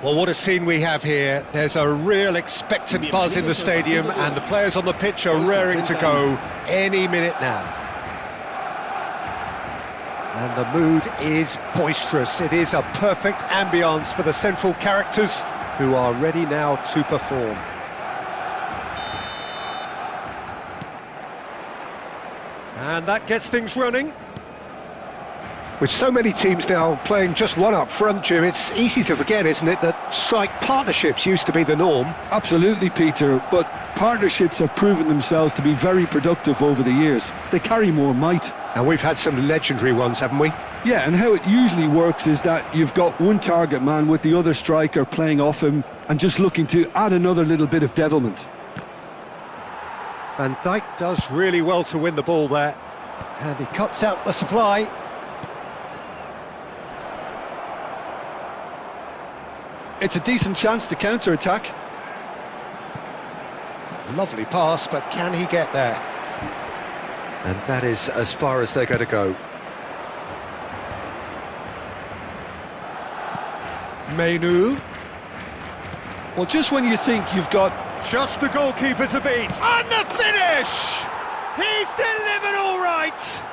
Well, what a scene we have here. There's a real expectant buzz in the stadium, and the players on the pitch are raring to go any minute now. And the mood is boisterous. It is a perfect ambience for the central characters who are ready now to perform. And that gets things running. With so many teams now playing just one up front, Jim, it's easy to forget, isn't it, that strike partnerships used to be the norm. Absolutely, Peter, but partnerships have proven themselves to be very productive over the years. They carry more might. And we've had some legendary ones, haven't we? Yeah, and how it usually works is that you've got one target man with the other striker playing off him and just looking to add another little bit of devilment. Van Dijk does really well to win the ball there. And he cuts out the supply. It's a decent chance to counter-attack. Lovely pass, but can he get there? And that is as far as they're going to go. Menu. Well, just when you think you've got... Just the goalkeeper to beat. And the finish! He's delivered all right!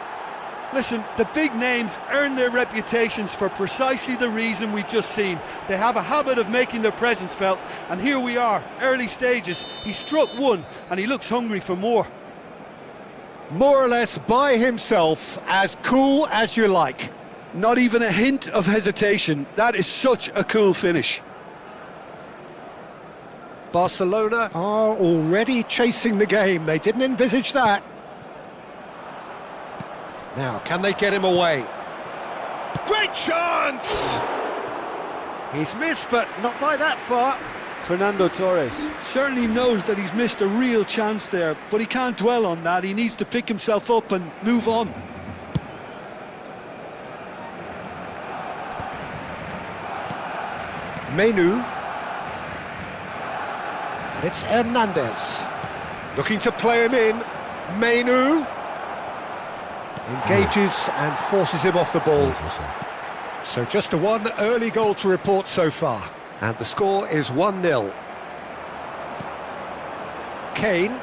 Listen, the big names earn their reputations for precisely the reason we've just seen. They have a habit of making their presence felt, and here we are, early stages. He struck one, and he looks hungry for more. More or less by himself, as cool as you like. Not even a hint of hesitation. That is such a cool finish. Barcelona are already chasing the game. They didn't envisage that. Now, can they get him away? Great chance! He's missed, but not by that far. Fernando Torres certainly knows that he's missed a real chance there, but he can't dwell on that. He needs to pick himself up and move on. Menu. And it's Hernandez. Looking to play him in. Menu. Engages and forces him off the ball. So just a one early goal to report so far. And the score is 1-0. Kane.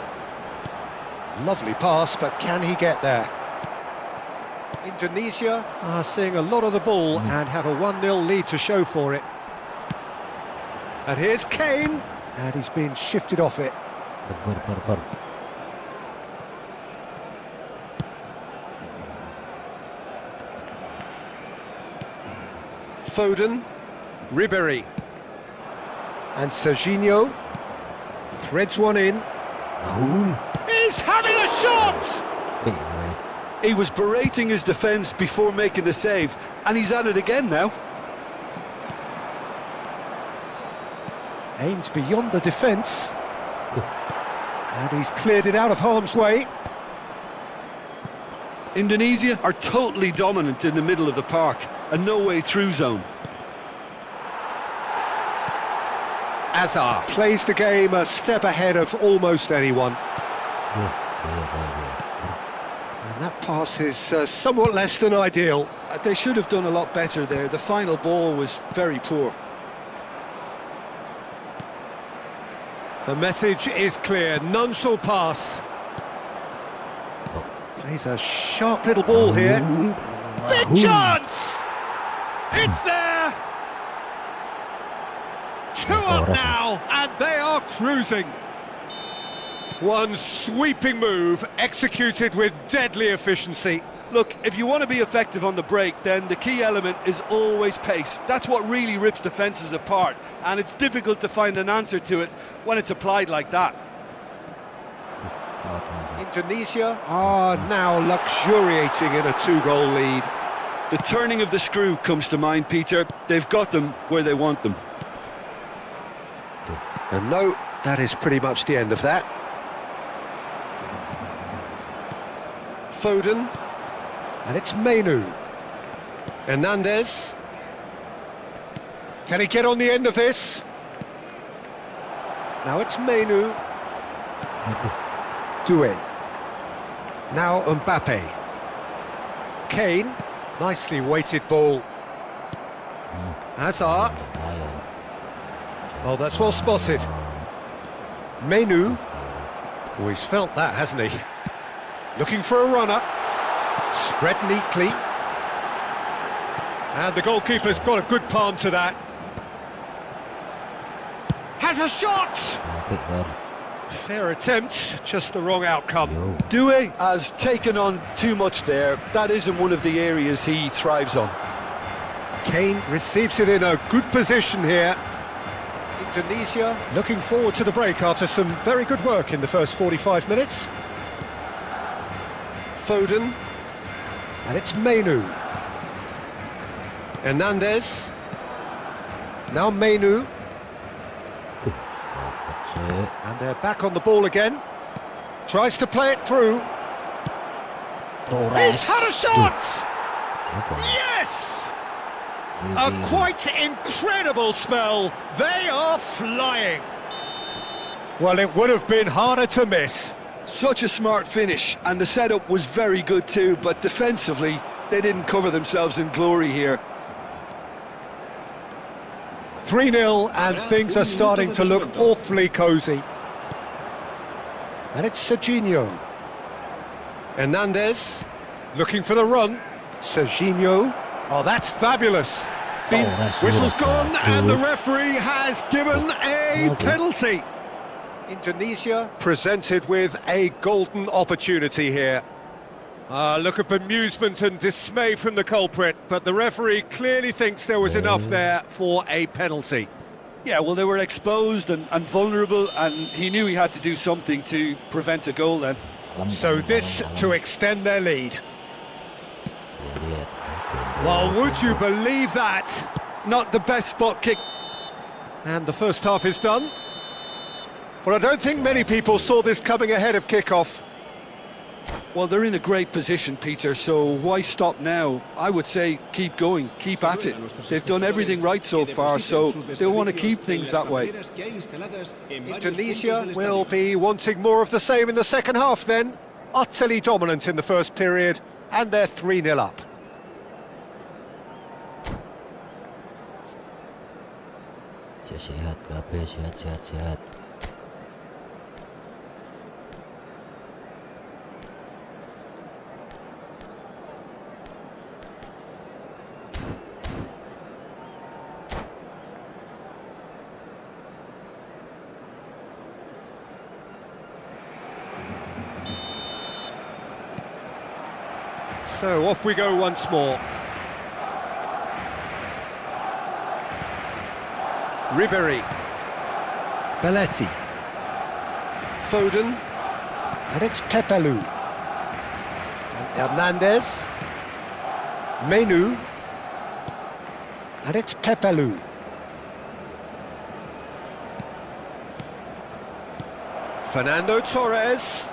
Lovely pass, but can he get there? Indonesia are seeing a lot of the ball and have a 1-0 lead to show for it. And here's Kane. And he's been shifted off it. Foden, Ribery, and Serginho threads one in. He's having a shot! He was berating his defence before making the save, and he's at it again now. Aimed beyond the defence. And he's cleared it out of harm's way. Indonesia are totally dominant in the middle of the park, a no-way-through zone. Azar plays the game a step ahead of almost anyone. And that pass is somewhat less than ideal. They should have done a lot better there. The final ball was very poor. The message is clear, none shall pass. Plays a sharp little ball here. Big chance! It's there! 2 up now, and they are cruising. One sweeping move, executed with deadly efficiency. Look, if you want to be effective on the break, then the key element is always pace. That's what really rips defences apart, and it's difficult to find an answer to it when it's applied like that. Indonesia are now luxuriating in a 2-goal lead. The turning of the screw comes to mind, Peter. They've got them where they want them. And no, that is pretty much the end of that. Foden. And it's Menu. Hernandez. Can he get on the end of this? Now it's Menu. Doué. Now Mbappe. Kane. Nicely weighted ball. Hazard. Oh, that's well spotted. Menu. Oh, he's felt that, hasn't he? Looking for a runner. Spread neatly. And the goalkeeper's got a good palm to that. Has a shot! Fair attempt, just the wrong outcome. Due has taken on too much there. That isn't one of the areas he thrives on. Kane receives it in a good position here. Indonesia looking forward to the break after some very good work in the first 45 minutes. Foden. And it's Menu. Hernandez. Now Menu. And they're back on the ball again. Tries to play it through. He's had a shot! Yes! A quite incredible spell. They are flying. Well, it would have been harder to miss. Such a smart finish, and the setup was very good too, but defensively, they didn't cover themselves in glory here. 3-0, and things are starting to look awfully cosy. And it's Serginho. Hernandez, looking for the run. Serginho. Oh, that's fabulous. Whistle's gone, and the referee has given a penalty. Indonesia presented with a golden opportunity here. Look of bemusement and dismay from the culprit, but the referee clearly thinks there was enough there for a penalty. Yeah, well, they were exposed and vulnerable, and he knew he had to do something to prevent a goal then. So this to extend their lead. Well, would you believe that? Not the best spot kick. And the first half is done. Well, I don't think many people saw this coming ahead of kick-off. Well, they're in a great position, Peter, so why stop now? I would say keep going, keep at it. They've done everything right so far, so they'll want to keep things that way. Indonesia will be wanting more of the same in the second half then. Utterly dominant in the first period, and they're 3-0 up. Sehat, Grafis, sehat. So off we go once more. Ribery. Belletti. Foden. And it's Pepelu. And Hernandez. Menu. And it's Pepelu. Fernando Torres.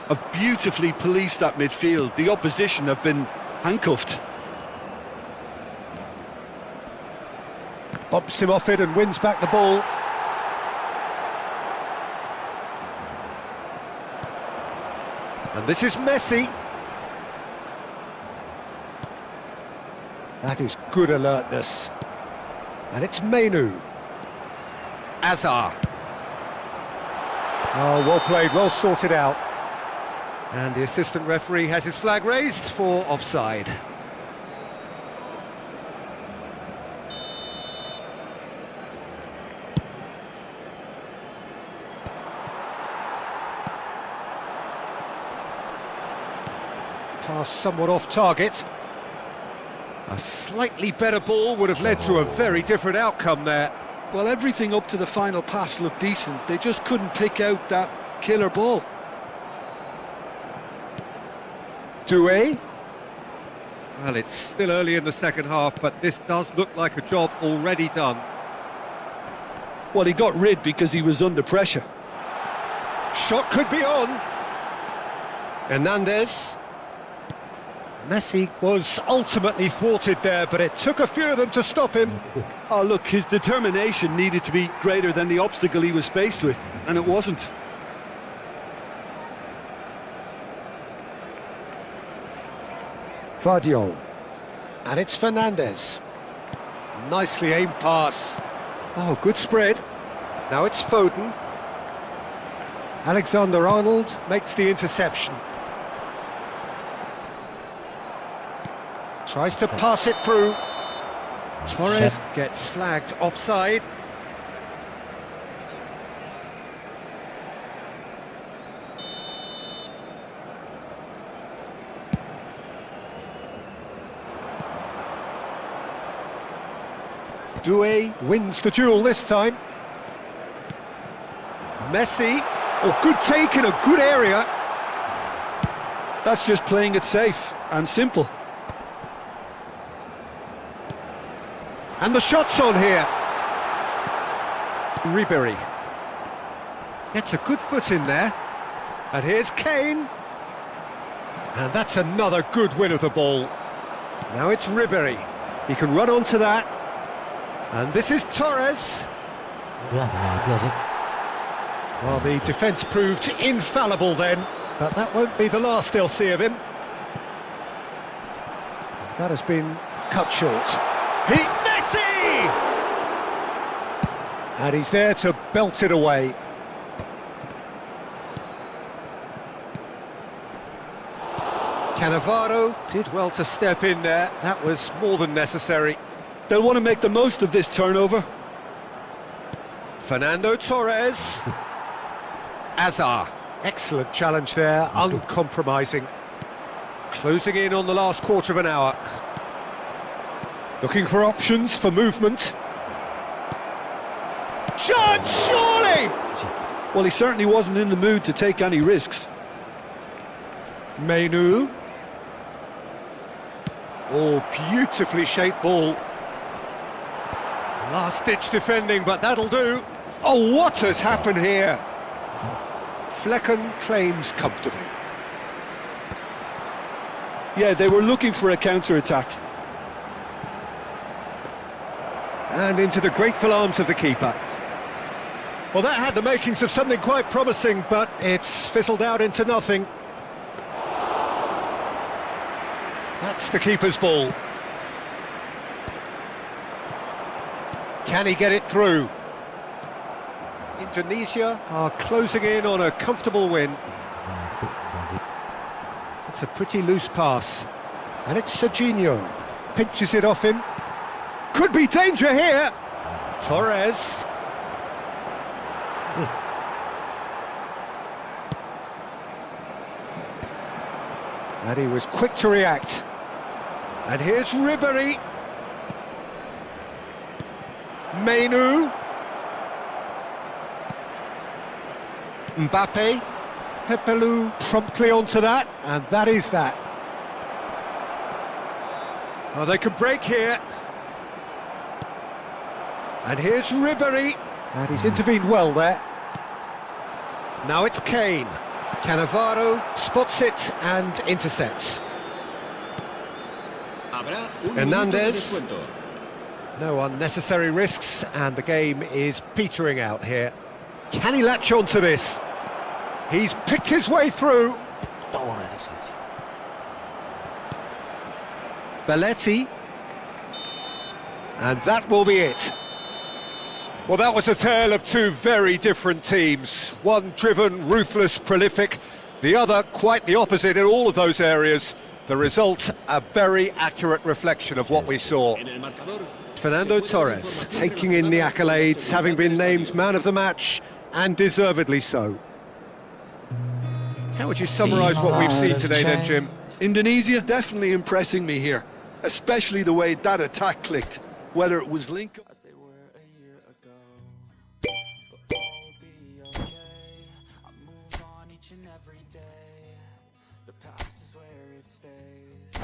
Have beautifully policed that midfield. The opposition have been handcuffed. Bumps him off it and wins back the ball. And this is Messi. That is good alertness. And it's Menu. Azar. Oh, well played, well sorted out. And the assistant referee has his flag raised for offside. Pass somewhat off target. A slightly better ball would have led to a very different outcome there. Well, everything up to the final pass looked decent. They just couldn't pick out that killer ball. Due. Well, it's still early in the second half, but this does look like a job already done. Well, he got rid because he was under pressure. Shot could be on. Hernandez. Messi was ultimately thwarted there, but it took a few of them to stop him. Oh, look, his determination needed to be greater than the obstacle he was faced with, and it wasn't. Vardio. And it's Fernandez. Nicely aimed pass. Oh, good spread. Now it's Foden. Alexander-Arnold makes the interception. Tries to pass it through. Torres gets flagged offside. Doué wins the duel this time. Messi. Oh, good take in a good area. That's just playing it safe and simple. And the shot's on here. Ribery gets a good foot in there. And here's Kane. And that's another good win of the ball. Now it's Ribery. He can run onto that. And this is Torres. Well, the defence proved infallible then, but that won't be the last they'll see of him. That has been cut short. Messi! And he's there to belt it away. Cannavaro did well to step in there. That was more than necessary. They'll want to make the most of this turnover. Fernando Torres. Azar. Excellent challenge there, uncompromising. Closing in on the last quarter of an hour. Looking for options for movement. Shot, surely! Well, he certainly wasn't in the mood to take any risks. Menu. Oh, beautifully shaped ball. Last-ditch defending, but that'll do. Oh, what has happened here? Flecken claims comfortably. Yeah, they were looking for a counter-attack. And into the grateful arms of the keeper. Well, that had the makings of something quite promising, but it's fizzled out into nothing. That's the keeper's ball. Can he get it through? Indonesia are closing in on a comfortable win. It's a pretty loose pass. And it's Serginho. Pinches it off him. Could be danger here. Torres. And he was quick to react. And here's Ribery. Menu. Mbappe. Pepelu promptly onto that, and that is that. Oh, they could break here. And here's Ribery. And he's intervened well there. Now it's Kane. Cannavaro spots it and intercepts. Hernandez. No unnecessary risks, and the game is petering out here. Can he latch on to this? He's picked his way through. Belletti. And that will be it. Well, that was a tale of two very different teams. One driven, ruthless, prolific. The other quite the opposite in all of those areas. The result, a very accurate reflection of what we saw. Fernando Torres taking in the accolades, having been named man of the match, and deservedly so. How would you summarise what we've seen today then, Jim? Indonesia definitely impressing me here, especially the way that attack clicked, whether it was Lincoln.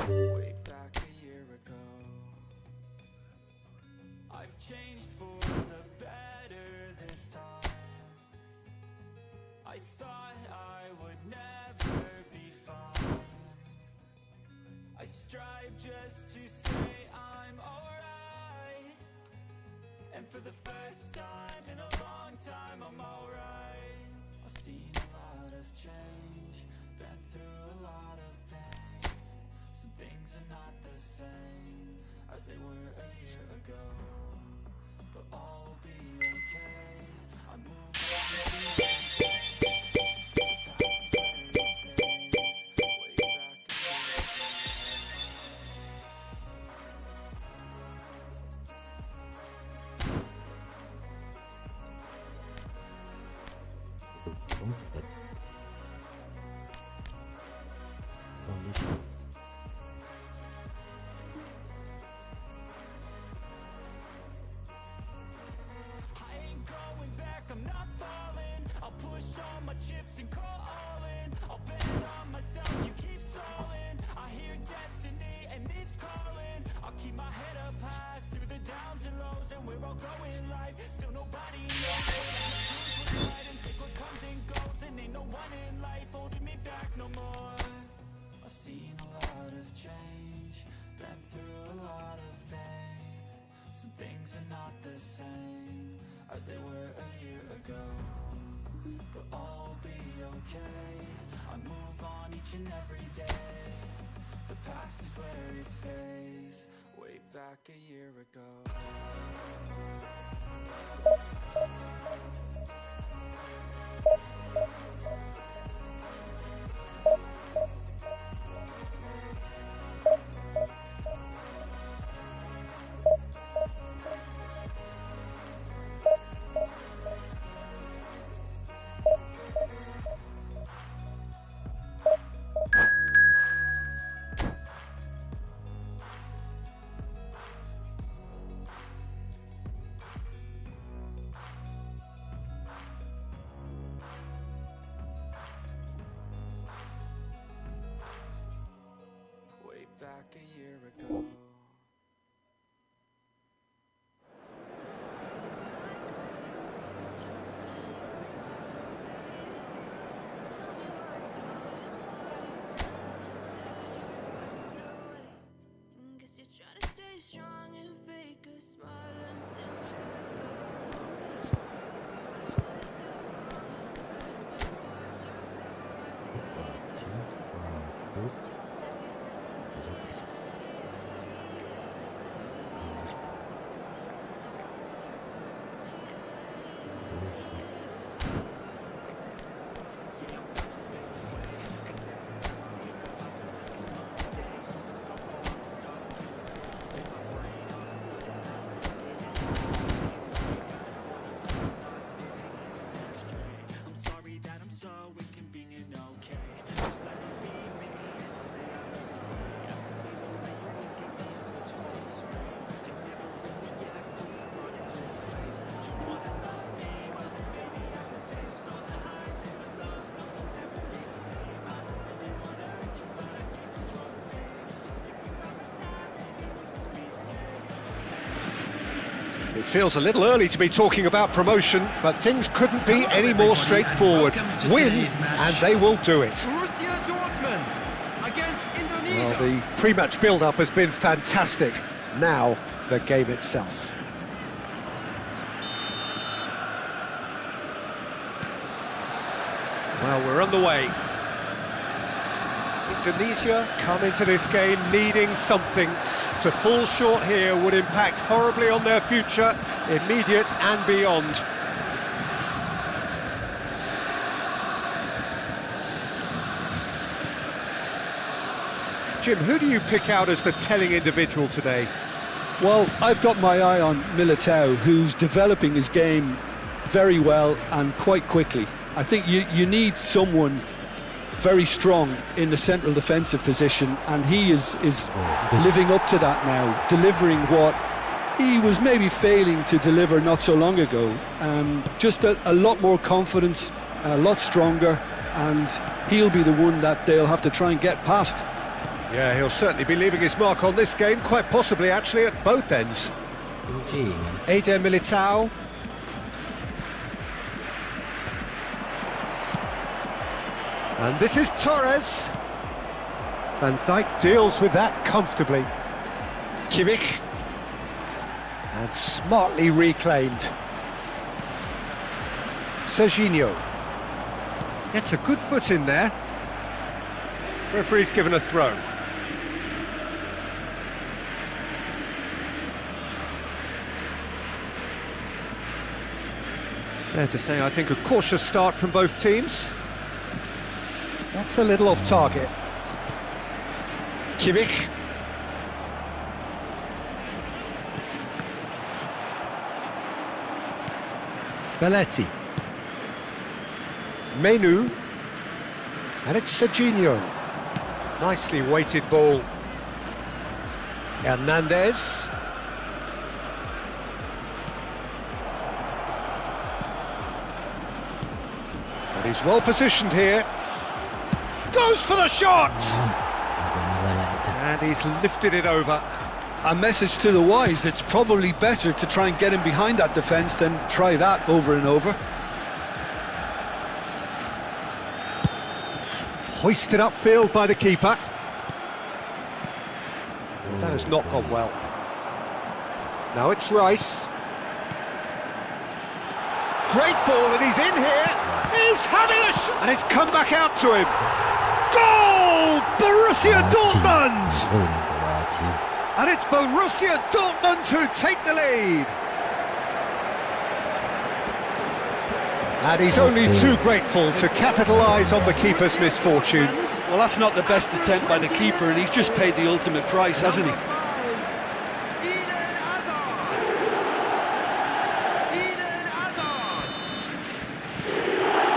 Way back a year ago, I've changed for the better this time. I thought I would never be fine. I strive just to say I'm alright, and for the first time in a long time I'm alright. I've seen a lot of change, been through a lot of pain. Some things are not the same as they were a year ago. and call all in. I'll bet on myself, you keep stalling. I hear destiny and it's calling. I'll keep my head up high through the downs and lows, and we're all going life. Still nobody knows right, and take what comes and goes, and ain't no one in life holding me back no more. I've seen a lot of change, been through a lot of pain. Some things are not the same as they were a year ago, but all will be okay. I move on each and every day. The past is where it stays, way back a year ago. Back a year ago. Guess you're trying to stay strong and fake a smile until It feels a little early to be talking about promotion, but things couldn't be any more straightforward. Win, and they will do it. Borussia Dortmund against Indonesia. Well, the pre-match build-up has been fantastic. Now, the game itself. Well, we're underway. Indonesia come into this game needing something. To fall short here would impact horribly on their future, immediate and beyond. Jim, who do you pick out as the telling individual today? Well, I've got my eye on Militao, who's developing his game very well and quite quickly. I think you need someone very strong in the central defensive position, and he is living up to that now, delivering what he was maybe failing to deliver not so long ago. Just a lot more confidence, a lot stronger, and he'll be the one that they'll have to try and get past. Yeah, he'll certainly be leaving his mark on this game, quite possibly actually at both ends. Eder Militao. And this is Torres. Van Dijk deals with that comfortably. Kimmich. And smartly reclaimed. Serginho. Gets a good foot in there. Referee's given a throw. Fair to say, I think, a cautious start from both teams. That's a little off target. Kimmich. Belletti. Menu. And it's Serginho. Nicely weighted ball. Hernandez. And he's well positioned here. Goes for the shot! And he's lifted it over. A message to the wise, it's probably better to try and get him behind that defence than try that over and over. Hoisted upfield by the keeper. That has not gone well. Now it's Rice. Great ball, and he's in here. He's having a shot, and it's come back out to him. Goal! Borussia Dortmund! And it's Borussia Dortmund who take the lead. And he's only too grateful to capitalise on the keeper's misfortune. Well, that's not the best attempt by the keeper, and he's just paid the ultimate price, hasn't he?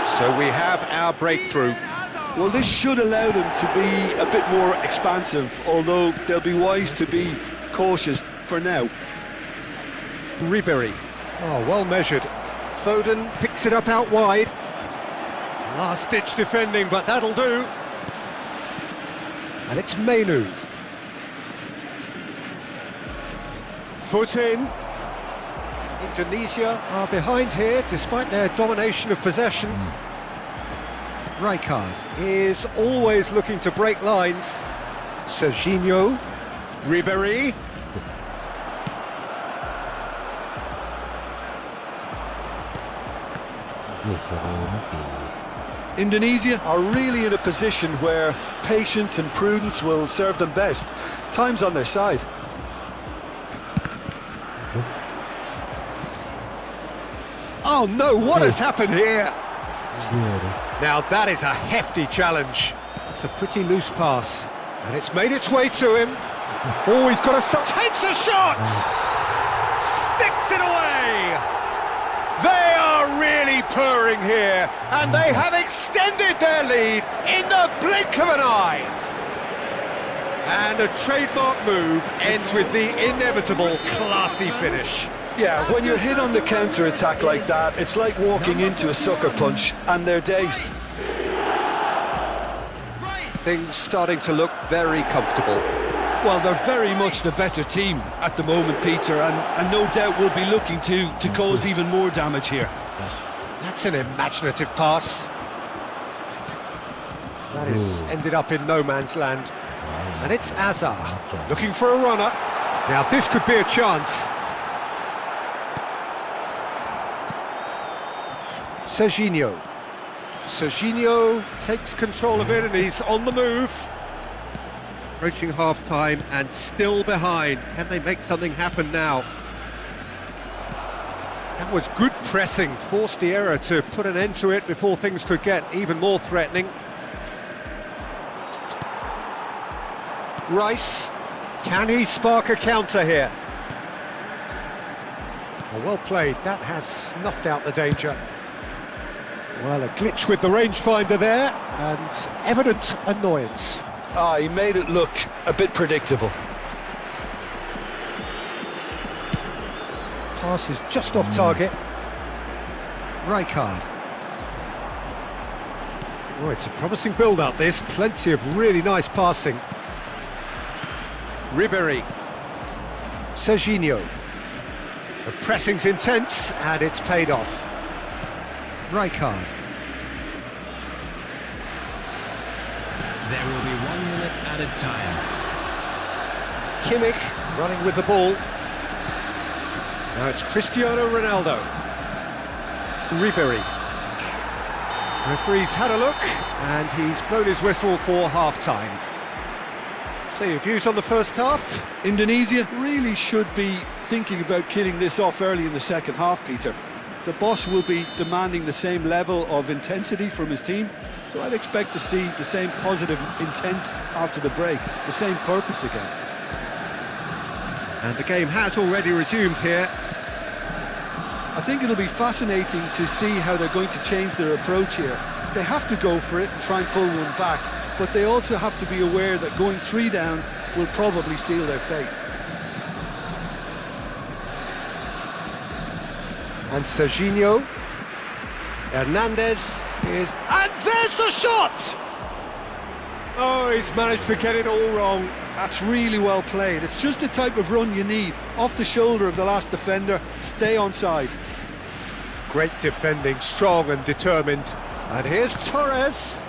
So we have our breakthrough. Well, this should allow them to be a bit more expansive, although they'll be wise to be cautious for now. Ribery. Oh, well measured. Foden picks it up out wide. Last-ditch defending, but that'll do. And it's Menu. Foot in. Indonesia are behind here, despite their domination of possession. Rijkaard is always looking to break lines. Serginho. Ribery. Indonesia are really in a position where patience and prudence will serve them best. Time's on their side. Oh no, what has happened here? Now that is a hefty challenge. It's a pretty loose pass. And it's made its way to him. Oh, he's got a... takes a shot! Sticks it away! They are really purring here, and they have extended their lead in the blink of an eye. And a trademark move ends with the inevitable classy finish. Yeah, when you're hit on the counter-attack like that, it's like walking into a sucker punch, and they're dazed. Things starting to look very comfortable. Well, they're very much the better team at the moment, Peter, and no doubt will be looking to cause even more damage here. That's an imaginative pass. That has ended up in no man's land. And it's Azar, looking for a runner. Now this could be a chance. Serginho. Serginho takes control of it and he's on the move. Approaching half-time and still behind. Can they make something happen now? That was good pressing, forced the error to put an end to it before things could get even more threatening. Rice, can he spark a counter here? Well played, that has snuffed out the danger. Well, a glitch with the rangefinder there, and evident annoyance. Ah, he made it look a bit predictable. Pass is just off target. Rijkaard. Oh, it's a promising build-up, this. Plenty of really nice passing. Ribery. Serginho. The pressing's intense, and it's paid off. Rijkaard. There will be 1 minute added time. Kimmich running with the ball. Now it's Cristiano Ronaldo. Ribery. Referee's had a look, and he's blown his whistle for half-time. So your views on the first half? Indonesia really should be thinking about killing this off early in the second half, Peter. The boss will be demanding the same level of intensity from his team, so I'd expect to see the same positive intent after the break, the same purpose again. And the game has already resumed here. I think it'll be fascinating to see how they're going to change their approach here. They have to go for it and try and pull one back, but they also have to be aware that going 3 down will probably seal their fate. And Serginho. Hernandez is... And there's the shot! Oh, he's managed to get it all wrong. That's really well played. It's just the type of run you need. Off the shoulder of the last defender, stay onside. Great defending, strong and determined. And here's Torres.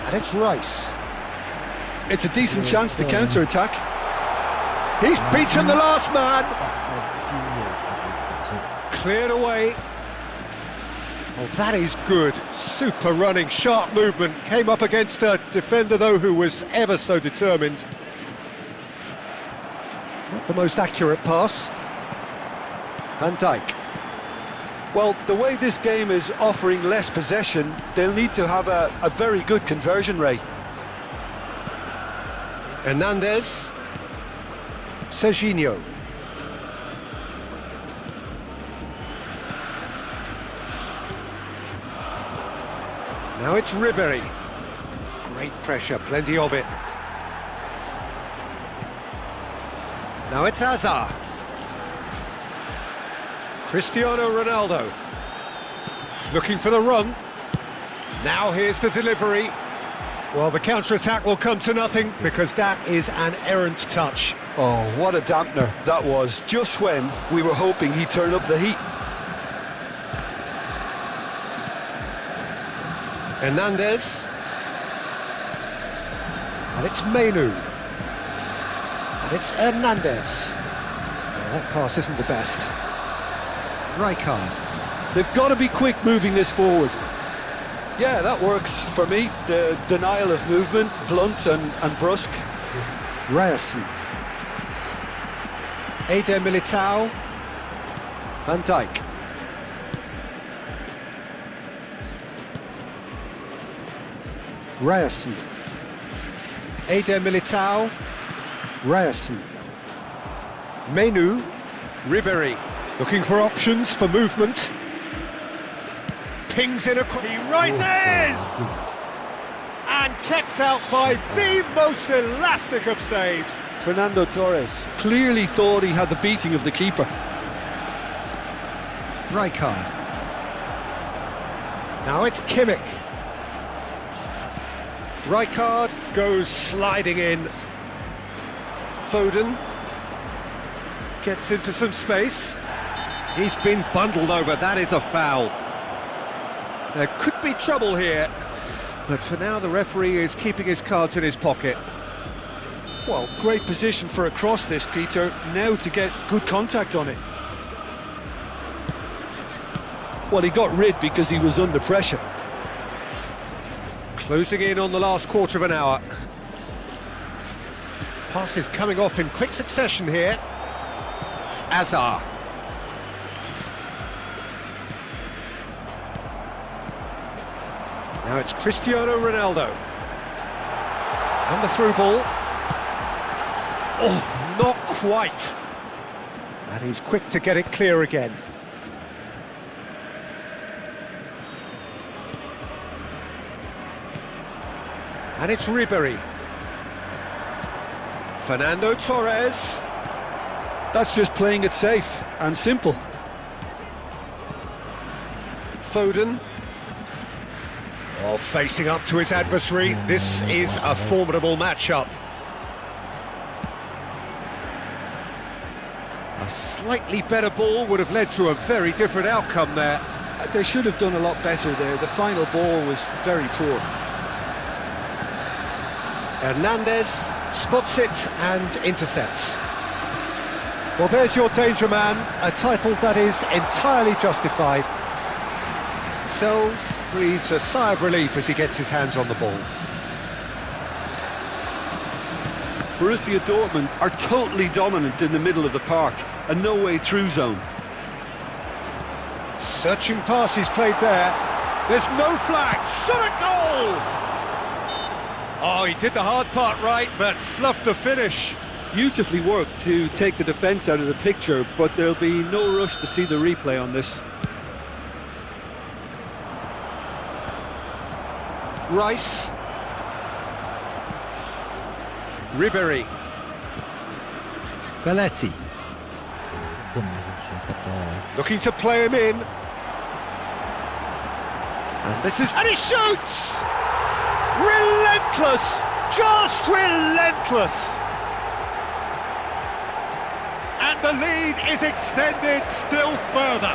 And it's Rice. It's a decent chance to counter-attack. He's beaten the last man. Cleared away. Oh, that is good. Super running, sharp movement. Came up against a defender, though, who was ever so determined. Not the most accurate pass. Van Dijk. Well, the way this game is offering less possession, they'll need to have a very good conversion rate. Hernandez. Serginho. Now it's Ribery. Great pressure, plenty of it. Now it's Hazard. Cristiano Ronaldo. Looking for the run. Now here's the delivery. Well, the counter-attack will come to nothing because that is an errant touch. Oh, what a dampener that was, just when we were hoping he'd turn up the heat. Hernandez. And it's Menu. And it's Hernandez. Well, that pass isn't the best. Rijkaard. They've got to be quick moving this forward. Yeah, that works for me. The denial of movement, blunt and brusque. Ryerson. Eder Militao. Van Dijk. Ryerson. Eder Militao. Ryerson. Menu. Ribery. Looking for options for movement. Pings in a... He rises! And kept out by the most elastic of saves. Fernando Torres clearly thought he had the beating of the keeper. Rijkaard. Now it's Kimmich. Rijkaard goes sliding in. Foden gets into some space. He's been bundled over, that is a foul. There could be trouble here, but for now the referee is keeping his cards in his pocket. Well, great position for a cross this, Peter, now to get good contact on it. Well, he got rid because he was under pressure. Closing in on the last quarter of an hour. Passes coming off in quick succession here. Hazard. Now it's Cristiano Ronaldo. And the through ball. Oh, not quite. And he's quick to get it clear again. And it's Ribery. Fernando Torres. That's just playing it safe and simple. Foden. Oh, facing up to his adversary. This is a formidable matchup. A slightly better ball would have led to a very different outcome there. They should have done a lot better there. The final ball was very poor. Hernandez spots it and intercepts. Well, there's your danger man, a title that is entirely justified. Sells breathes a sigh of relief as he gets his hands on the ball. Borussia Dortmund are totally dominant in the middle of the park, a no-way through zone. Searching passes played there. There's no flag, shot at goal! Oh, he did the hard part right, but fluffed the finish. Beautifully worked to take the defence out of the picture, but there'll be no rush to see the replay on this. Rice. Ribery. Belletti. Pun langsung syukur dah. Looking to play him in. And he shoots! Relentless! Just relentless! And the lead is extended still further.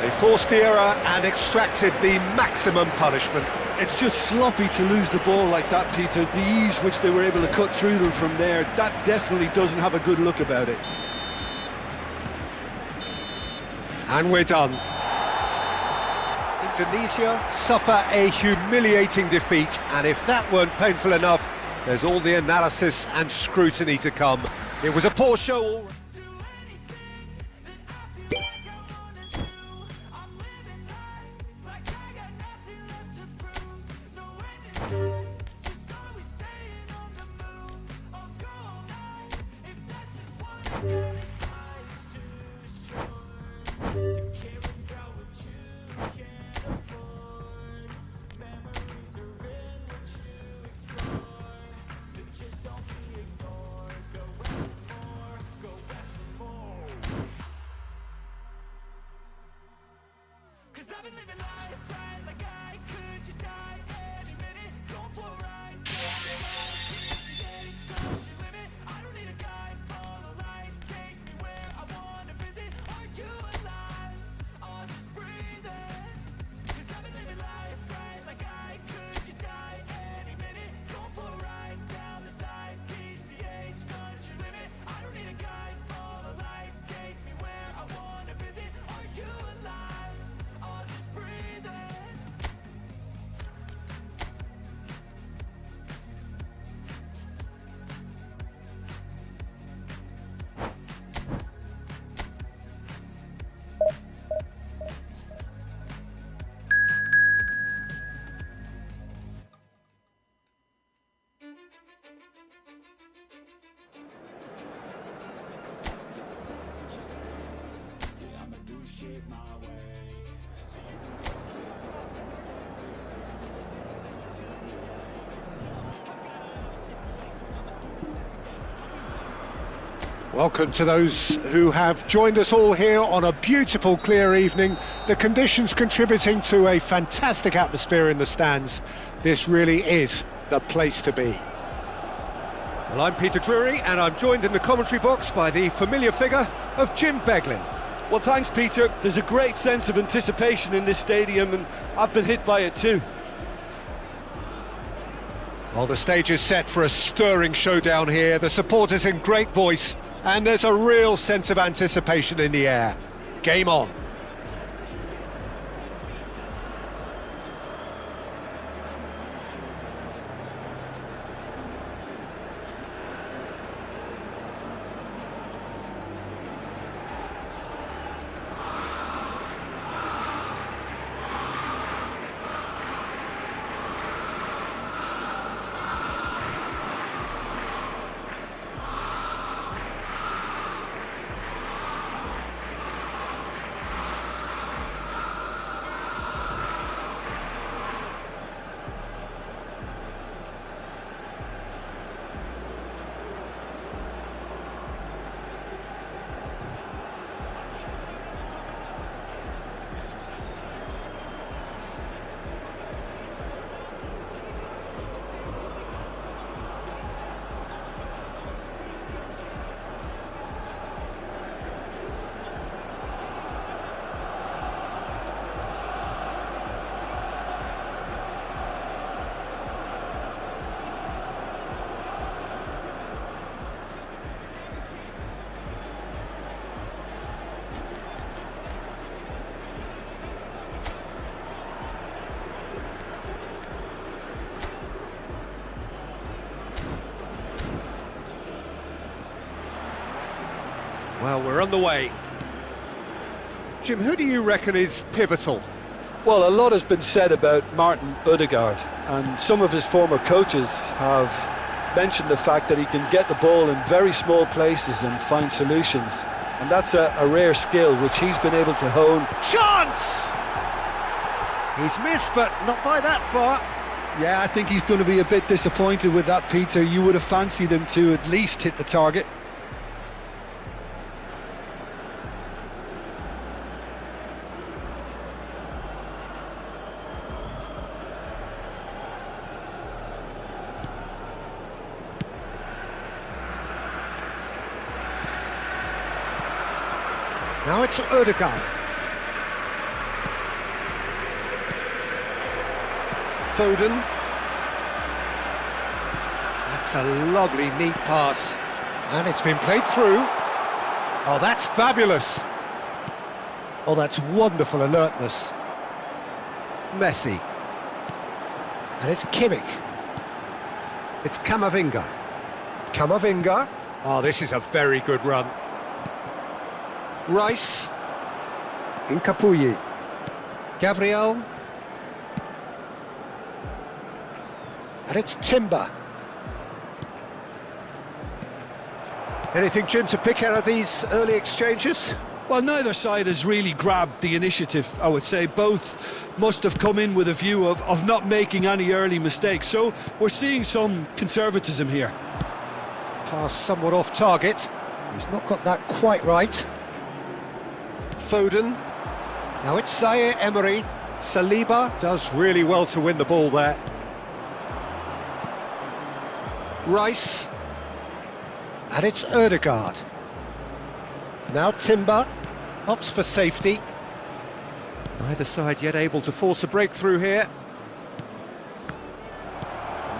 They forced the error and extracted the maximum punishment. It's just sloppy to lose the ball like that, Peter. The ease which they were able to cut through them from there, that definitely doesn't have a good look about it. And we're done. Indonesia suffer a humiliating defeat, and if that weren't painful enough, there's all the analysis and scrutiny to come. It was a poor show. Welcome to those who have joined us all here on a beautiful, clear evening. The conditions contributing to a fantastic atmosphere in the stands. This really is the place to be. Well, I'm Peter Drury, and I'm joined in the commentary box by the familiar figure of Jim Beglin. Well, thanks, Peter. There's a great sense of anticipation in this stadium, and I've been hit by it too. Well, the stage is set for a stirring showdown here. The supporters in great voice, and there's a real sense of anticipation in the air. Game on. Well, we're on the way. Jim, who do you reckon is pivotal? Well, a lot has been said about Martin Ødegaard, and some of his former coaches have mentioned the fact that he can get the ball in very small places and find solutions. And that's a rare skill which he's been able to hone. Chance! He's missed, but not by that far. Yeah, I think he's going to be a bit disappointed with that, Peter. You would have fancied him to at least hit the target. Now it's Odegaard. Foden. That's a lovely, neat pass. And it's been played through. Oh, that's fabulous. Oh, that's wonderful alertness. Messi. And it's Kimmich. It's Camavinga. Camavinga. Oh, this is a very good run. Rice. Incapuyi. Gabriel. And it's Timber. Anything, Jim, to pick out of these early exchanges? Well, neither side has really grabbed the initiative, I would say. Both must have come in with a view of not making any early mistakes. So we're seeing some conservatism here. Pass somewhat off target. He's not got that quite right. Foden. Now it's Zaire Emery. Saliba does really well to win the ball there. Rice. And it's Odegaard. Now Timber opts for safety. Neither side yet able to force a breakthrough here.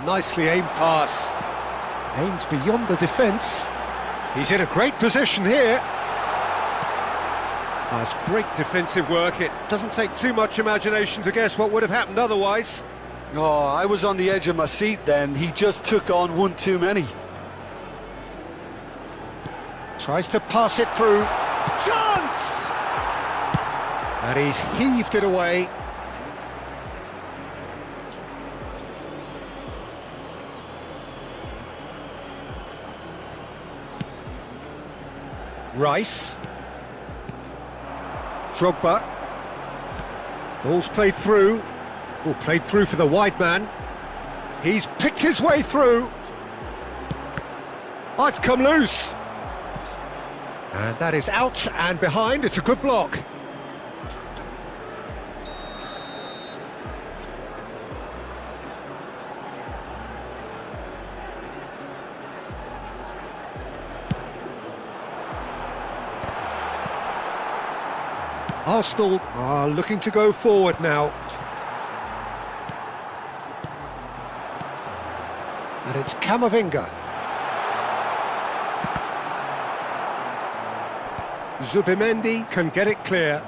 Nicely aimed pass. Aimed beyond the defence. He's in a great position here. That's great defensive work. It doesn't take too much imagination to guess what would have happened otherwise. Oh, I was on the edge of my seat then. He just took on one too many. Tries to pass it through. Chance! And he's heaved it away. Rice. Drogba. Ball's played through. Ball played through for the wide man. He's picked his way through. Oh, it's come loose. And that is out and behind. It's a good block. Arsenal are looking to go forward now. And it's Camavinga. Zubimendi can get it clear.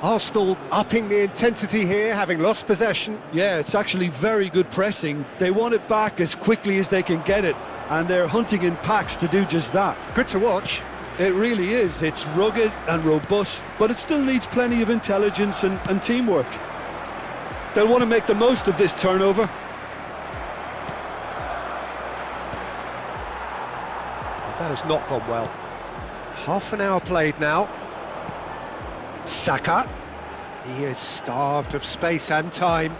Arsenal upping the intensity here, having lost possession. Yeah, it's actually very good pressing. They want it back as quickly as they can get it, and they're hunting in packs to do just that. Good to watch. It really is. It's rugged and robust, but it still needs plenty of intelligence and teamwork. They'll want to make the most of this turnover. That has not gone well. Half an hour played now. Saka. He is starved of space and time.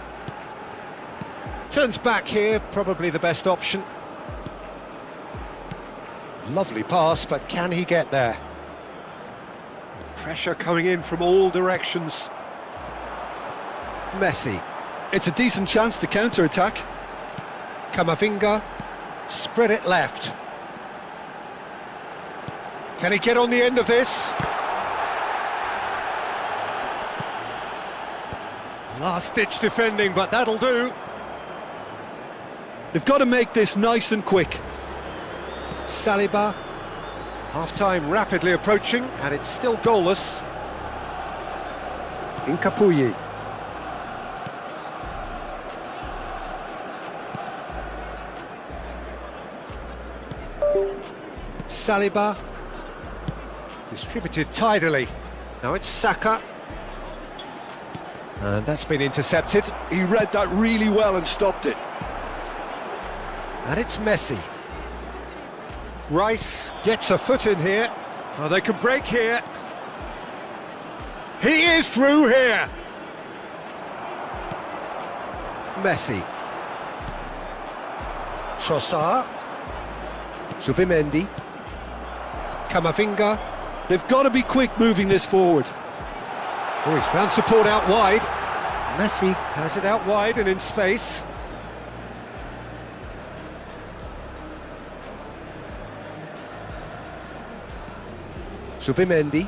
Turns back here, probably the best option. Lovely pass, but can he get there? Pressure coming in from all directions. Messi. It's a decent chance to counter-attack. Camavinga. Spread it left. Can he get on the end of this? Last-ditch defending, but that'll do. They've got to make this nice and quick. Saliba. Half-time rapidly approaching, and it's still goalless. Incapuyi. Saliba. Distributed tidily. Now it's Saka. And that's been intercepted. He read that really well and stopped it. And it's Messi. Rice gets a foot in here. Oh, they can break here. He is through here. Messi. Trossard. Zubimendi. Camavinga. They've got to be quick moving this forward. Oh, he's found support out wide. Messi has it out wide and in space. Zubimendi.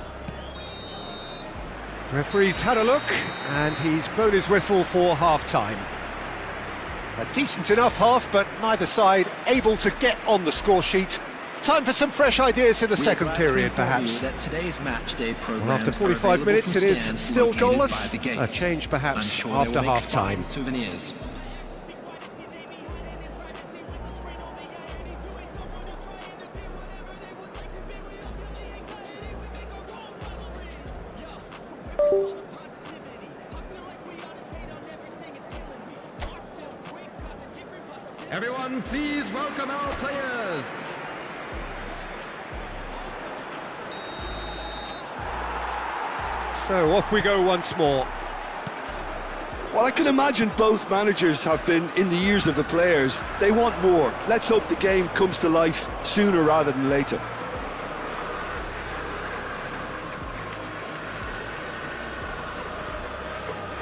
Referee's had a look, and he's blown his whistle for half-time. A decent enough half, but neither side able to get on the score sheet. Time for some fresh ideas in the second period, perhaps. Well, after 45 minutes, it is still goalless. A change, perhaps, after half-time. Everyone, please welcome our players. So off we go once more. Well, I can imagine both managers have been in the ears of the players. They want more. Let's hope the game comes to life sooner rather than later.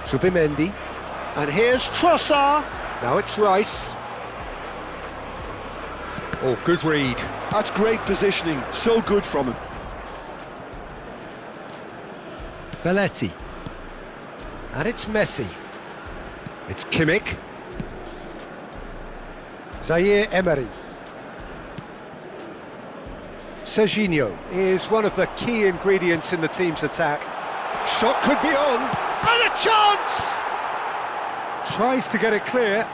Subimendi. And here's Trossard. Now it's Rice. Oh, good read. That's great positioning. So good from him. Belletti. And it's Messi. It's Kimmich. Zaire Emery. Serginho is one of the key ingredients in the team's attack. Shot could be on. And a chance! Tries to get it clear.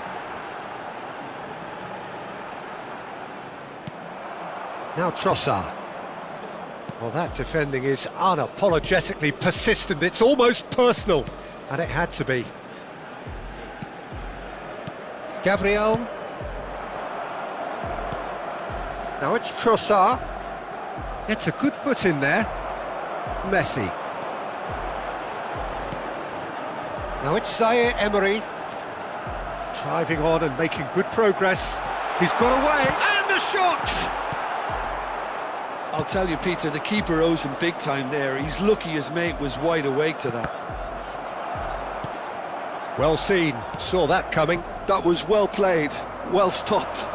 Now Trossard. Well, that defending is unapologetically persistent. It's almost personal, and it had to be. Gabriel. Now it's Trossard. It's a good foot in there. Messi. Now it's Zaire Emery. Driving on and making good progress. He's got away, and the shot! I'll tell you, Peter, the keeper owes him big time there. He's lucky his mate was wide awake to that. Well seen, saw that coming. That was well played, well stopped.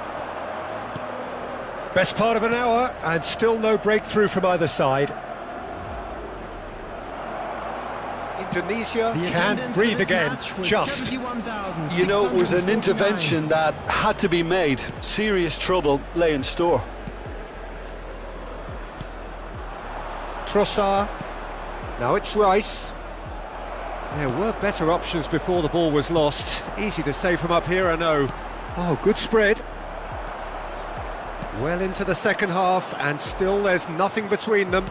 Best part of an hour, and still no breakthrough from either side. Indonesia can breathe again, just. You know, it was an intervention that had to be made. Serious trouble lay in store. Trossard. Now it's Rice. There were better options before the ball was lost. Easy to say from up here, I know. Oh, good spread. Well into the second half, and still there's nothing between them.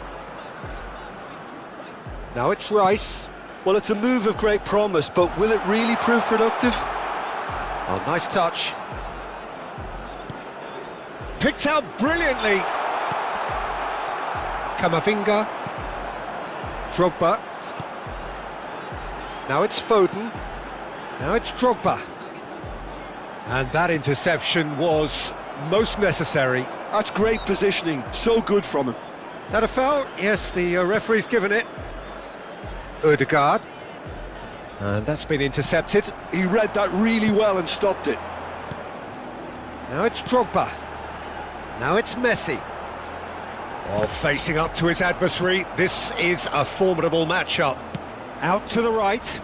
Now it's Rice. Well, it's a move of great promise, but will it really prove productive? Oh, nice touch. Picked out brilliantly. Kamavinga. Drogba. Now it's Foden. Now it's Drogba. And that interception was most necessary. That's great positioning. So good from him. That a foul? Yes, the referee's given it. Odegaard. And that's been intercepted. He read that really well and stopped it. Now it's Drogba. Now it's Messi. Oh, facing up to his adversary. This is a formidable matchup. Out to the right.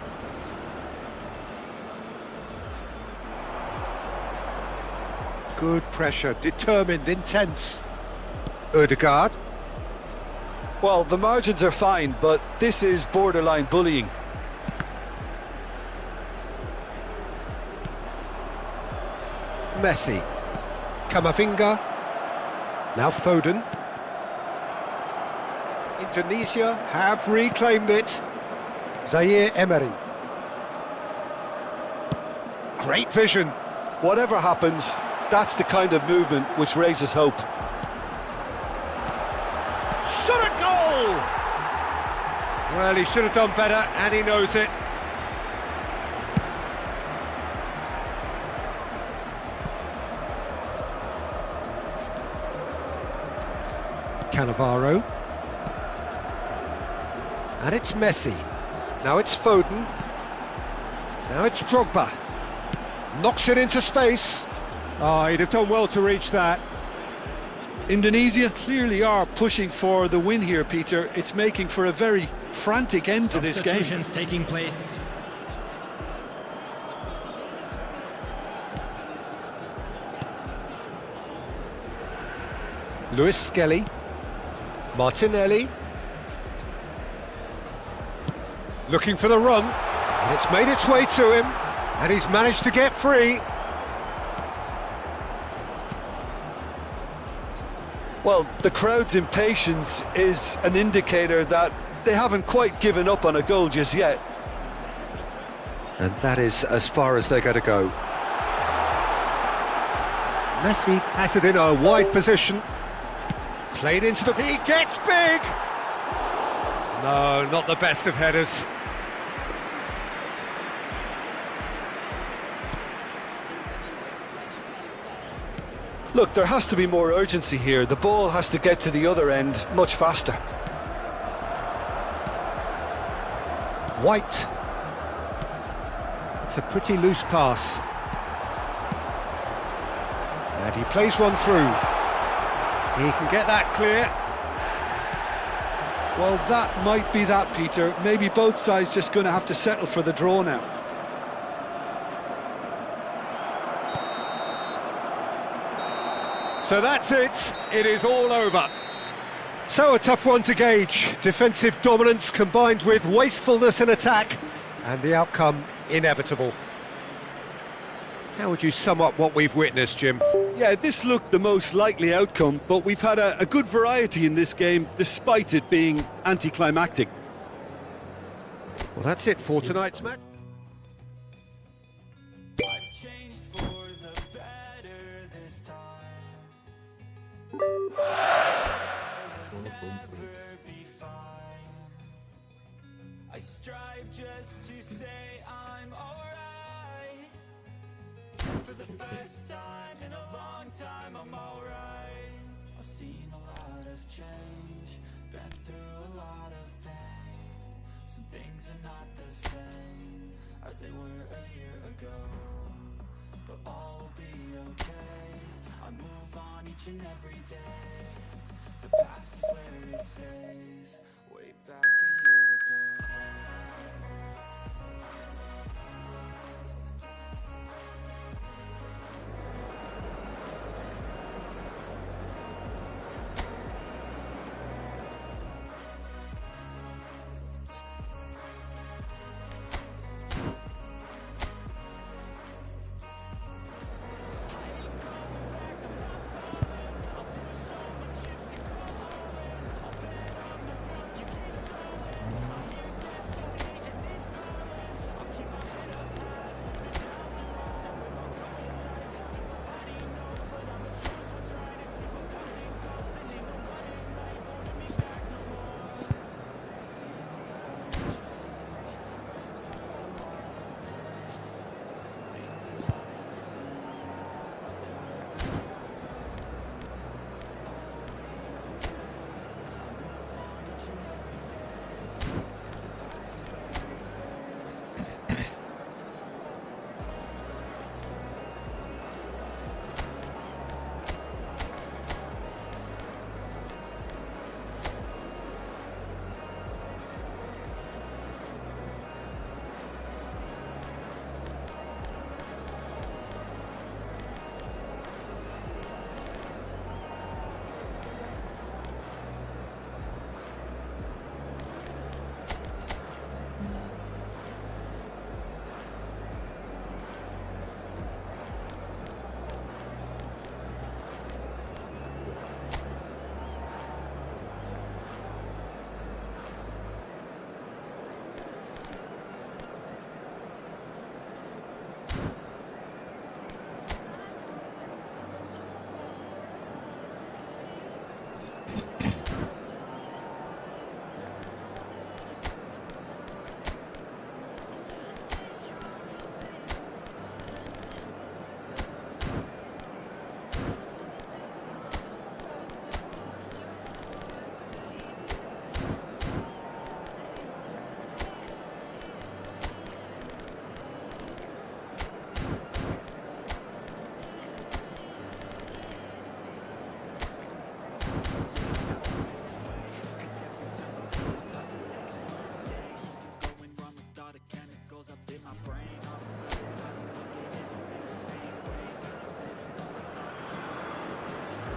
Good pressure, determined, intense. Odegaard. Well, the margins are fine, but this is borderline bullying. Messi. Kamavinga. Now Foden. Indonesia have reclaimed it. Zaire Emery. Great vision. Whatever happens, that's the kind of movement which raises hope. Shot a goal! Well, he should have done better, and he knows it. Cannavaro. And it's Messi. Now it's Foden. Now it's Drogba. Knocks it into space. Oh, he'd have done well to reach that. Indonesia clearly are pushing for the win here, Peter. It's making for a very frantic end to this game. Substitutions taking place. Lewis Skelly, Martinelli, looking for the run, and it's made its way to him, and he's managed to get free. Well, the crowd's impatience is an indicator that they haven't quite given up on a goal just yet. And that is as far as they're going to go. Messi has it in a wide position. Played into the... He gets big! No, not the best of headers. Look, there has to be more urgency here. The ball has to get to the other end much faster. White. It's a pretty loose pass. And he plays one through. He can get that clear. Well, that might be that, Peter. Maybe both sides just going to have to settle for the draw now. So that's it. It is all over. So a tough one to gauge. Defensive dominance combined with wastefulness in attack, and the outcome inevitable. How would you sum up what we've witnessed, Jim? Yeah, this looked the most likely outcome, but we've had a good variety in this game, despite it being anticlimactic. Well, that's it for tonight's match. I've changed for the better this time. I will never be fine. I strive just to say I'm alright. For the first time in a long time, I'm alright. I've seen a lot of change, been through a lot of pain. Some things are not the same as they were a year ago, but all will be okay. I move on each and every day. The past is where it stays, way back a year ago.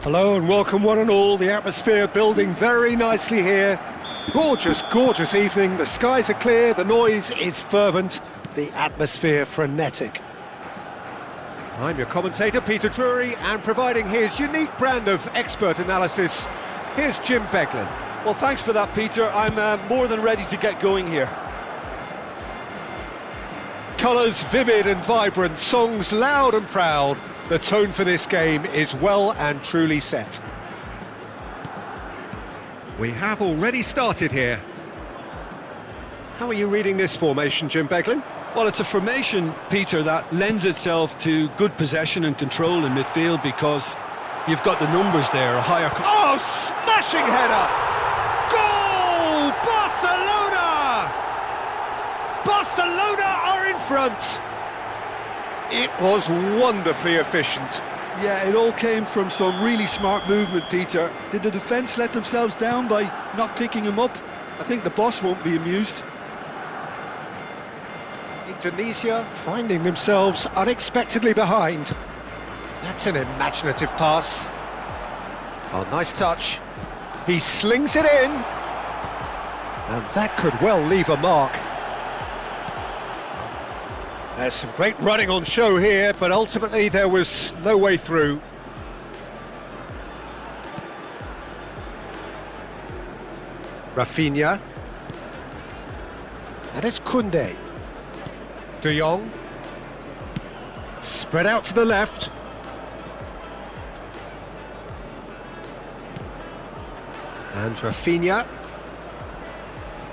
Hello and welcome one and all. The atmosphere building very nicely here. Gorgeous, gorgeous evening. The skies are clear, the noise is fervent, the atmosphere frenetic. I'm your commentator, Peter Drury, and providing his unique brand of expert analysis, here's Jim Beglin. Well, thanks for that, Peter. I'm more than ready to get going here. Colours vivid and vibrant, songs loud and proud. The tone for this game is well and truly set. We have already started here. How are you reading this formation, Jim Beglin? Well, it's a formation, Peter, that lends itself to good possession and control in midfield because you've got the numbers there, a higher... Oh, smashing header! Goal! Barcelona! Barcelona are in front! It was wonderfully efficient. Yeah, it all came from some really smart movement, Peter. Did the defence let themselves down by not picking him up? I think the boss won't be amused. Indonesia finding themselves unexpectedly behind. That's an imaginative pass. Oh, nice touch. He slings it in. And that could well leave a mark. There's some great running on show here, but ultimately there was no way through. Rafinha. And it's Koundé. De Jong. Spread out to the left. And Rafinha.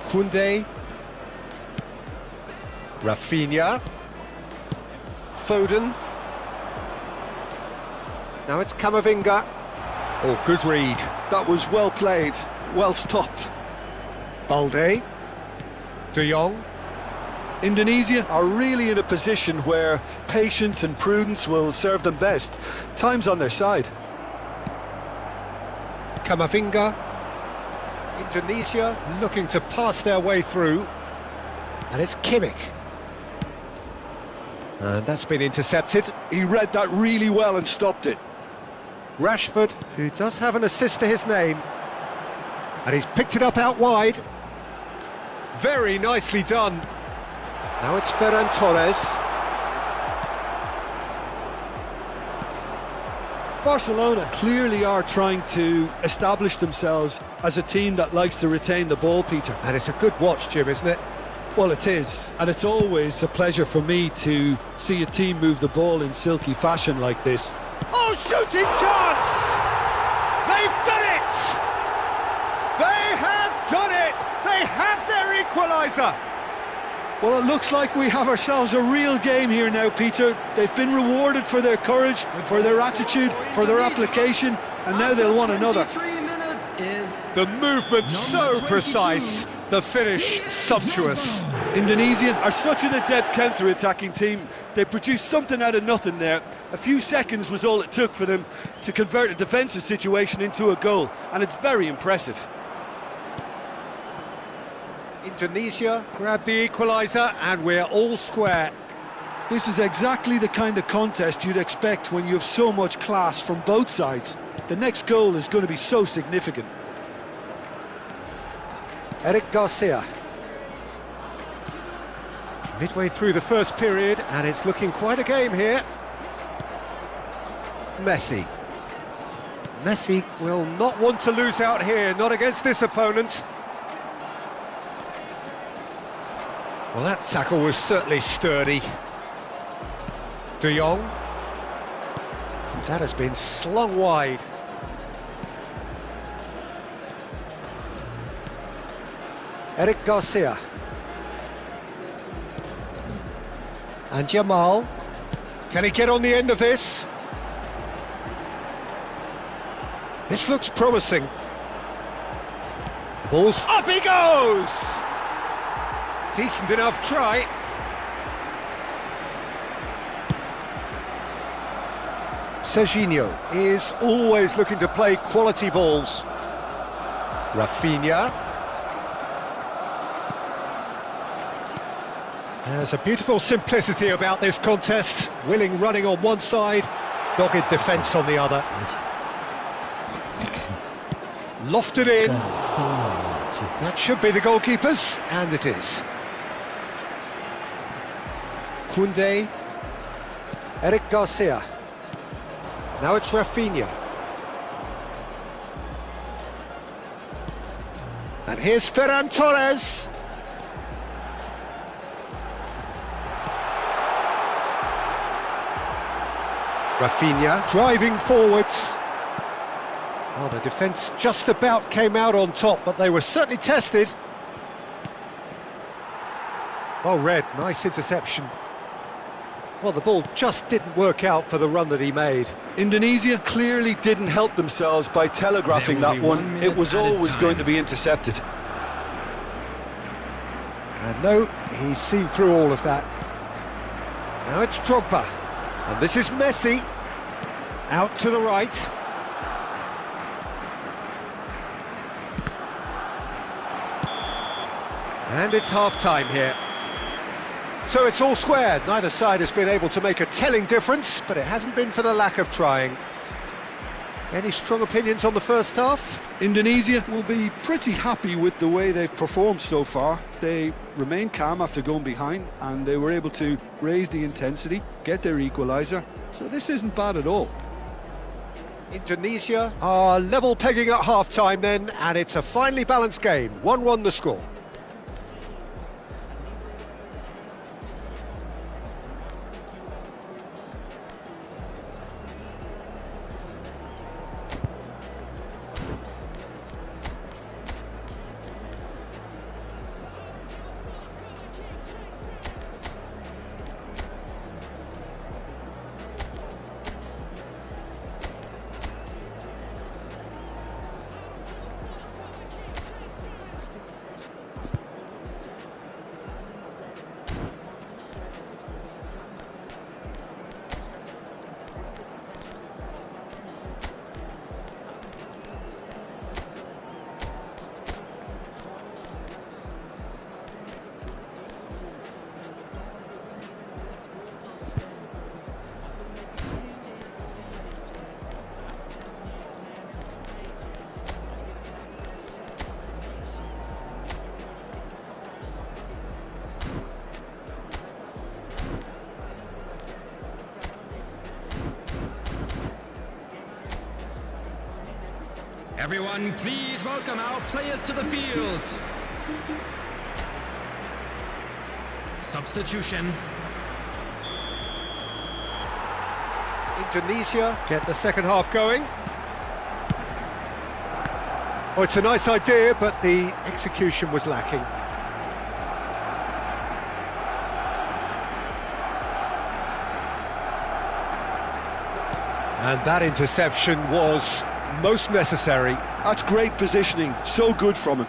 Koundé. Rafinha. Foden. Now it's Camavinga. Oh, good read. That was well played, well stopped. Balde. De Jong. Indonesia are really in a position where patience and prudence will serve them best. Time's on their side. Camavinga. Indonesia looking to pass their way through. And it's Kimmich. And that's been intercepted. He read that really well and stopped it. Rashford, who does have an assist to his name. And he's picked it up out wide. Very nicely done. Now it's Ferran Torres. Barcelona clearly are trying to establish themselves as a team that likes to retain the ball, Peter. And it's a good watch, Jim, isn't it? Well, it is, and it's always a pleasure for me to see a team move the ball in silky fashion like this. Oh, shooting chance! They've done it! They have done it! They have their equaliser! Well, it looks like we have ourselves a real game here now, Peter. They've been rewarded for their courage, for their attitude, for their application, and now they'll want another. 23 minutes is The movement so precise, the finish sumptuous. Indonesia are such an adept counter-attacking team. They produced something out of nothing there. A few seconds was all it took for them to convert a defensive situation into a goal, and it's very impressive. Indonesia grab the equaliser and we're all square. This is exactly the kind of contest you'd expect when you have so much class from both sides. The next goal is going to be so significant. Eric Garcia. Midway through the first period and it's looking quite a game here. Messi. Messi will not want to lose out here, not against this opponent. Well, that tackle was certainly sturdy. De Jong. That has been slung wide. Eric Garcia. And Jamal. Can he get on the end of this? This looks promising. Ball's up he goes! Decent enough try. Serginho is always looking to play quality balls. Rafinha. There's a beautiful simplicity about this contest. Willing running on one side, dogged defence on the other. Lofted in. Gampang sih. That should be the goalkeepers, and it is. Koundé. Eric Garcia. Now it's Rafinha. And here's Ferran Torres. Rafinha driving forwards. Well, the defence just about came out on top, but they were certainly tested. Well read, nice interception. Well, the ball just didn't work out for the run that he made. Indonesia clearly didn't help themselves by telegraphing There will that be 1 one. minute It was added always time. going to be intercepted. And no, he's seen through all of that. Now it's Drogba. And this is Messi. Out to the right. And it's half-time here. So it's all squared. Neither side has been able to make a telling difference, but it hasn't been for the lack of trying. Any strong opinions on the first half? Indonesia will be pretty happy with the way they've performed so far. They remained calm after going behind, and they were able to raise the intensity, get their equaliser. So this isn't bad at all. Indonesia are level pegging at half-time then, and it's a finely balanced game. 1-1 the score. Everyone, please welcome our players to the field. Substitution. Indonesia get the second half going. Oh, it's a nice idea, but the execution was lacking. And that interception was most necessary. That's great positioning, so good from him.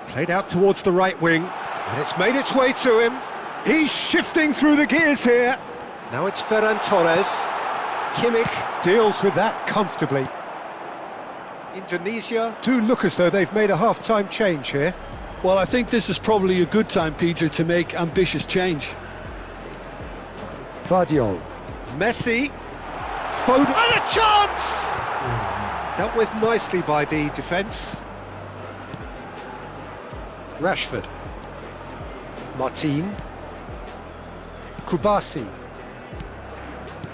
Played out towards the right wing, and it's made its way to him. He's shifting through the gears here. Now it's Ferran Torres. Kimmich deals with that comfortably. Indonesia do look as though they've made a half-time change here. Well, I think this is probably a good time, Peter, to make ambitious change. Vardiol. Messi. Foden. And a chance! Dealt with nicely by the defence. Rashford. Martin. Kubasi.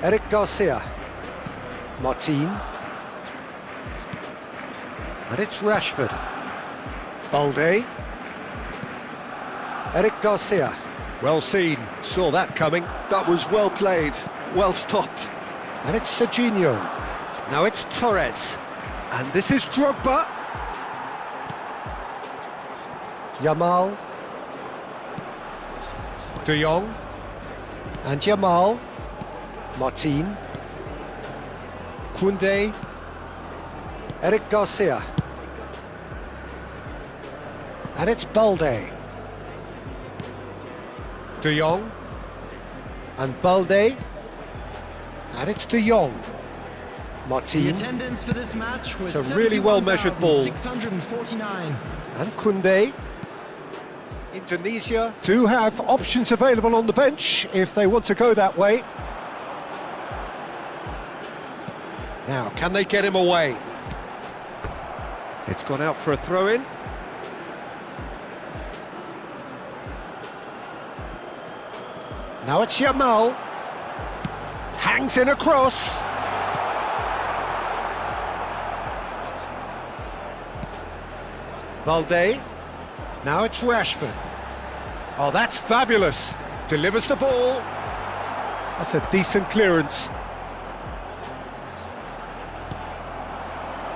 Eric Garcia. Martin. And it's Rashford. Balde. Eric Garcia. Well seen, saw that coming. That was well played, well stopped. And it's Serginho. Now it's Torres. And this is Drogba. Yamal. De Jong. And Yamal. Martin. Koundé. Eric Garcia. And it's Balde. De Jong. And Balde. And it's De Jong. The Martin. attendance for this match was It's a really well-measured ball. 649. And Koundé. Indonesia do have options available on the bench if they want to go that way. Now, can they get him away? It's gone out for a throw-in. Now it's Yamal. Hangs in a cross. Valde. Now it's Rashford. Oh, that's fabulous. Delivers the ball. That's a decent clearance.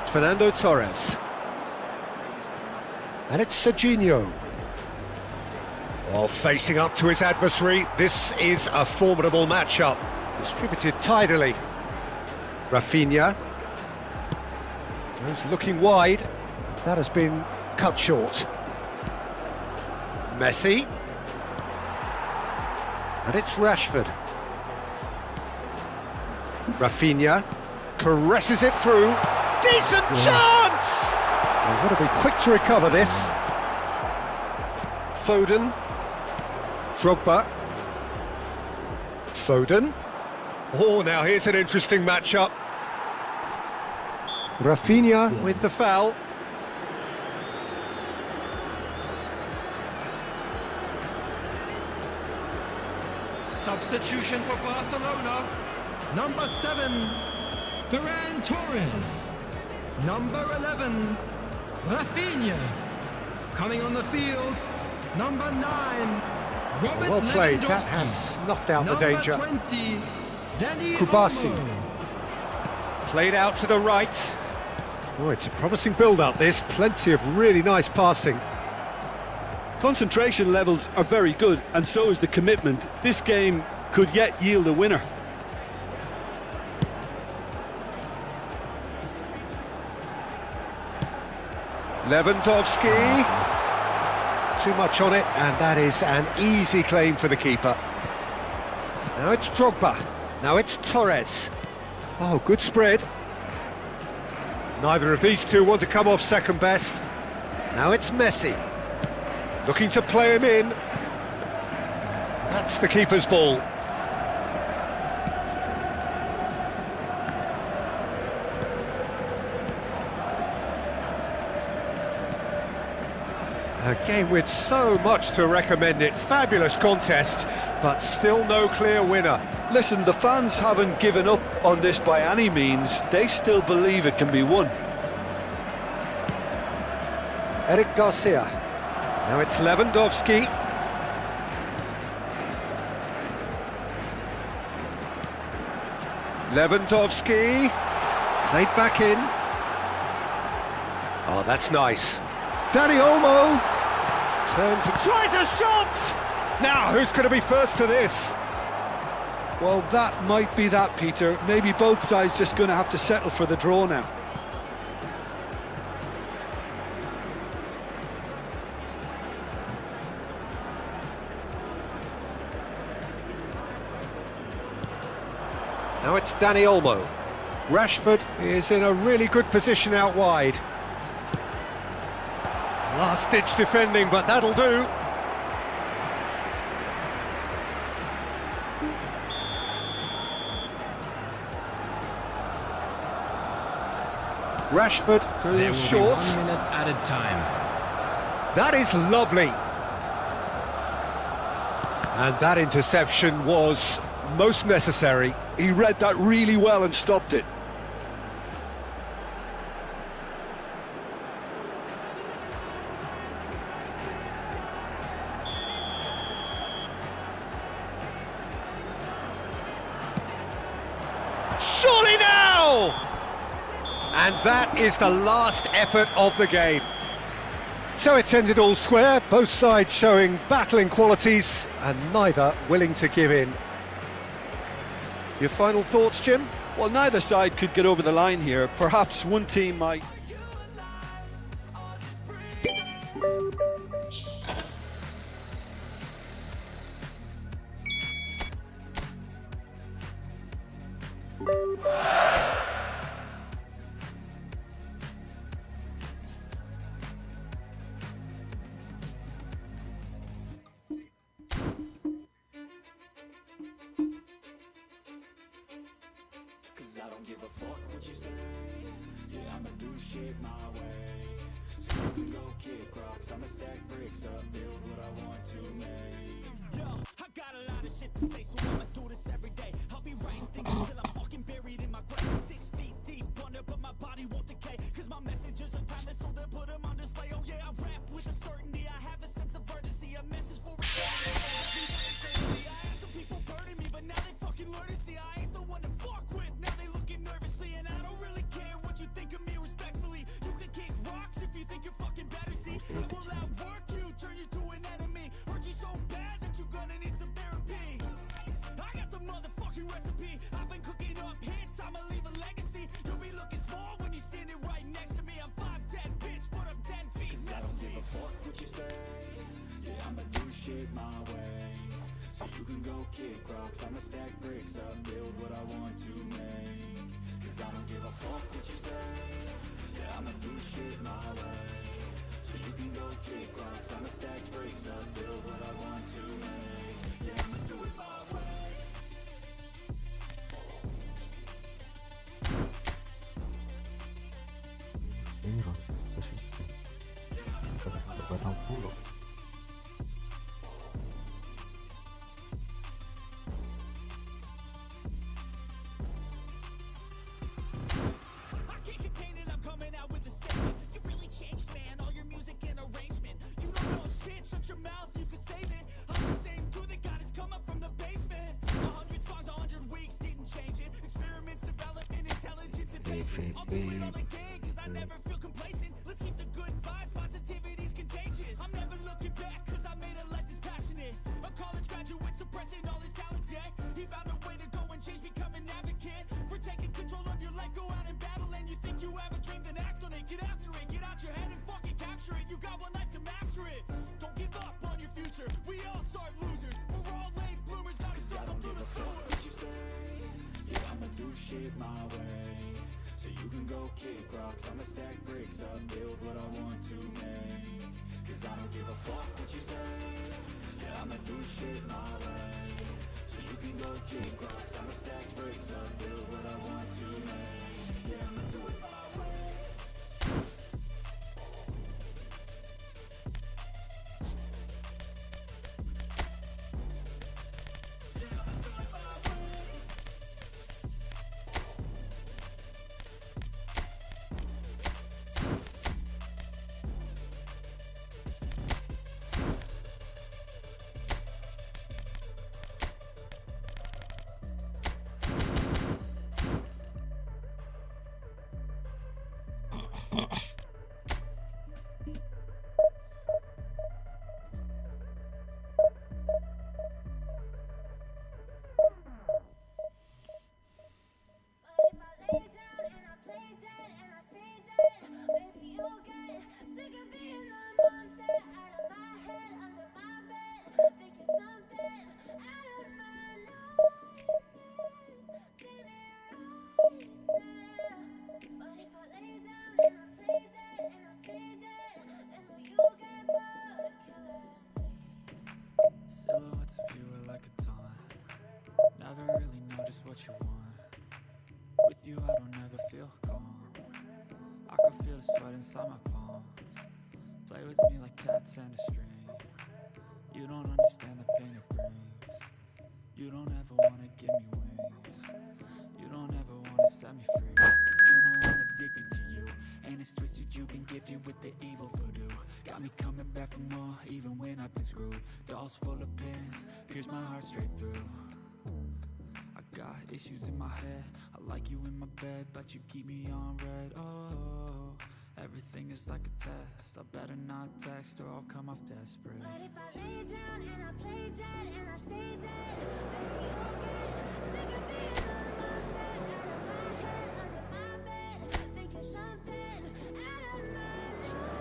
Fernando Torres. And it's Serginho. Oh, facing up to his adversary. This is a formidable matchup. Distributed tidily. Rafinha. Goes looking wide. That has been cut short. Messi. And it's Rashford. Rafinha caresses it through. Decent chance! They've got to be quick to recover this. Foden. Drogba. Foden. Oh, now here's an interesting matchup. Rafinha with the foul. Substitution for Barcelona. Number 7, Ferran Torres. Number 11, Rafinha. Coming on the field, number 9, Robert Well played, that Lewandowski. has snuffed out the danger. Number 20, Dani Kubasi. Olmo. Played out to the right. Oh, it's a promising build-up, this. Plenty of really nice passing. Concentration levels are very good, and so is the commitment. This game could yet yield a winner. Lewandowski. Too much on it, and that is an easy claim for the keeper. Now it's Drogba. Now it's Torres. Oh, good spread. Neither of these two want to come off second best. Now it's Messi. Looking to play him in. That's the keeper's ball. A game with so much to recommend it. Fabulous contest, but still no clear winner. Listen, the fans haven't given up on this by any means. They still believe it can be won. Eric Garcia. Now it's Lewandowski. Lewandowski. Played back in. Oh, that's nice. Dani Olmo. Turns and tries a shot! Now, who's going to be first to this? Well, that might be that, Peter. Maybe both sides just going to have to settle for the draw now. Now it's Dani Olmo. Rashford is in a really good position out wide. Last-ditch defending, but that'll do. Rashford There will goes be short. 1 minute added time. That is lovely. And that interception was most necessary. He read that really well and stopped it. Surely now! And that is the last effort of the game. So it's ended all square, both sides showing battling qualities and neither willing to give in. Your final thoughts, Jim? Well, neither side could get over the line here. Perhaps one team might. don't give a fuck what you say. Yeah, I'ma do shit my way. So you can go kick rocks, I'ma stack bricks up, build what I want to make. Yo, I got a lot of shit to say, so I'ma do this every day. I'll be writing things until I'm fucking buried in my grave. 6 feet deep under, but my body won't decay. Cause my messages are timeless, so they'll put them on display. Oh yeah, I rap with a certainty, I have a sense of urgency. A message for eternity. I had some people burning me, but now they fucking learn to see I ain't the one to fuck with. Now they looking nervously, and I don't really care what you think of me respectfully. You can kick rocks if you think you're fucking better, see. I will outwork you, turn you to an enemy. Hurt you so bad that you're gonna need some therapy. I got the motherfucking recipe. I've been cooking up hits, I'ma leave a legacy. You'll be looking small when you're standing right next to me. I'm 5'10", bitch, but I'm 10 feet next to me. I don't give a fuck what you say. Yeah, I'ma do shit my way. So you can go kick rocks, I'ma stack bricks up, build what I want to make. Cause I don't give a fuck what you say. Yeah, I'ma do shit my way. So you can go kick rocks, I'ma stack bricks up, build what I want to make. Yeah, I'ma do it my way. Ini loh, posisi batang puluh. My way, so you can go kick rocks, I'ma stack bricks up, build what I want to make. Cause I don't give a fuck what you say. Yeah, I'ma do shit my way. So you can go kick rocks, I'ma stack bricks up, build what I want to make. Yeah, I'ma do it my way. Inside my palm, play with me like cats and a string. You don't understand the pain it brings. You don't ever wanna give me wings. You don't ever wanna set me free. You know I'm addicted to you, and it's twisted. You've been gifted with the evil voodoo. Got me coming back for more, even when I've been screwed. Dolls full of pins, pierce my heart straight through. I got issues in my head. I like you in my bed, but you keep me on red. Oh, everything is like a test. I better not text or I'll come off desperate. But if I lay down and I play dead and I stay dead, maybe you'll get sick of being a monster out of my head, under my bed, thinking something out of my mind.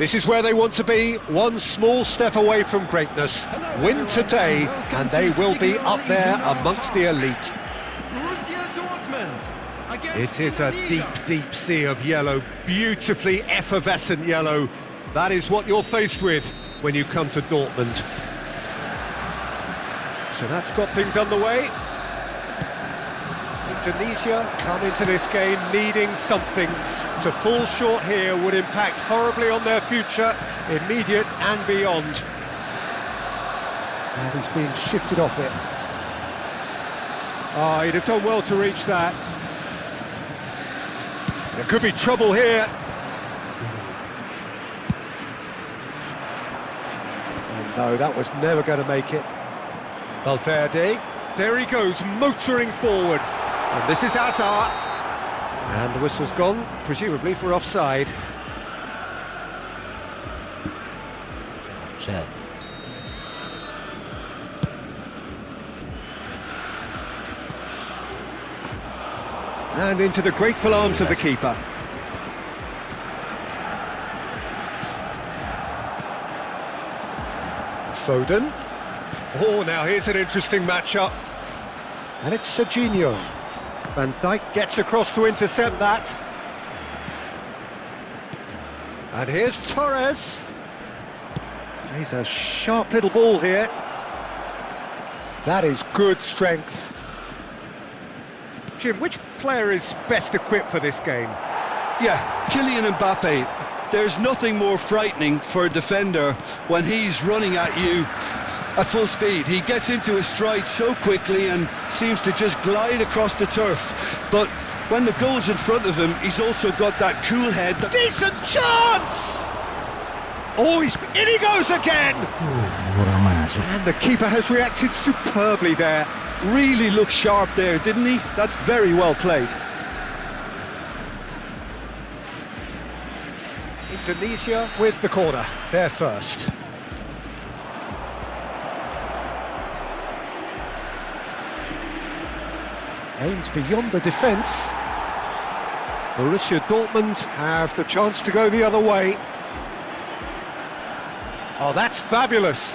This is where they want to be, one small step away from greatness. Win today, and they will be up there amongst the elite. It is a deep, deep sea of yellow, beautifully effervescent yellow. That is what you're faced with when you come to Dortmund. So that's got things underway. Indonesia come into this game needing something. To fall short here would impact horribly on their future, immediate and beyond. And he's being shifted off it. Oh, he'd have done well to reach that. There could be trouble here. And no, that was never going to make it. Valverde, there he goes, motoring forward. And this is Hazard. And the whistle's gone, presumably for offside. Set. And into the grateful arms of the keeper. Foden. Oh, now here's an interesting matchup. And it's Serginho. Van Dijk gets across to intercept that. And here's Torres. Plays a sharp little ball here. That is good strength. Jim, which player is best equipped for this game? Yeah, Kylian Mbappe. There's nothing more frightening for a defender when he's running at you at full speed. He gets into his stride so quickly and seems to just glide across the turf. But when the goal's in front of him, he's also got that cool head. Decent chance! Oh, in he goes again! Kurang masuk. And the keeper has reacted superbly there. Really looked sharp there, didn't he? That's very well played. Indonesia with the corner, they're first. Aims beyond the defence. Borussia Dortmund have the chance to go the other way. Oh, that's fabulous.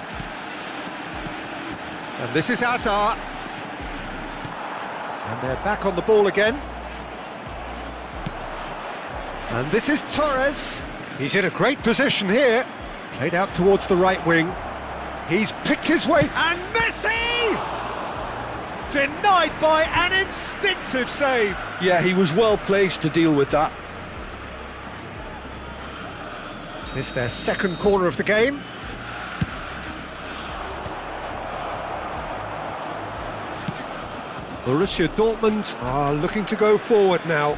And this is Hazard. And they're back on the ball again. And this is Torres. He's in a great position here. Played out towards the right wing. He's picked his way. And Messi! Denied by an instinctive save. Yeah, he was well placed to deal with that. This is their second corner of the game. Borussia Dortmund are looking to go forward now.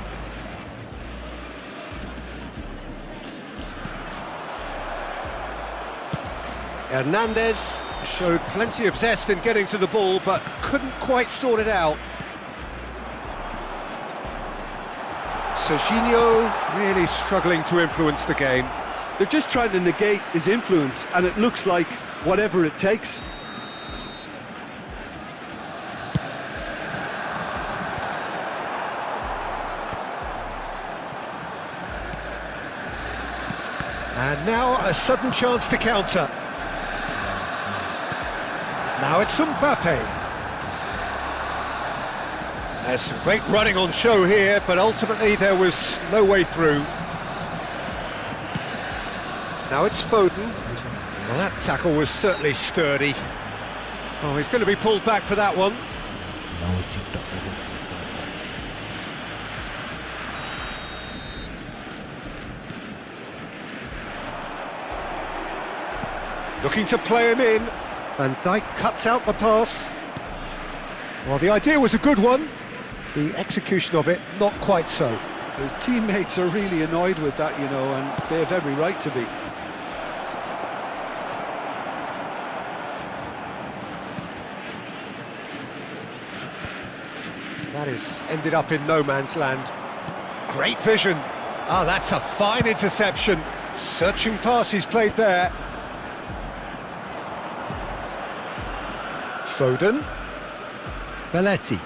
Hernandez showed plenty of zest in getting to the ball, but couldn't quite sort it out. Serginho really struggling to influence the game. They're just trying to negate his influence, and it looks like whatever it takes. And now a sudden chance to counter. Now it's Mbappe. There's some great running on show here, but ultimately there was no way through. Now it's Foden. Well, that tackle was certainly sturdy. Oh, he's going to be pulled back for that one. Looking to play him in. Van Dijk cuts out the pass. Well, the idea was a good one. The execution of it, not quite so. His teammates are really annoyed with that, you know, and they have every right to be. That is ended up in no man's land. Great vision. Ah, that's a fine interception. Searching pass he's played there. Foden. Belletti.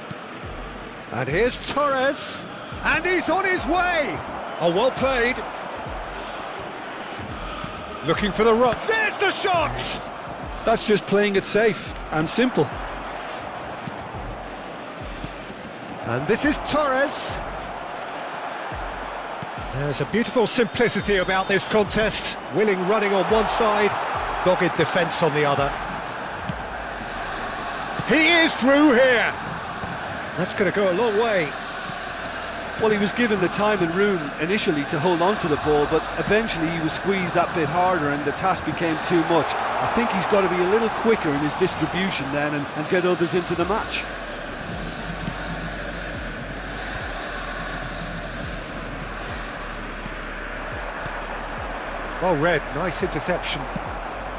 And here's Torres. And he's on his way. Oh, well played. Looking for the run. There's the shot! That's just playing it safe and simple. And this is Torres. There's a beautiful simplicity about this contest. Willing running on one side, dogged defence on the other. He is through here. That's going to go a long way. Well, he was given the time and room initially to hold on to the ball, but eventually he was squeezed that bit harder and the task became too much. I think he's got to be a little quicker in his distribution then and get others into the match. Well read, nice interception.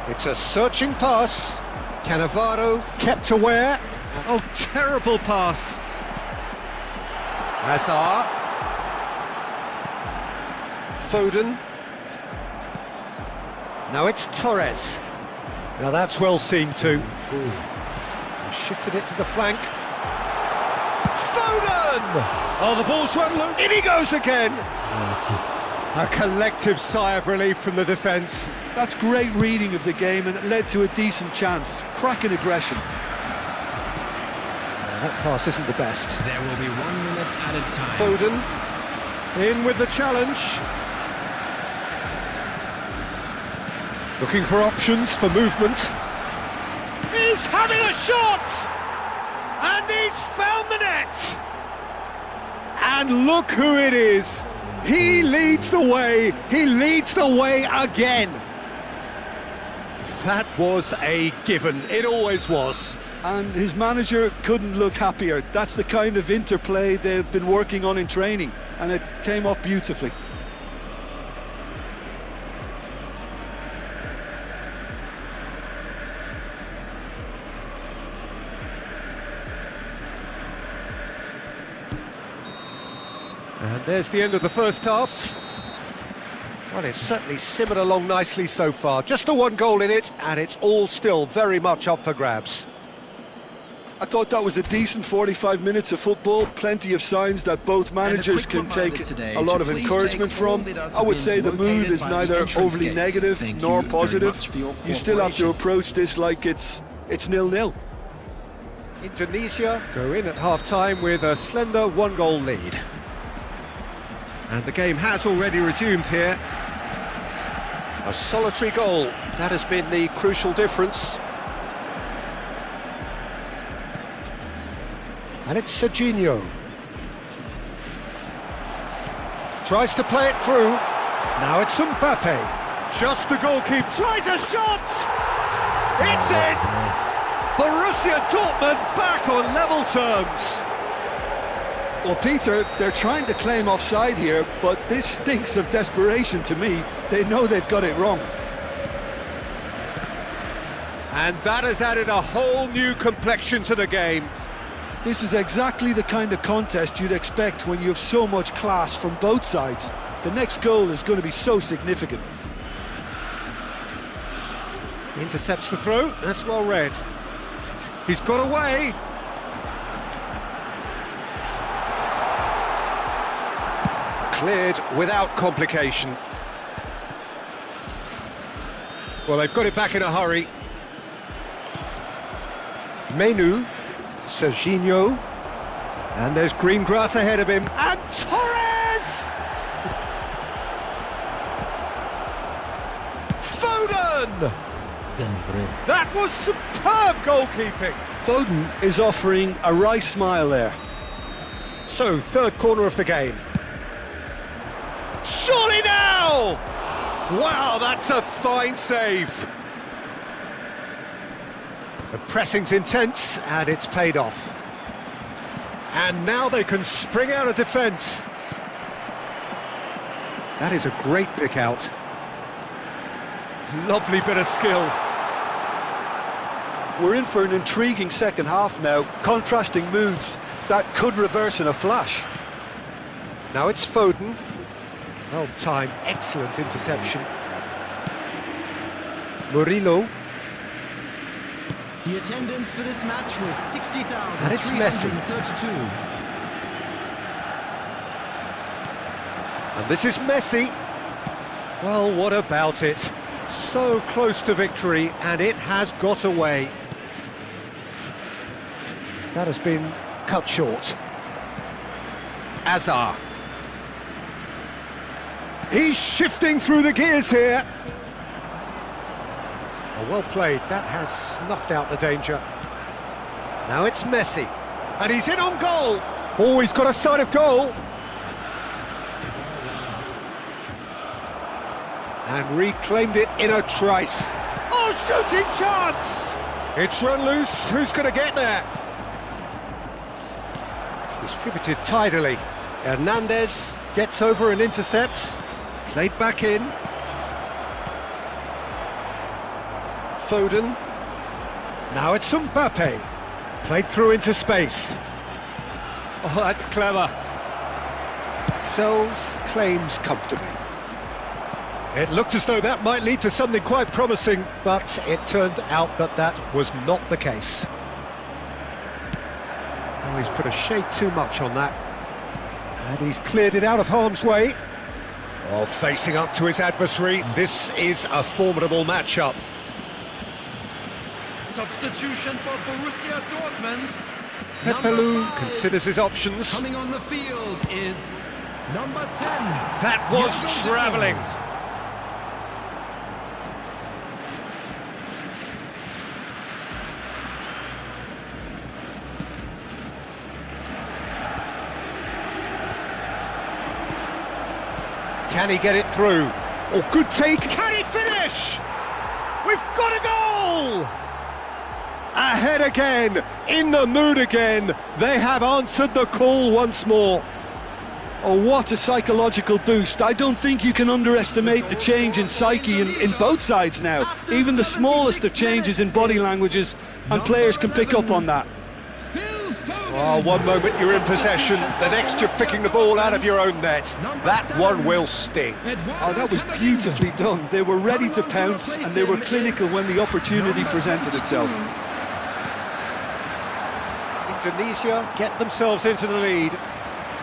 It's a searching pass. Cannavaro kept aware. Oh, terrible pass. Hazard. Foden. Now it's Torres. Now that's well seen too. Shifted it to the flank. Foden! Oh, the ball's run loose. In he goes again. A collective sigh of relief from the defence. That's great reading of the game and it led to a decent chance. Cracking aggression. That pass isn't the best. There will be 1 minute added time. Foden in with the challenge. Looking for options for movement. He's having a shot! And he's found the net! And look who it is! He leads the way! He leads the way again! That was a given. It always was. And his manager couldn't look happier. That's the kind of interplay they've been working on in training, and it came off beautifully. And there's the end of the first half. Well, it's certainly simmered along nicely so far. Just the one goal in it, and it's all still very much up for grabs. I thought that was a decent 45 minutes of football, plenty of signs that both managers can take a lot of encouragement from. I would say the mood is neither overly negative nor positive. You still have to approach this like it's 0-0. Indonesia go in at half-time with a slender one-goal lead. And the game has already resumed here. A solitary goal, that has been the crucial difference. And it's Serginho. Tries to play it through. Now it's Mbappe. Just the goalkeeper. Tries a shot! It's in! Borussia Dortmund back on level terms. Well, Peter, they're trying to claim offside here, but this stinks of desperation to me. They know they've got it wrong. And that has added a whole new complexion to the game. This is exactly the kind of contest you'd expect when you have so much class from both sides. The next goal is going to be so significant. Intercepts the throw, that's well read. He's got away. Cleared without complication. Well, they've got it back in a hurry. Menu. Serginho, and there's green grass ahead of him, and Torres! Foden! That was superb goalkeeping! Foden is offering a wry smile there. So, third corner of the game. Surely now! Wow, that's a fine save! The pressing's intense, and it's paid off. And now they can spring out of defence. That is a great pick out. Lovely bit of skill. We're in for an intriguing second half now, contrasting moods that could reverse in a flash. Now it's Foden. Well timed, excellent interception. Murillo. The attendance for this match was 60,332. And it's Messi. And this is Messi. Well, what about it? So close to victory, and it has got away. That has been cut short. Azar. He's shifting through the gears here. Oh, well played. That has snuffed out the danger. Now it's Messi. And he's in on goal. Oh, he's got a sight of goal. And reclaimed it in a trice. Oh, shooting chance! It's run loose. Who's going to get there? Distributed tidily. Hernandez gets over and intercepts. Played back in. Foden. Now it's Mbappe. Played through into space. Oh, that's clever. Sells claims comfortably. It looked as though that might lead to something quite promising, but it turned out that that was not the case. Oh, he's put a shade too much on that. And he's cleared it out of harm's way. Oh, facing up to his adversary, this is a formidable matchup. Substitution for Borussia Dortmund. Pepelu considers his options. Coming on the field is number 10. That was travelling. Can he get it through? Oh, good take. Can he finish? We've got a goal! Ahead again, in the mood again. They have answered the call once more. Oh, what a psychological boost. I don't think you can underestimate the change in psyche in both sides now. Even the smallest of changes in body languages, and players can pick up on that. Oh, one moment you're in possession, the next you're picking the ball out of your own net. That one will sting. Oh, that was beautifully done. They were ready to pounce, and they were clinical when the opportunity presented itself. Indonesia get themselves into the lead.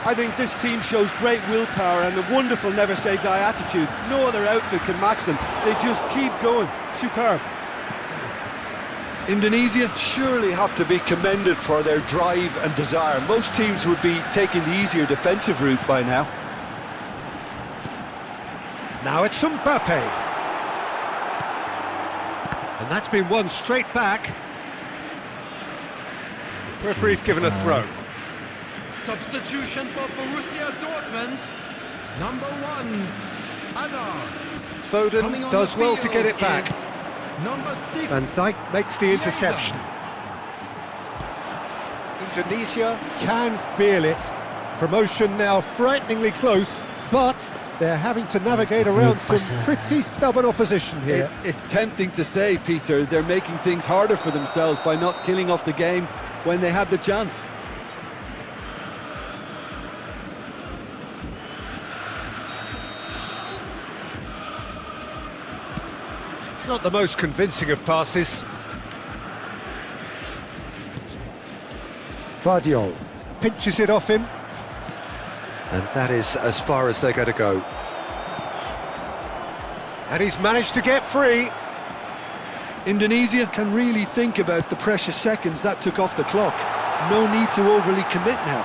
I think this team shows great willpower and a wonderful never-say-die attitude. No other outfit can match them. They just keep going. Superb. Indonesia surely have to be commended for their drive and desire. Most teams would be taking the easier defensive route by now. Now it's Mbappe. And that's been won straight back. Referee's given a throw. Substitution for Borussia Dortmund. Number 1, Azar. Foden does well to get it back. Number 6. Van Dijk makes the interception. Indonesia can feel it. Promotion now frighteningly close, but they're having to navigate around some pretty stubborn opposition here. It's tempting to say, Peter, they're making things harder for themselves by not killing off the game when they had the chance. Not the most convincing of passes. Vardiol pinches it off him. And that is as far as they're going to go. And he's managed to get free. Indonesia can really think about the precious seconds that took off the clock. No need to overly commit now.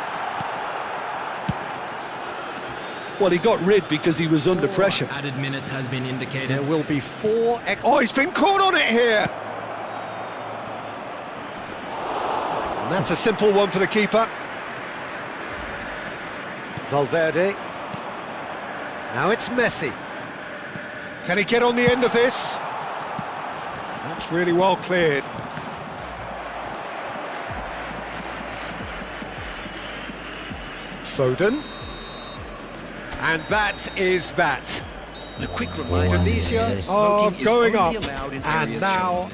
Well, he got rid because he was under pressure. Added minutes has been indicated. There will be 4 Oh, he's been caught on it here! And that's a simple one for the keeper. Valverde. Now it's Messi. Can he get on the end of this? That's really well cleared. Foden. And that is that. A quick reminder, Indonesia are going up, and now...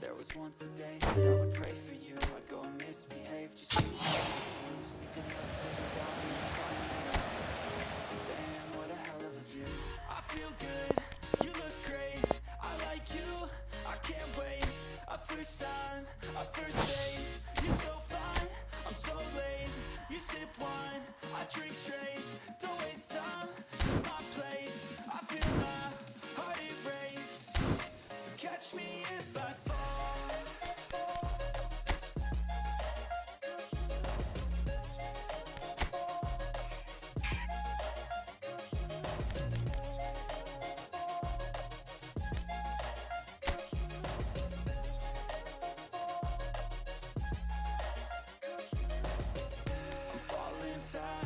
There was once a day that I would pray for you. I'd go and misbehave just to sneaking up, sneaking down from the crossfire. Damn, what a hell of a view. I feel good, you look great. I like you, I can't wait. A first time, a first date. You're so fine, I'm so late. You sip wine, I drink straight. Don't waste time to my place. I feel my heart erase. So catch me if I fall.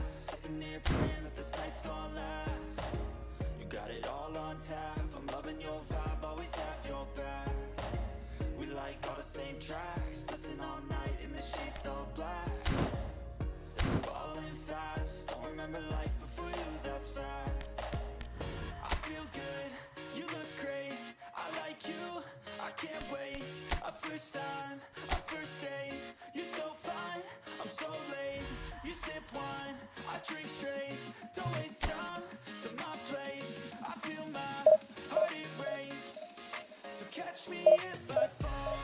Sitting here praying that this night's gonna last. You got it all on tap. I'm loving your vibe, always have your back. We like all the same tracks. Listen all night in the sheets all black. Said I'm falling fast. Don't remember life before you, that's facts. I feel good, you look great. I like you, I can't wait. A first time, a first date. You're so fine, I'm so late. You sip wine, I drink straight. Don't waste time to my place. I feel my heart erase. So catch me if I fall.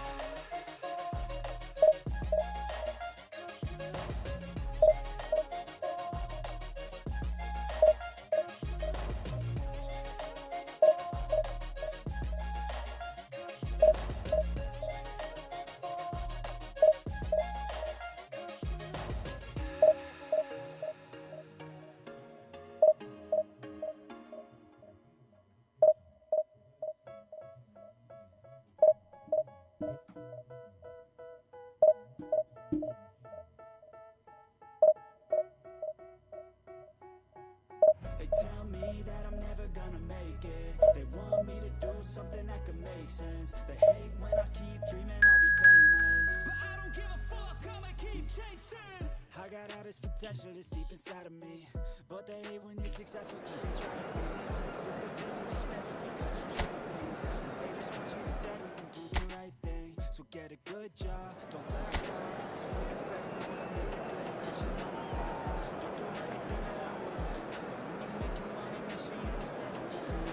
They tell me that I'm never gonna make it. They want me to do something that could make sense. They hate when I keep dreaming I'll be famous, but I don't give a fuck, I'ma keep chasing. I got all this potential that's deep inside of me, but they hate when you're successful cause they try to be. They sit the thing and just meant it because you try things. They just want you to settle and do the right thing. So get a good job, don't slack off. Make it better, make a good impression on the last. Don't do anything that I wouldn't do. When you're making money, make sure you don't spend it too soon.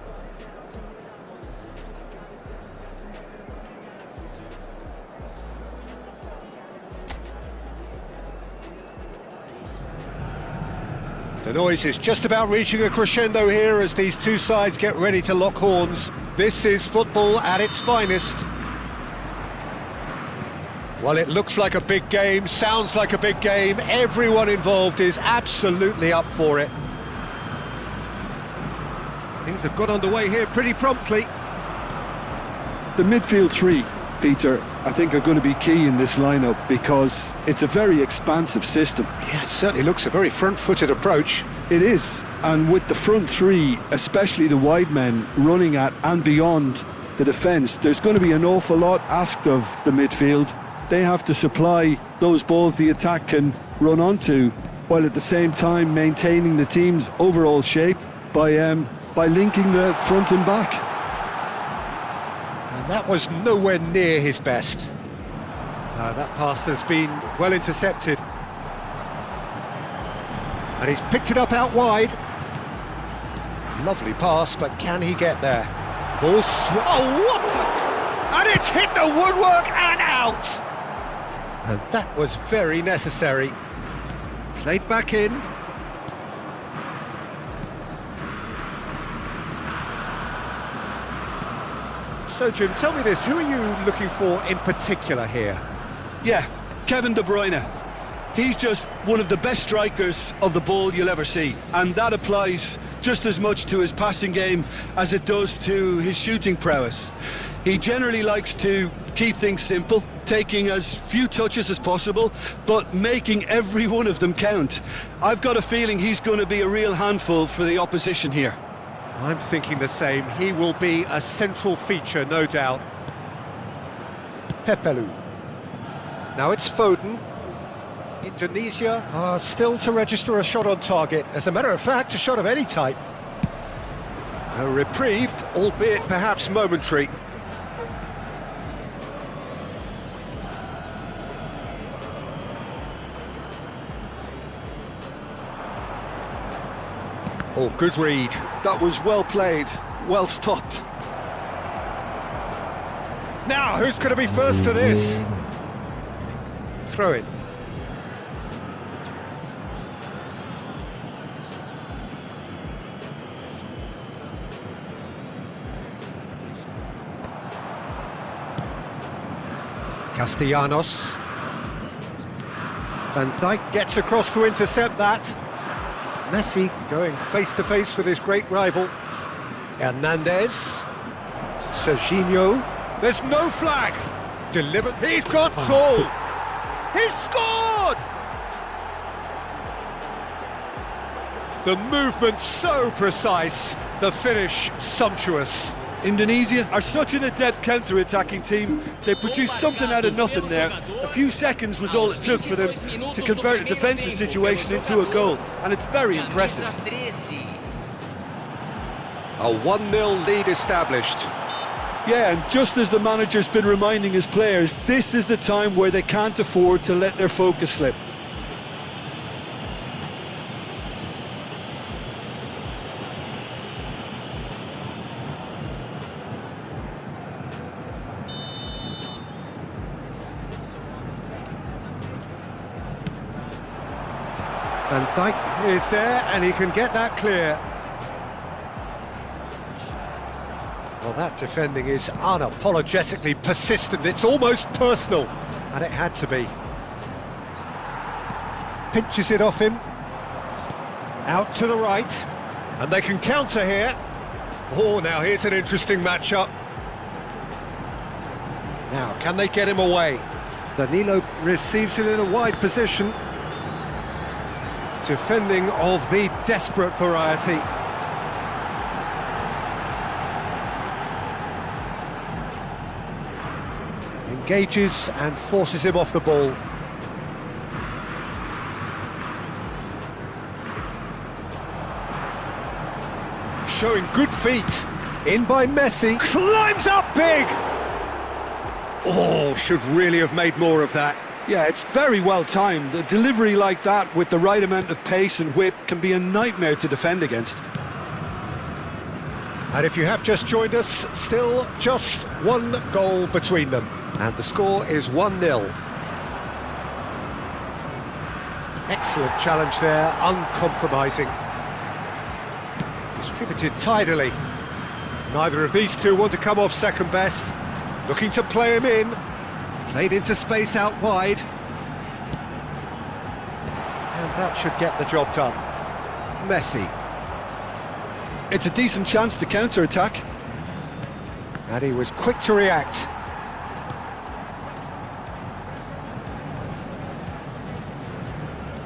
Fuck that, I'll do what I wanna do. I got a different path from everyone and that includes you. Who are you to tell me how to live life? From these days, it feels like nobody's right. The noise is just about reaching a crescendo here as these two sides get ready to lock horns. This is football at its finest. Well, it looks like a big game, sounds like a big game. Everyone involved is absolutely up for it. Things have got underway here pretty promptly. The midfield three, Peter, I think are going to be key in this lineup because it's a very expansive system. Yeah, it certainly looks a very front-footed approach. It is, and with the front three, especially the wide men running at and beyond the defence, there's going to be an awful lot asked of the midfield. They have to supply those balls the attack can run onto, while at the same time maintaining the team's overall shape by linking the front and back. And that was nowhere near his best. That pass has been well intercepted. And he's picked it up out wide. Lovely pass, but can he get there? Ball and it's hit the woodwork and out! And that was very necessary. Played back in. So Jim, tell me this, who are you looking for in particular here? Yeah, Kevin De Bruyne. He's just one of the best strikers of the ball you'll ever see, and that applies just as much to his passing game as it does to his shooting prowess. He generally likes to keep things simple, taking as few touches as possible, but making every one of them count. I've got a feeling he's going to be a real handful for the opposition here. I'm thinking the same. He will be a central feature, no doubt. Pepelu. Now it's Foden. Indonesia are still to register a shot on target. As a matter of fact, a shot of any type. A reprieve, albeit perhaps momentary. Oh, good read. That was well played, well stopped. Now, who's going to be first to this? Throw it. Castellanos. Van Dijk gets across to intercept that. Messi going face-to-face with his great rival. Hernandez. Serginho. There's no flag. Delivered. He's got two. He's scored! The movement so precise, the finish sumptuous. Indonesia are such an adept counter-attacking team. They produced something out of nothing there. A few seconds was all it took for them to convert a defensive situation into a goal, and it's very impressive. A 1-0 lead established. Yeah, and just as the manager's been reminding his players, this is the time where they can't afford to let their focus slip. Van Dijk is there, and he can get that clear. Well, that defending is unapologetically persistent. It's almost personal, and it had to be. Pinches it off him. Out to the right, and they can counter here. Oh, now here's an interesting matchup. Now, can they get him away? Danilo receives it in a wide position. Defending of the desperate variety. Engages and forces him off the ball. Showing good feet. In by Messi. Climbs up big! Oh, should really have made more of that. Yeah, it's very well timed. A delivery like that with the right amount of pace and whip can be a nightmare to defend against. And if you have just joined us, still just one goal between them. And the score is 1-0. Excellent challenge there, uncompromising. Distributed tidily. Neither of these two want to come off second best. Looking to play him in. Played into space out wide. And that should get the job done. Messi. It's a decent chance to counter-attack. And he was quick to react.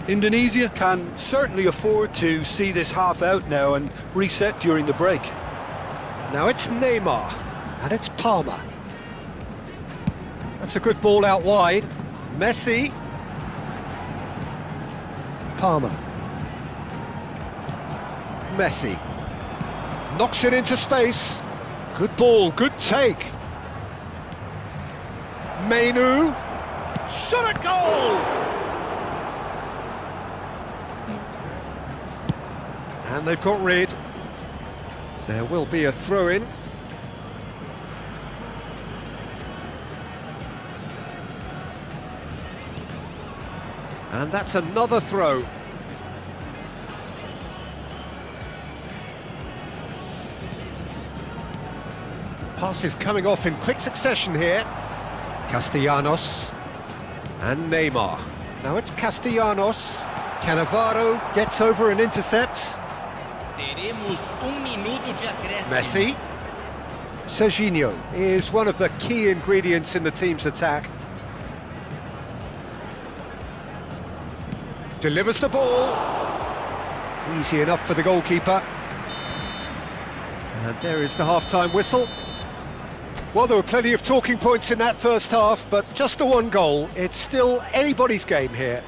Indonesia can certainly afford to see this half out now and reset during the break. Now it's Neymar. And it's Palmer. That's a good ball out wide. Messi. Palmer. Messi. Knocks it into space. Good ball, good take. Mainu. Shot at goal! And they've got rid. There will be a throw-in. And that's another throw. Passes coming off in quick succession here. Castellanos and Neymar. Now it's Castellanos. Cannavaro gets over and intercepts. Teremos minuto de acréscimo. Messi. Serginho is one of the key ingredients in the team's attack. Delivers the ball. Easy enough for the goalkeeper. And there is the half-time whistle. Well, there were plenty of talking points in that first half, but just the one goal. It's still anybody's game here.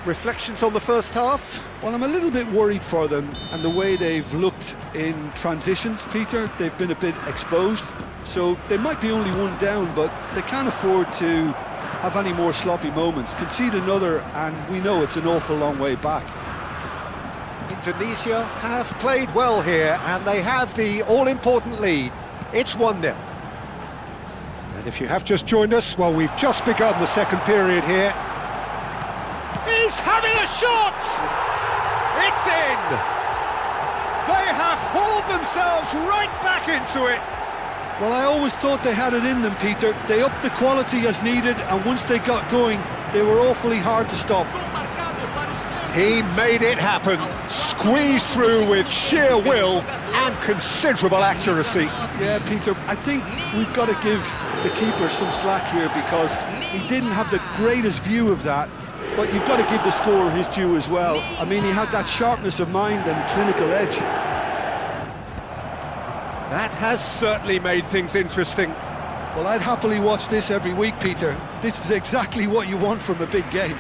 Reflections on the first half? Well, I'm a little bit worried for them and the way they've looked in transitions, Peter. They've been a bit exposed, so they might be only one down, but they can't afford to have any more sloppy moments. Concede another, and we know it's an awful long way back. Indonesia have played well here, and they have the all-important lead. It's 1-0. And if you have just joined us, well, we've just begun the second period here. He's having a shot! It's in! They have hauled themselves right back into it! Well, I always thought they had it in them, Peter. They upped the quality as needed, and once they got going, they were awfully hard to stop. He made it happen, squeezed through with sheer will and considerable accuracy. Yeah, Peter, I think we've got to give the keeper some slack here because he didn't have the greatest view of that, but you've got to give the scorer his due as well. I mean, he had that sharpness of mind and clinical edge. That has certainly made things interesting. Well, I'd happily watch this every week, Peter. This is exactly what you want from a big game.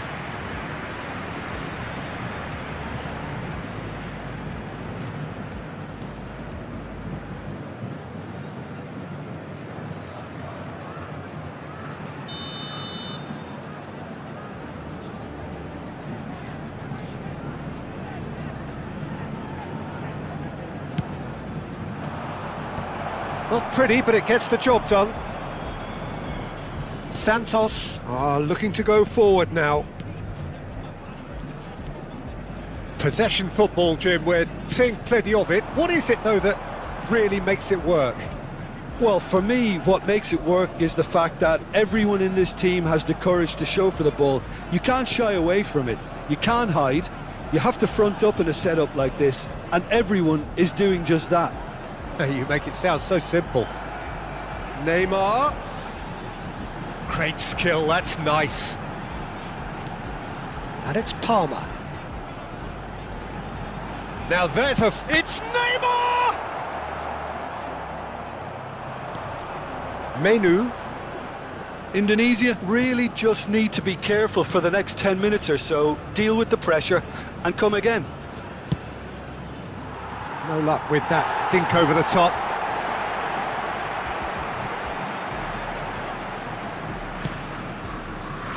Not pretty, but it gets the job done. Santos are looking to go forward now. Possession football, Jim, we're seeing plenty of it. What is it, though, that really makes it work? Well, for me, what makes it work is the fact that everyone in this team has the courage to show for the ball. You can't shy away from it. You can't hide. You have to front up in a setup like this, and everyone is doing just that. You make it sound so simple. Neymar. Great skill, that's nice. And it's Palmer. Now there's it's Neymar! Menu. Indonesia really just need to be careful for the next 10 minutes or so, deal with the pressure and come again. No luck with that dink over the top.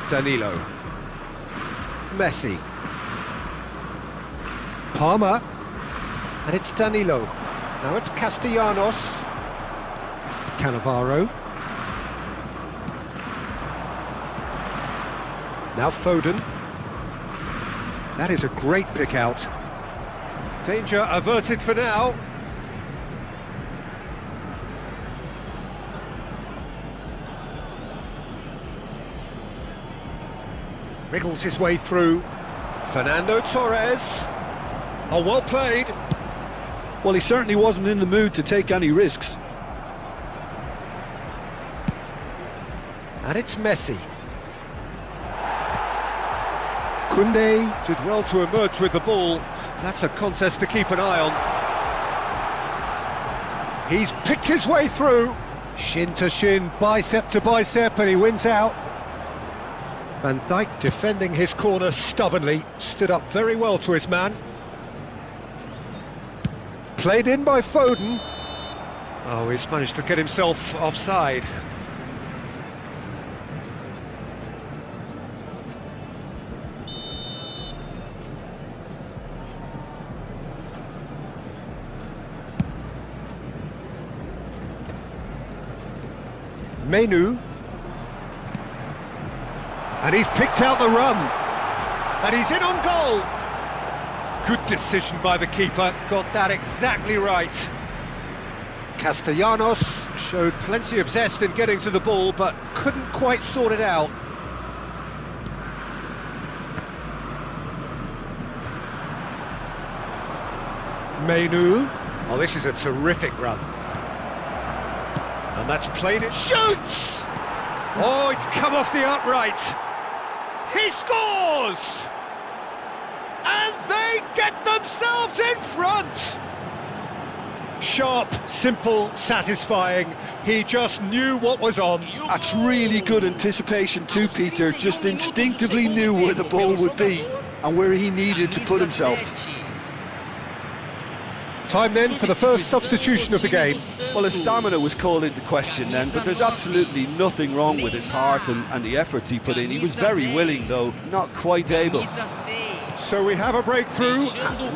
Danilo. Messi. Palmer. And it's Danilo. Now it's Castellanos. Cannavaro. Now Foden. That is a great pick out. Danger averted for now. Wriggles his way through. Fernando Torres. Oh, well played. Well, he certainly wasn't in the mood to take any risks. And it's Messi. Koundé did well to emerge with the ball. That's a contest to keep an eye on. He's picked his way through. Shin to shin, bicep to bicep, and he wins out. Van Dijk defending his corner stubbornly, stood up very well to his man. Played in by Foden. Oh, he's managed to get himself offside. Menu. And he's picked out the run. And he's in on goal. Good decision by the keeper. Got that exactly right. Castellanos showed plenty of zest in getting to the ball, but couldn't quite sort it out. Menu. Oh, this is a terrific run. And that's played it. Shoots! Oh, it's come off the upright. He scores! And they get themselves in front! Sharp, simple, satisfying. He just knew what was on. That's really good anticipation too, Peter. Just instinctively knew where the ball would be and where he needed to put himself. Time then for the first substitution of the game. Well, his stamina was called into question then, but there's absolutely nothing wrong with his heart and the efforts he put in. He was very willing, though, not quite able. So we have a breakthrough.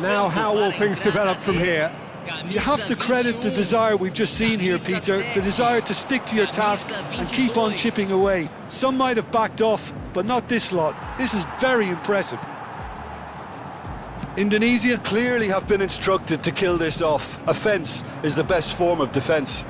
Now how will things develop from here? You have to credit the desire we've just seen here, Peter, the desire to stick to your task and keep on chipping away. Some might have backed off, but not this lot. This is very impressive. Indonesia clearly have been instructed to kill this off. Offence is the best form of defence.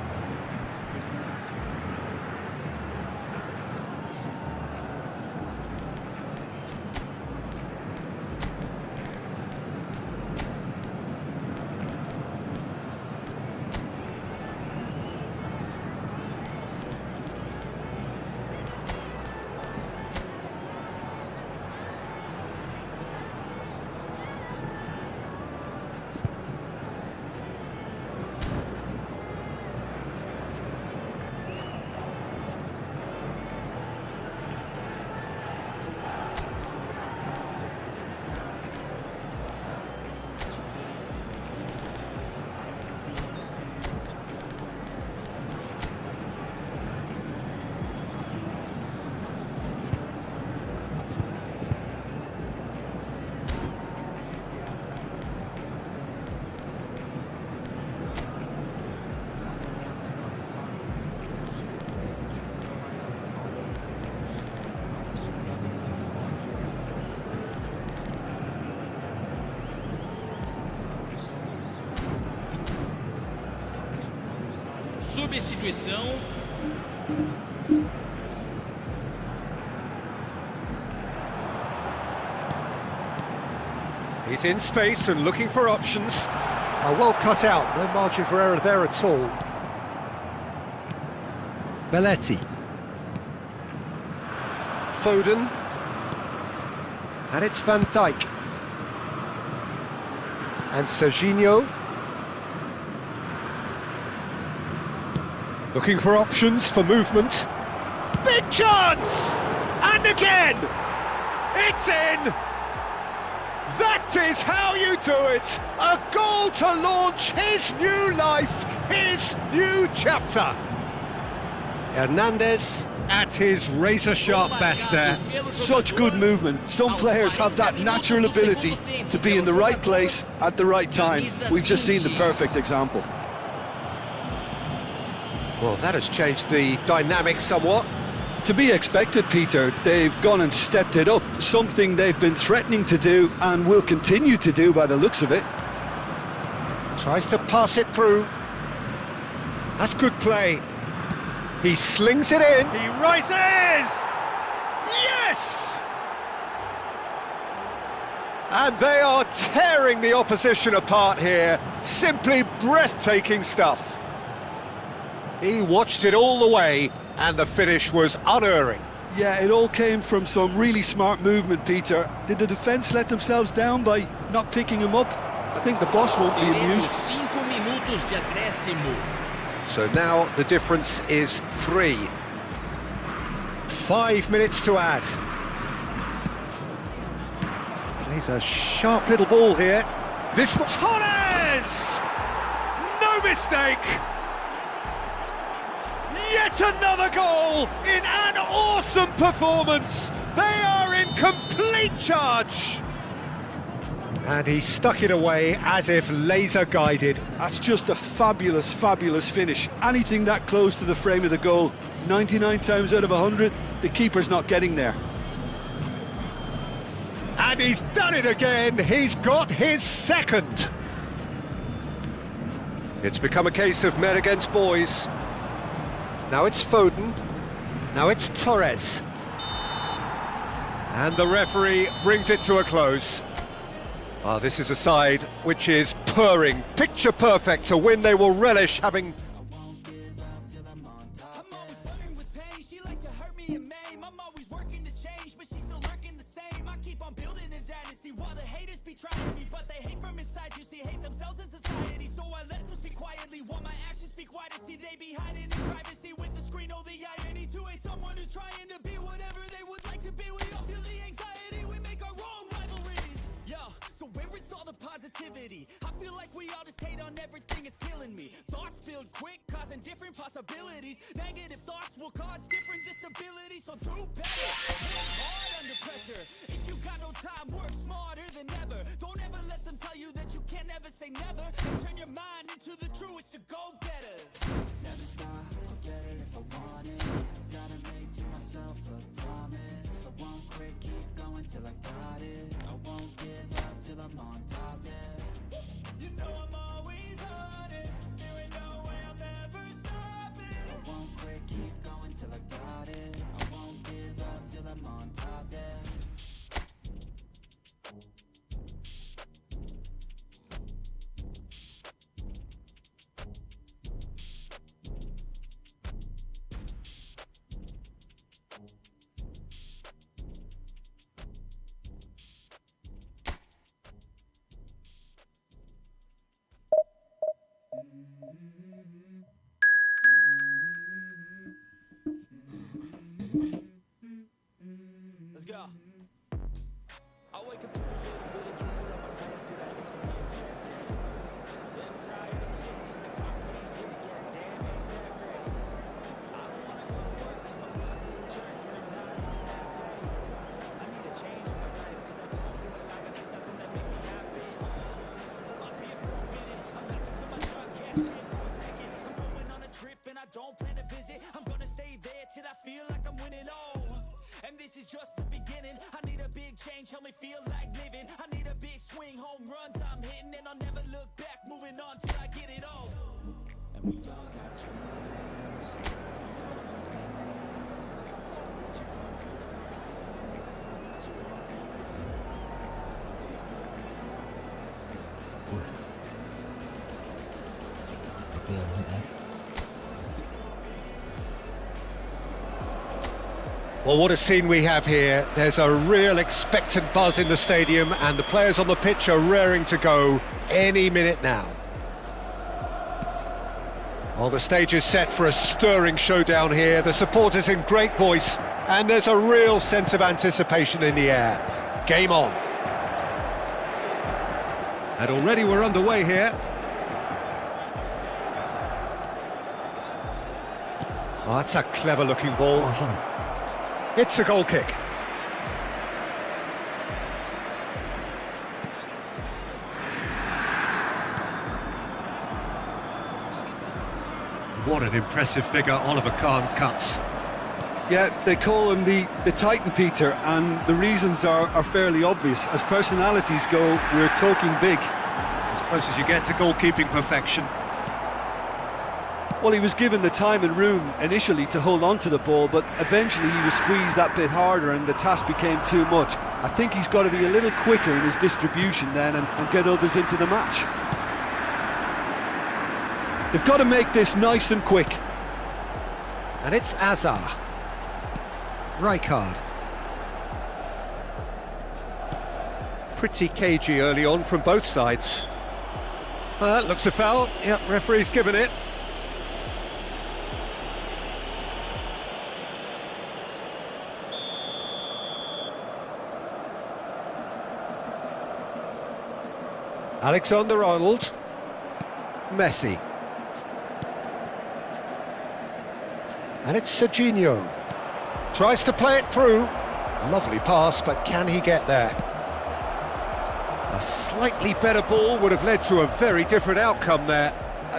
Substituição. He's in space and looking for options. Well cut out, no margin for error there at all. Belletti. Foden. And it's Van Dijk. And Serginho. Looking for options for movement. Big chance! And again! It's in! That is how you do it! A goal to launch his new life, his new chapter. Hernandez at his razor-sharp best there. Such good movement. Some players have that natural ability to be in the right place at the right time. We've just seen the perfect example. Well, that has changed the dynamic somewhat. To be expected, Peter. They've gone and stepped it up, something they've been threatening to do and will continue to do by the looks of it. Tries to pass it through. That's good play. He slings it in. He rises! Yes! And they are tearing the opposition apart here. Simply breathtaking stuff. He watched it all the way, and the finish was unerring. Yeah, it all came from some really smart movement, Peter. Did the defence let themselves down by not picking him up? I think the boss won't be amused. 5 minutos de acréscimo. So now the difference is 3. 5 minutes to add. Plays a sharp little ball here. This was Torres! No mistake! Yet another goal in an awesome performance. They are in complete charge. And he stuck it away as if laser guided. That's just a fabulous, fabulous finish. Anything that close to the frame of the goal, 99 times out of 100, the keeper's not getting there. And he's done it again. He's got his second. It's become a case of men against boys. Now it's Foden. Now it's Torres. And the referee brings it to a close. This is a side which is purring, picture perfect, a win they will relish having. I'm always flirting with pain. She like to hurt me and maim. I'm always working to change, but she's still lurking the same. I keep on building a dynasty while the haters be trying me, but they hate from inside. You see, hate themselves in society, so I let them speak quietly while my actions speak wider. See, they be hiding in privacy with the screen. Oh, the irony to hate someone who's trying to be whatever they would like to be. We all feel the anxiety. We make our own rivalries. Yo, so where is all the positivity? I feel like we all just hate on everything, is killing me. Thoughts build quick, causing different possibilities. Negative thoughts will cause different disabilities. So do better, work hard under pressure. If you got no time, work smarter than ever. Don't ever let them tell you that you can't ever say never. And turn your mind into the truest to go-getters. Never stop, I'll get it if I want it. Gotta make to myself a promise. I won't quit, keep going till I got it. I won't give up till I'm on top, yeah. You know I'm always honest. There ain't no way I'm ever stopping. I won't quit, keep going till I got it. I won't give up till I'm on top, yeah. Let's go. I wake up to a little bit of drool on my pillow, feel like it's gonna be a bad day. Yeah, I'm tired of shit, the coffee ain't hit yet, damn, ain't that great. I don't wanna go to work, cause my boss is a jerk, and I'm not even that great. I need a change in my life, cause I don't feel alive, and there's nothing that makes me happy. So I'll be here for a minute, I'm about to quit my truck, cash in for a ticket. I'm going on a trip, and I don't plan to visit. I'm gonna stay there till I feel like I'm winning, and this is just the beginning. I need a big change, help me feel like living. I need a big swing, home runs I'm hitting, and I'll never look back, moving on till I get it all. And we all got dreams, we all want things. What you gonna do for it? What you gonna be? Take the Tapi yang ini Well, what a scene we have here. There's a real expectant buzz in the stadium, and the players on the pitch are raring to go any minute now. Well, the stage is set for a stirring showdown here. The supporters in great voice, and there's a real sense of anticipation in the air. Game on. And already we're underway here. Oh, that's a clever-looking ball. kosong. It's a goal kick. What an impressive figure Oliver Kahn cuts. Yeah, they call him the Titan, Peter, and the reasons are fairly obvious. As personalities go, we're talking big. As close as you get to goalkeeping perfection. Well, he was given the time and room initially to hold on to the ball, but eventually he was squeezed that bit harder and the task became too much. I think he's got to be a little quicker in his distribution then and get others into the match. They've got to make this nice and quick. And it's Azar. Rijkaard. Pretty cagey early on from both sides. Looks a foul. Yep, referee's given it. Alexander-Arnold, Messi, and it's Serginho, tries to play it through, lovely pass, but can he get there? A slightly better ball would have led to a very different outcome there.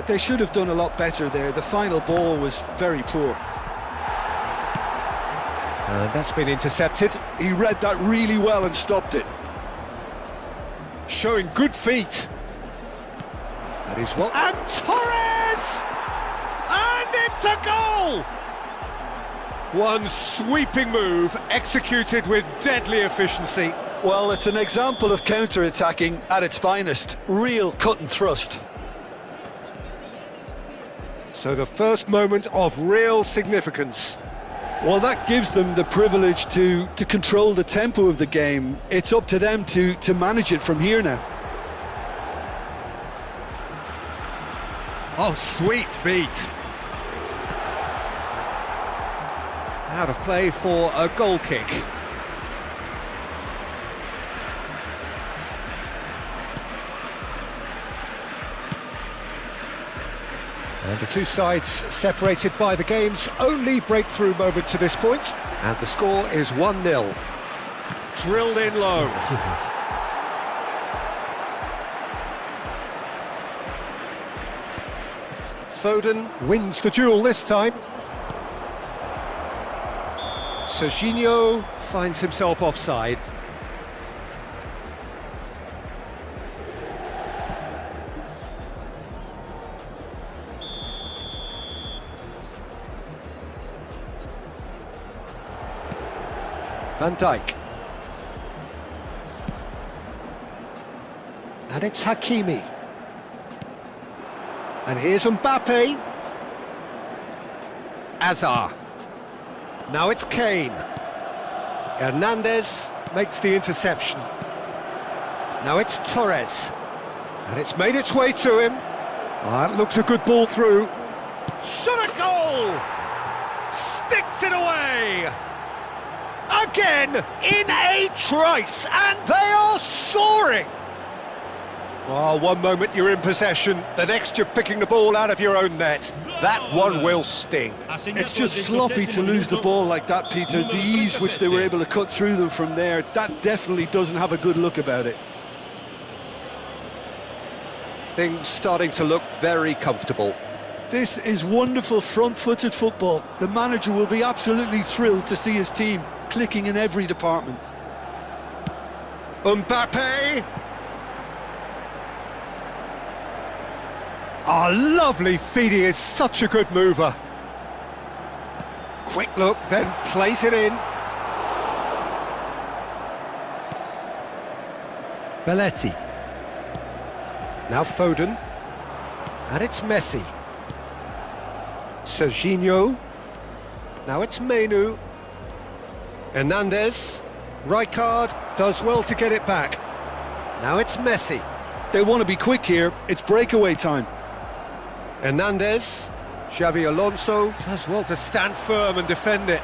They should have done a lot better there. The final ball was very poor. And that's been intercepted. He read that really well and stopped it. Showing good feet. That is what... And Torres! And it's a goal! One sweeping move, executed with deadly efficiency. Well, it's an example of counter-attacking at its finest. Real cut and thrust. So the first moment of real significance. Well, that gives them the privilege to control the tempo of the game. It's up to them to manage it from here now. Oh, sweet feet. Out of play for a goal kick. And the two sides separated by the game's only breakthrough moment to this point. And the score is 1-0. Drilled in low. Foden wins the duel this time. Serginho finds himself offside. Van Dijk. And it's Hakimi. And here's Mbappe. Azar. Now it's Kane. Hernandez makes the interception. Now it's Torres. And it's made its way to him. That looks a good ball through. Shot a goal! Sticks it away! Again, in a trice, and they are soaring! Well, one moment you're in possession, the next you're picking the ball out of your own net. That one will sting. It's just sloppy to lose the ball like that, Peter. The ease which they were able to cut through them from there, that definitely doesn't have a good look about it. Things starting to look very comfortable. This is wonderful front-footed football. The manager will be absolutely thrilled to see his team clicking in every department. Mbappe! Oh, lovely feet, he is such a good mover. Quick look, then plays it in. Belletti. Now Foden. And it's Messi. Serginho. Now it's Menu. Hernandez. Rijkaard does well to get it back. Now it's Messi. They want to be quick here. It's breakaway time. Hernandez. Xabi Alonso does well to stand firm and defend it.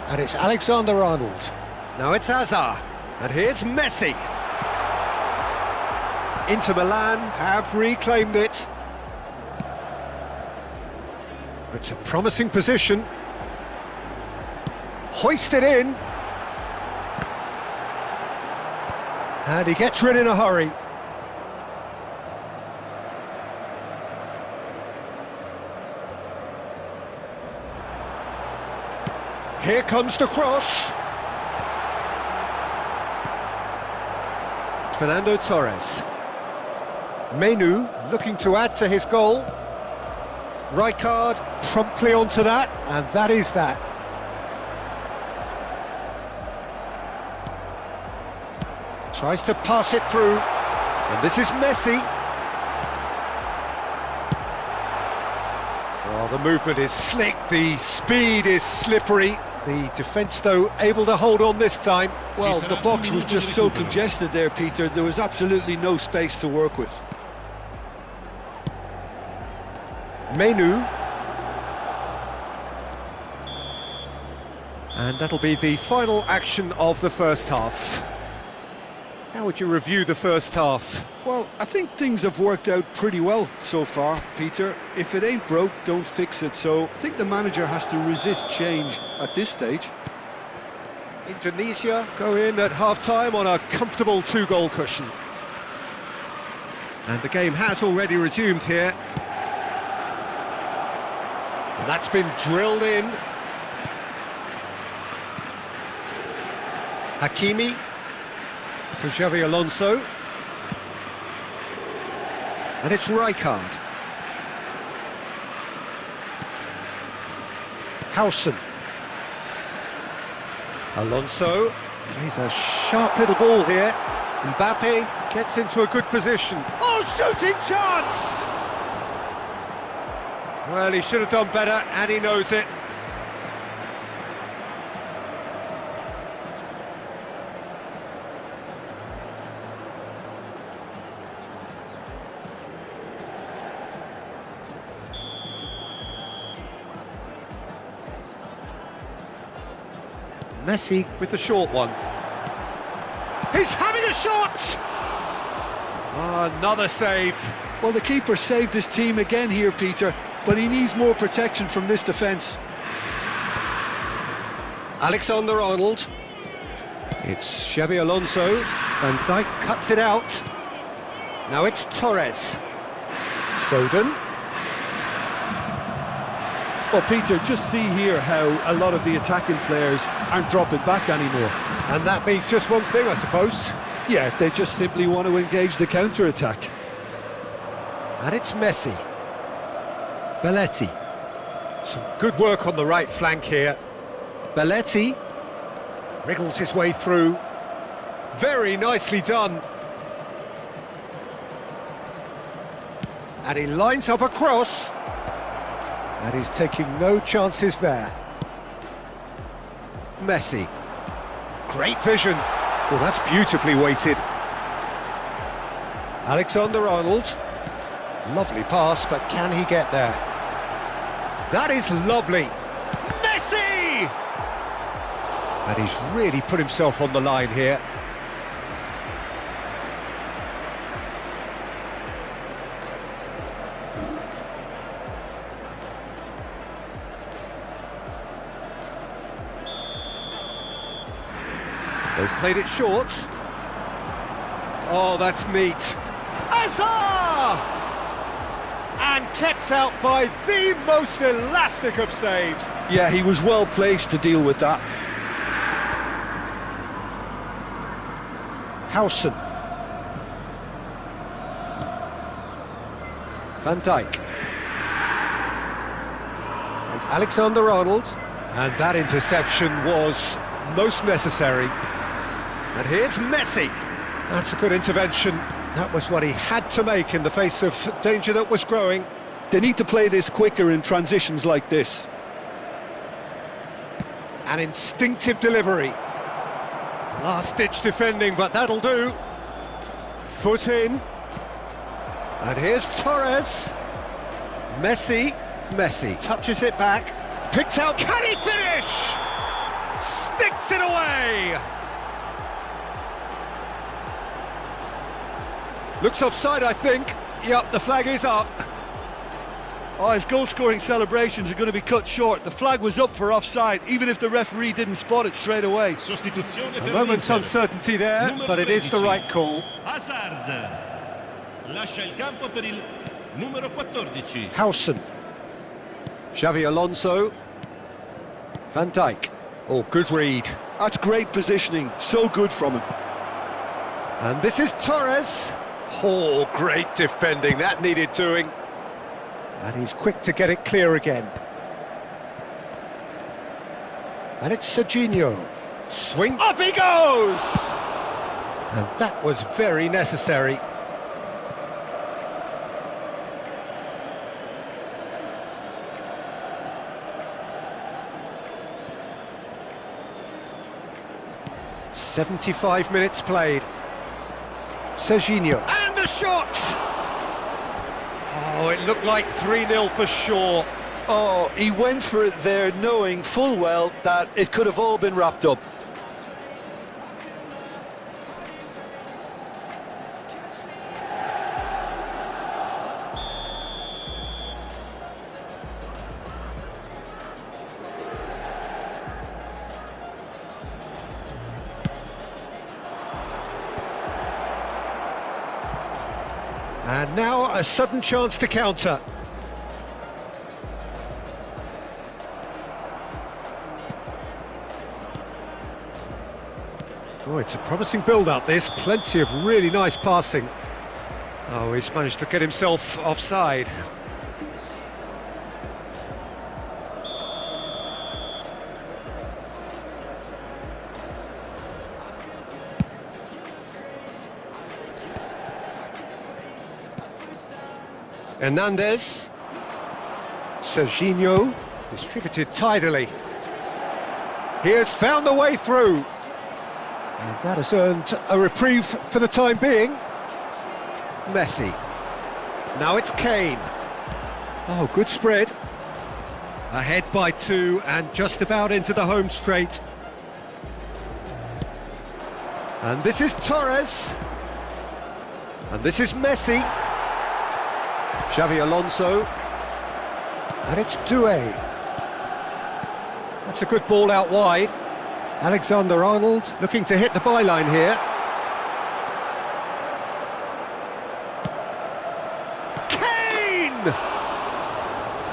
And it's Alexander-Arnold. Now it's Hazard. And here's Messi. Inter Milan have reclaimed it. It's a promising position. Hoisted in. And he gets rid in a hurry. Here comes the cross. Fernando Torres. Menu looking to add to his goal. Rijkaard promptly onto that, and that is that. Tries to pass it through, and this is Messi. Well, the movement is slick, the speed is slippery. The defence, though, able to hold on this time. Well, the box was just so congested there, Peter. There was absolutely no space to work with. Menu. And that'll be the final action of the first half. How would you review the first half? Well, I think things have worked out pretty well so far, Peter. If it ain't broke, don't fix it. So I think the manager has to resist change at this stage. Indonesia go in at half-time on a comfortable two-goal cushion. And the game has already resumed here. And that's been drilled in. Hakimi for Xabi Alonso. And it's Rijkaard. Howson. Alonso. He's a sharp little ball here. Mbappe gets into a good position. Oh, shooting chance! Well, he should have done better, and he knows it. Messi with the short one. He's having a shot! Oh, another save. Well, the keeper saved his team again here, Peter, but he needs more protection from this defence. Alexander-Arnold. It's Xabi Alonso. Van Dijk cuts it out. Now it's Torres. Foden. Well, Peter, just see here how a lot of the attacking players aren't dropping back anymore. And that means just one thing, I suppose. Yeah, they just simply want to engage the counter-attack. And it's Messi. Belletti. Some good work on the right flank here. Belletti wriggles his way through. Very nicely done. And he lines up a cross. And he's taking no chances there. Messi. Great vision. Well, that's beautifully weighted. Alexander-Arnold. Lovely pass, but can he get there? That is lovely. Messi! And he's really put himself on the line here. They've played it short. Oh, that's neat. Azar! And kept out by the most elastic of saves. Yeah, he was well placed to deal with that. Howson. Van Dijk. And Alexander-Arnold. And that interception was most necessary. And here's Messi. That's a good intervention. That was what he had to make in the face of danger that was growing. They need to play this quicker in transitions like this. An instinctive delivery. Last-ditch defending, but that'll do. Foot in. And here's Torres. Messi. Messi touches it back. Picks out. Can he finish? Sticks it away. Looks offside, I think. Yep, the flag is up. Oh, his goal-scoring celebrations are going to be cut short. The flag was up for offside, even if the referee didn't spot it straight away. A moment's uncertainty there, but it is the right call. Howson. Xabi Alonso. Van Dijk. Oh, good read. That's great positioning, so good from him. And this is Torres. Oh, great defending, that needed doing. And he's quick to get it clear again. And it's Serginho. Swing, up he goes! And that was very necessary. "75 minutes played. Serginho. And the shot! Oh, it looked like 3-0 for sure. Oh, he went for it there knowing full well that it could have all been wrapped up. And now a sudden chance to counter. Oh, it's a promising build-up, this. Plenty of really nice passing. Oh, he's managed to get himself offside. Hernandez. Serginho, distributed tidily. He has found the way through. And that has earned a reprieve for the time being. Messi. Now it's Kane. Oh, good spread. Ahead by 2 and just about into the home straight. And this is Torres. And this is Messi. Xavi Alonso. And it's Doué. That's a good ball out wide. Alexander-Arnold looking to hit the byline here. Kane!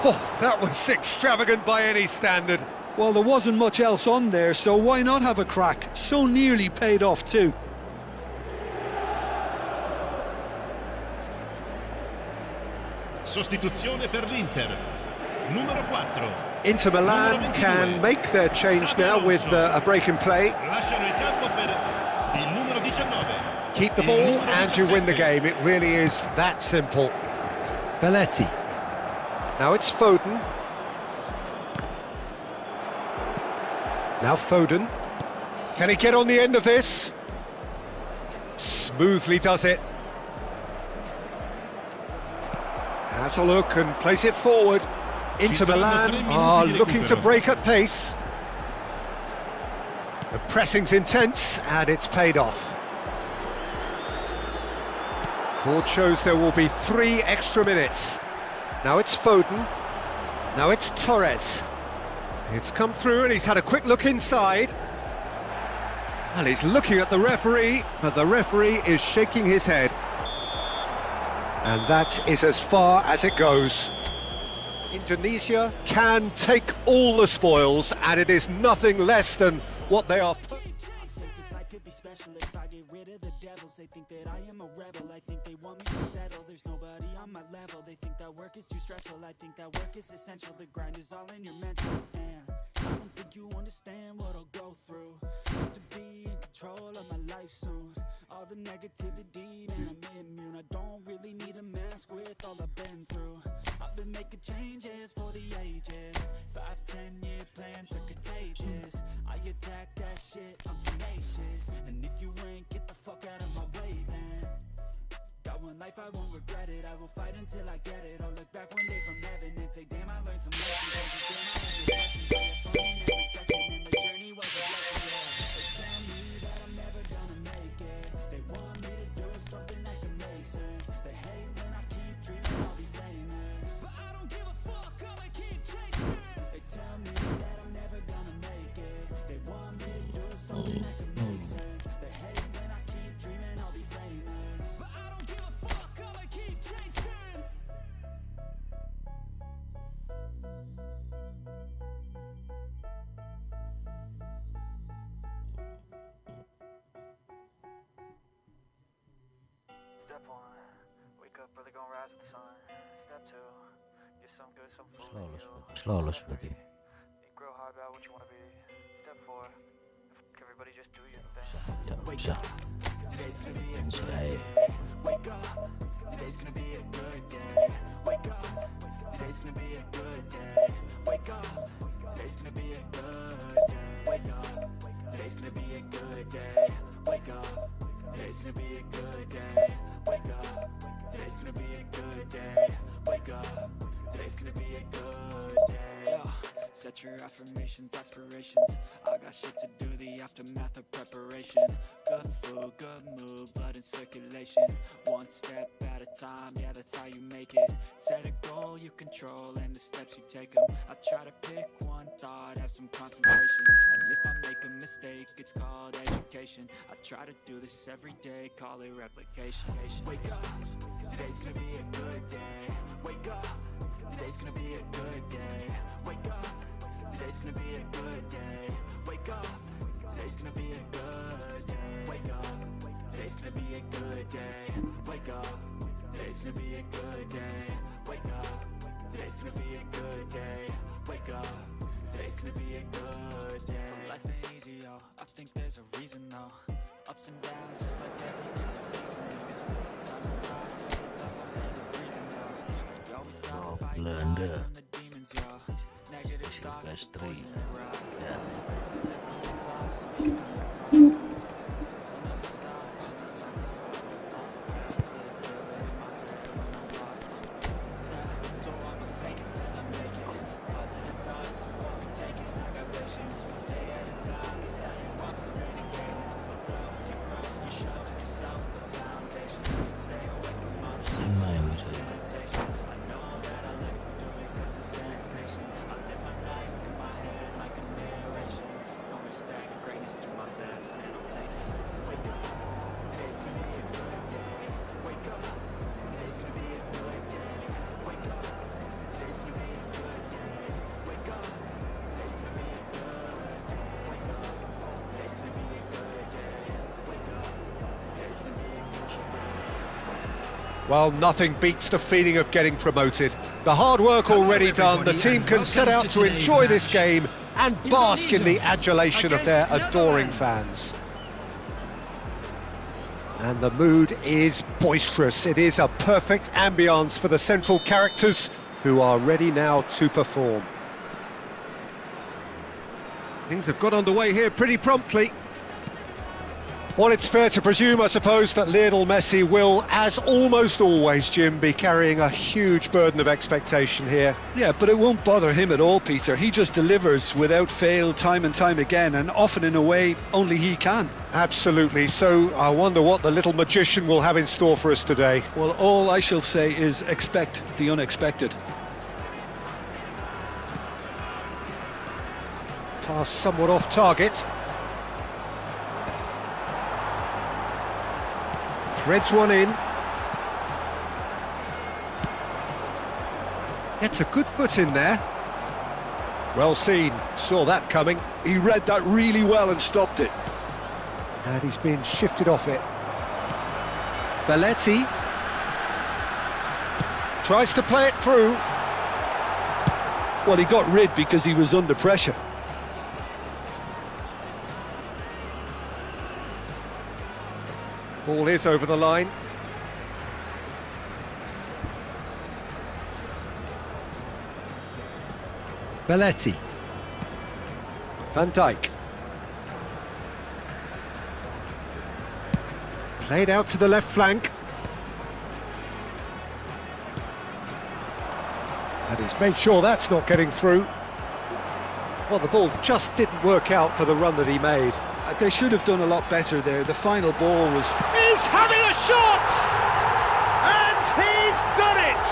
Oh, that was extravagant by any standard. Well, there wasn't much else on there, so why not have a crack? So nearly paid off too. Sostituzione per l'Inter. Numero 4. Inter Milan can make their change now with a break in play. Lasciano il campo per il numero 19. Keep the ball and you win the game. It really is that simple. Belletti. Now it's Foden. Now Foden. Can he get on the end of this? Smoothly does it. Has a look and plays it forward. Inter Milan are looking to break at pace. The pressing's intense and it's paid off. Board shows there will be 3 extra minutes. Now it's Foden. Now it's Torres. It's come through and he's had a quick look inside. And he's looking at the referee, but the referee is shaking his head. And that is as far as it goes. Indonesia can take all the spoils, and it is nothing less than what they are. They think that I am a rebel. I think they want me to settle. There's nobody on my level. They think that work is too stressful. I think that work is essential. The grind is all in your mental. And I don't think you understand what I'll go through just to be in control of my life soon. All the negativity, man, I'm immune. I don't really need a mask with all I've been through. I've been making changes for the ages. 5-10 year plans are contagious. I attack that shit, I'm tenacious. And if you ain't, get the fuck out of my way then. Got one life, I won't regret it. I will fight until I get it. I'll look back one day from heaven and say, damn, I learned some lessons. Damn, I learned the lessons. I had fun in every second, and the journey was a blessing. They tell me that I'm never gonna make it. They want me to do something that can make sense. They hate when I keep dreaming I'll be famous, but I don't give a fuck, I'ma keep chasing. They tell me that I'm never gonna make it. They want me to do something that can make sense. They hate when I keep dreaming I'll be famous, but I don't give a fuck, I'ma keep chasing. Step 1, wake up early, gonna rise with the sun. Step 2, get some good, some food. Slow spaghetti. You grow hard about what you wanna be. Step 4, everybody just do your thing. Bisa. Selesai. Wake up, today's gonna be a good day. Wake up, today's gonna be a good day. Wake up, today's gonna be a good day. Wake up, today's gonna be a good day. Wake up, today's gonna be a good day. Wake up, today's gonna be a good day. Wake up, today's gonna be a good day. Yo, set your affirmations, aspirations. I got shit to do, the aftermath of preparation. Good food, good mood, blood in circulation. One step at a time, yeah, that's how you make it. Set a goal you control and the steps you take them. I try to pick one thought, have some concentration. And if I make a mistake, it's called education. I try to do this every day, call it replication. Wake up, today's gonna be a good day. Wake up, today's gonna be a good day. Wake up, today's gonna be a good day. Wake up, today's gonna be a good day. Wake up, today's gonna be a good day. Wake up, today's gonna be a good day. Wake up, today's gonna be a good day. Wake up, today's gonna be a good day. So life ain't easy, yo, I think there's a reason though. Ups and downs, just like every different season, yo. Sometimes I'm high, other times I'm barely breathing, yo. I Belanda. Special Class 3. Ya. Main misalnya. Well, nothing beats the feeling of getting promoted. The hard work already done, the team can set out to enjoy this game and bask in the adulation of their adoring fans. And the mood is boisterous. It is a perfect ambience for the central characters who are ready now to perform. Things have got underway here pretty promptly. Well, it's fair to presume, I suppose, that Lionel Messi will, as almost always, Jim, be carrying a huge burden of expectation here. Yeah, but it won't bother him at all, Peter. He just delivers without fail time and time again, and often in a way only he can. Absolutely. So I wonder what the little magician will have in store for us today. Well, all I shall say is expect the unexpected. Pass somewhat off target. Threads one in. Gets a good foot in there. Well seen, saw that coming. He read that really well and stopped it. And he's been shifted off it. Belletti tries to play it through. Well, he got rid because he was under pressure. Ball is over the line. Belletti. Van Dijk. Played out to the left flank. And he's made sure that's not getting through. Well, the ball just didn't work out for the run that he made. They should have done a lot better there. The final ball was... He's having a shot! And he's done it!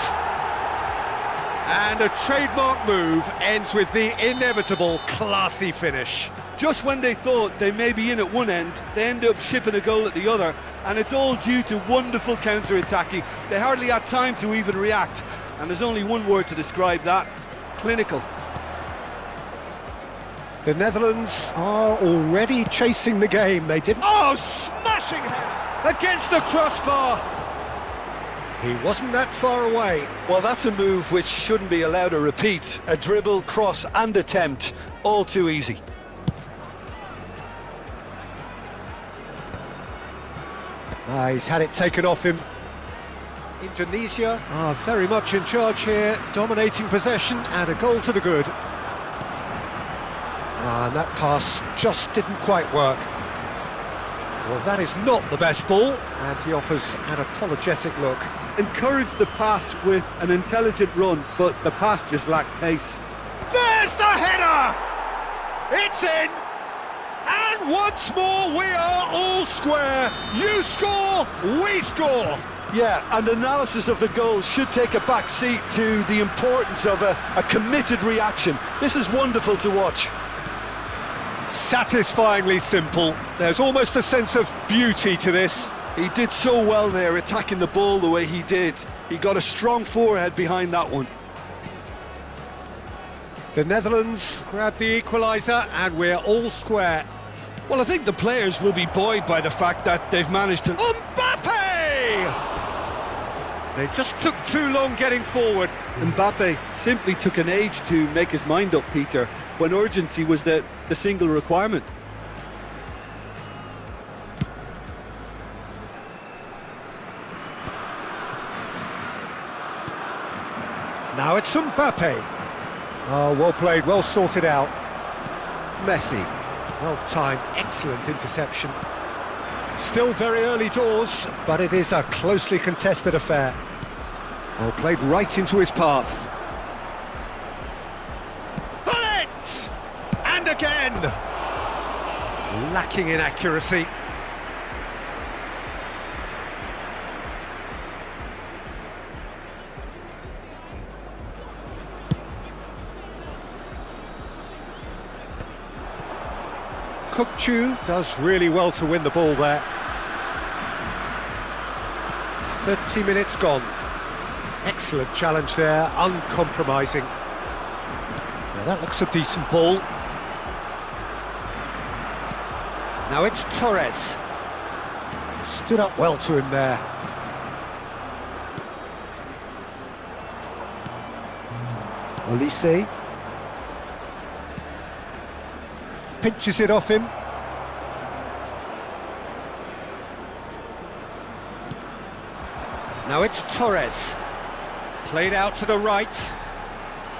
And a trademark move ends with the inevitable classy finish. Just when they thought they may be in at one end, they end up shipping a goal at the other, and it's all due to wonderful counter-attacking. They hardly had time to even react, and there's only one word to describe that: clinical. The Netherlands are already chasing the game. They didn't... Oh, smashing header against the crossbar. He wasn't that far away. Well, that's a move which shouldn't be allowed to repeat. A dribble, cross and attempt, all too easy. He's had it taken off him. Indonesia are very much in charge here, dominating possession and a goal to the good. And that pass just didn't quite work. Well, that is not the best ball, and he offers an apologetic look. Encouraged the pass with an intelligent run, but the pass just lacked pace. There's the header! It's in! And once more we are all square. You score, we score. Yeah, and analysis of the goal should take a back seat to the importance of a committed reaction. This is wonderful to watch. Satisfyingly simple. There's almost a sense of beauty to this. He did so well there, attacking the ball the way he did. He got a strong forehead behind that one. The Netherlands grab the equaliser and we're all square. Well, I think the players will be buoyed by the fact that they've managed to... Mbappe! They just took too long getting forward. Mbappe simply took an age to make his mind up, Peter, when urgency was the single requirement. Now it's Mbappe. Oh, well played, well sorted out. Messi. Well timed, excellent interception. Still very early doors, but it is a closely contested affair. Well played right into his path. Bullet! And again! Lacking in accuracy. Kukçu does really well to win the ball there. 30 minutes gone. Excellent challenge there, uncompromising. Now that looks a decent ball. Now it's Torres. Stood up well to him there. Olise. Pinches it off him. Now it's Torres. Played out to the right.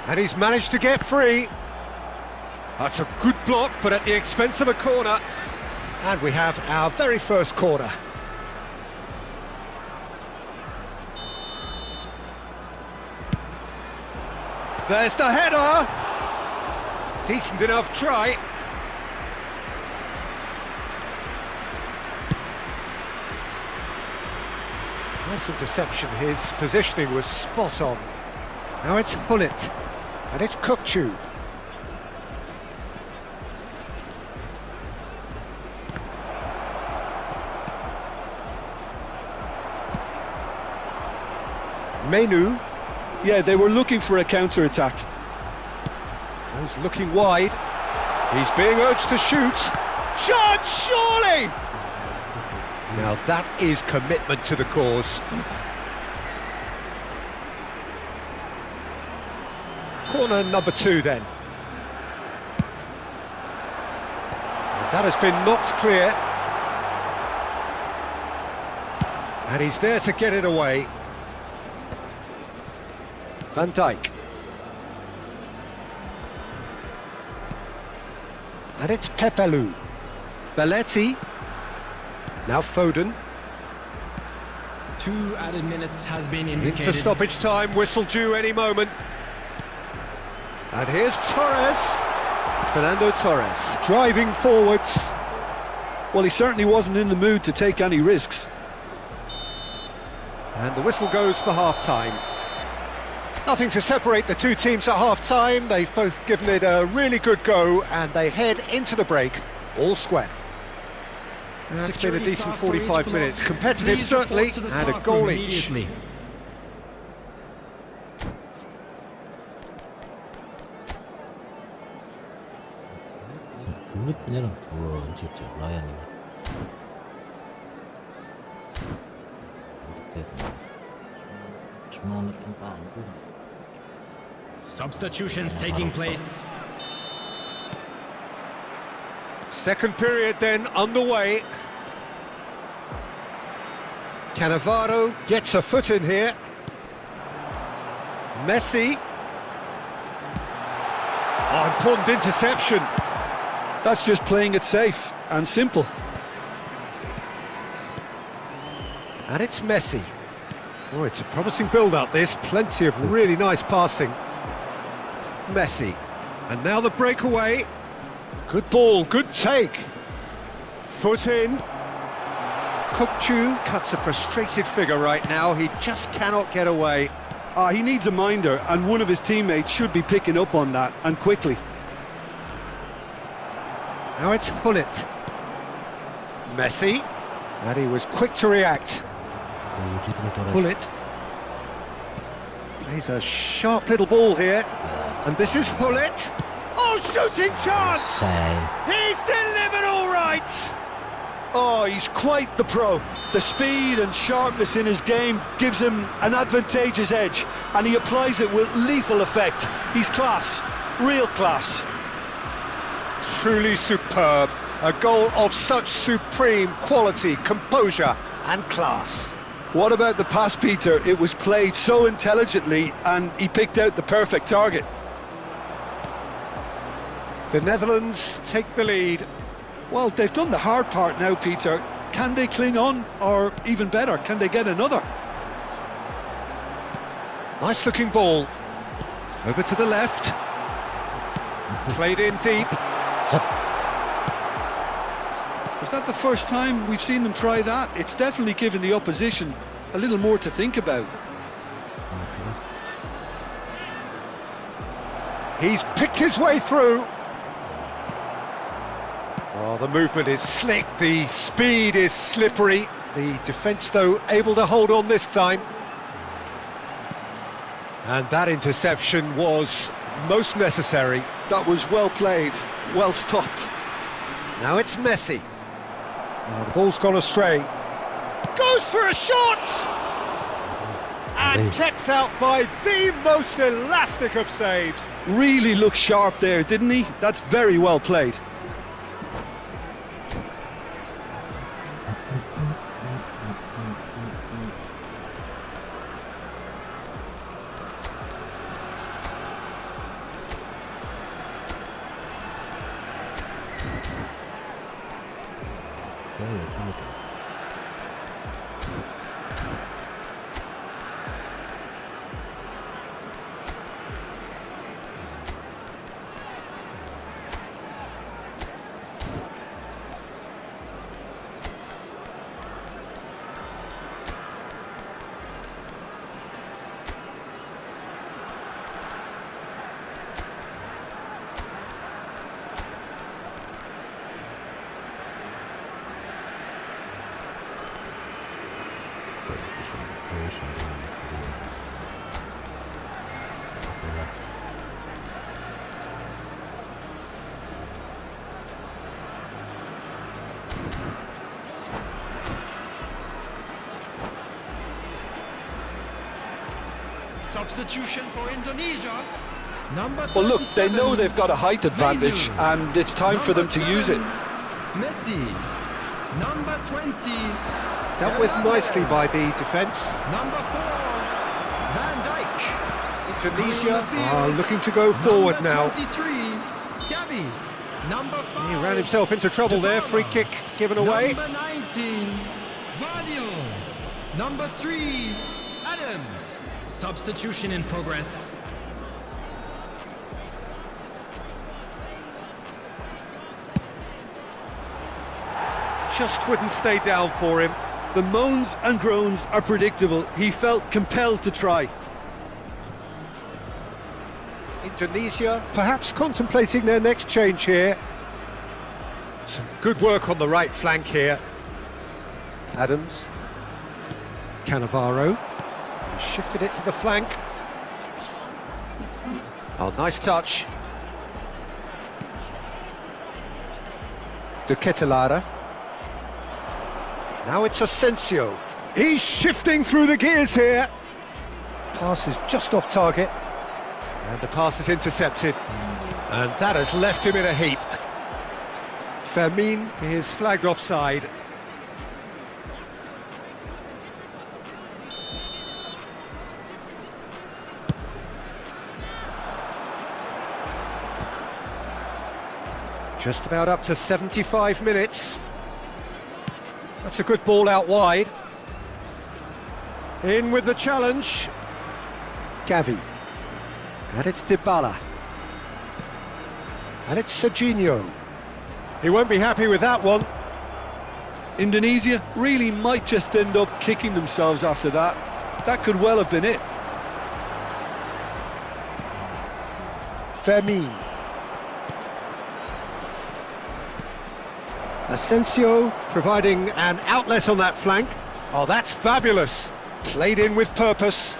And he's managed to get free. That's a good block, but at the expense of a corner. And we have our very first corner. There's the header. Decent enough try. Nice interception, his positioning was spot on. Now it's Hullet, and it's Kukçu. Menu. Yeah, they were looking for a counter-attack. Goes looking wide. He's being urged to shoot. Shot, surely! Now that is commitment to the cause. Corner number 2 then. That has been knocked clear. And he's there to get it away. Van Dijk. And it's Pepelu. Belletti. Now Foden. 2 added minutes has been indicated. Into stoppage time, whistle due any moment. And here's Torres. Fernando Torres. Driving forwards. Well, he certainly wasn't in the mood to take any risks. And the whistle goes for half-time. Nothing to separate the two teams at half-time. They've both given it a really good go, and they head into the break all square. That's been a decent 45 minutes. Competitive certainly, and a goal each. Kulüplerin turun cipcip layan ini. Semangat yang tangguh. Substitutions taking place. Second period then underway. Cannavaro gets a foot in here. Messi. Oh, important interception. That's just playing it safe and simple. And it's Messi. Oh, it's a promising build-up, this. Plenty of really nice passing. Messi. And now the breakaway. Good ball, good take. Foot in. Kukçu cuts a frustrated figure right now. He just cannot get away. He needs a minder, and one of his teammates should be picking up on that, and quickly. Now it's Hullet. Messi. And he was quick to react. Hullet. Plays a sharp little ball here. And this is Hullet. Oh, shooting chance! He's delivered all right! Oh, he's quite the pro. The speed and sharpness in his game gives him an advantageous edge, and he applies it with lethal effect. He's class, real class. Truly superb. A goal of such supreme quality, composure and class. What about the pass, Peter? It was played so intelligently and he picked out the perfect target. The Netherlands take the lead. Well, they've done the hard part now, Peter. Can they cling on, or even better, can they get another? Nice looking ball. Over to the left. Played in deep. Is that the first time we've seen them try that? It's definitely given the opposition a little more to think about. He's picked his way through. Oh, the movement is slick, the speed is slippery. The defence, though, able to hold on this time. And that interception was most necessary. That was well played, well stopped. Now it's Messi. Oh, the ball's gone astray. Goes for a shot! And kept out by the most elastic of saves. Really looked sharp there, didn't he? That's very well played. Substitution for Indonesia. Number Well, look, they 37, know they've got a height advantage and it's time for them to use it. Messi. Number 20. Dealt with nicely by the defence. Number 4. Van Dijk. Indonesia are looking to go forward Number now. 23. Gavi. Number 5. He ran himself into trouble there. Free kick given away. Number 19. Vadio. Number 3. Adams. Substitution in progress. Just wouldn't stay down for him. The moans and groans are predictable. He felt compelled to try. Indonesia perhaps contemplating their next change here. Some good work on the right flank here. Adams. Cannavaro. Shifted it to the flank. Oh, nice touch. De Ketelare. Now it's Asensio. He's shifting through the gears here. Pass is just off target. And the pass is intercepted. And that has left him in a heap. Fermin is flagged offside. Just about up to 75 minutes. That's a good ball out wide. In with the challenge. Gavi. And it's Bola. And it's Serginho. He won't be happy with that one. Indonesia really might just end up kicking themselves after that. That could well have been it. Fermin. Asensio providing an outlet on that flank. Oh, that's fabulous. Played in with purpose.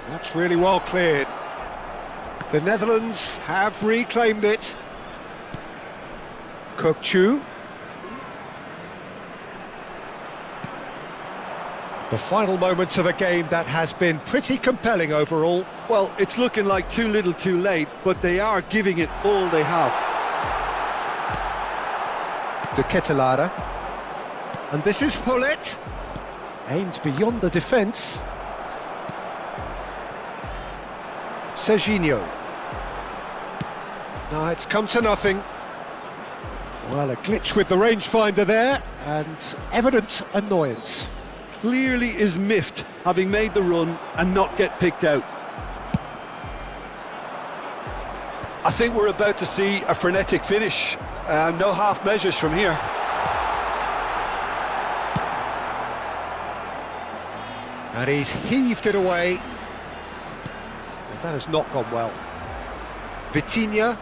That's really well cleared. The Netherlands have reclaimed it. Kokchu. The final moments of a game that has been pretty compelling overall. Well, it's looking like too little too late, but they are giving it all they have. De Ketelare. And this is Hullet. Aimed beyond the defence. Serginho. No, it's come to nothing. Well, a glitch with the rangefinder there, and evident annoyance. Clearly is miffed, having made the run and not get picked out. I think we're about to see a frenetic finish. No half measures from here. And he's heaved it away. And that has not gone well. Vitinha.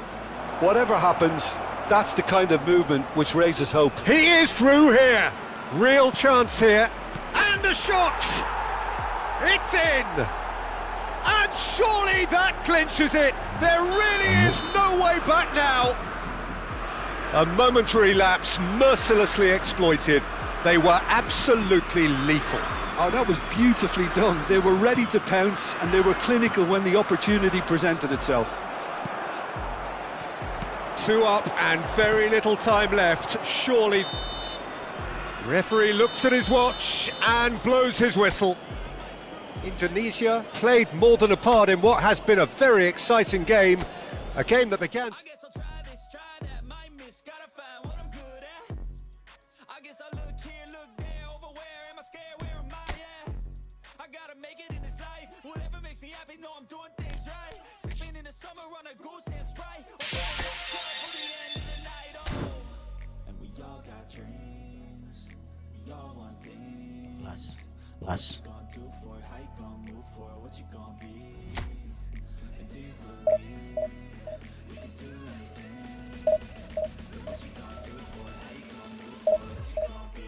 Whatever happens, that's the kind of movement which raises hope. He is through here. Real chance here. And the shot! It's in! And surely that clinches it. There really is no way back now. A momentary lapse mercilessly exploited. They were absolutely lethal. Oh, that was beautifully done. They were ready to pounce and they were clinical when the opportunity presented itself. 2 up and very little time left. Surely. Referee looks at his watch and blows his whistle. Indonesia played more than a part in what has been a very exciting game. A game that began... I guess I'll try this, try that, might miss, gotta find what I'm good at. I guess I look here, look there, over where am I scared, where am I at? I gotta make it in this life, whatever makes me happy, know I'm doing things right. Sleeping in the summer on a goose and Sprite. And we all got dreams, we all want things. Last. Do for it, how you gonna move for it, what you gonna be? And do you believe you can do anything? And what you gonna do for it, how you gonna move for it, what you gonna be?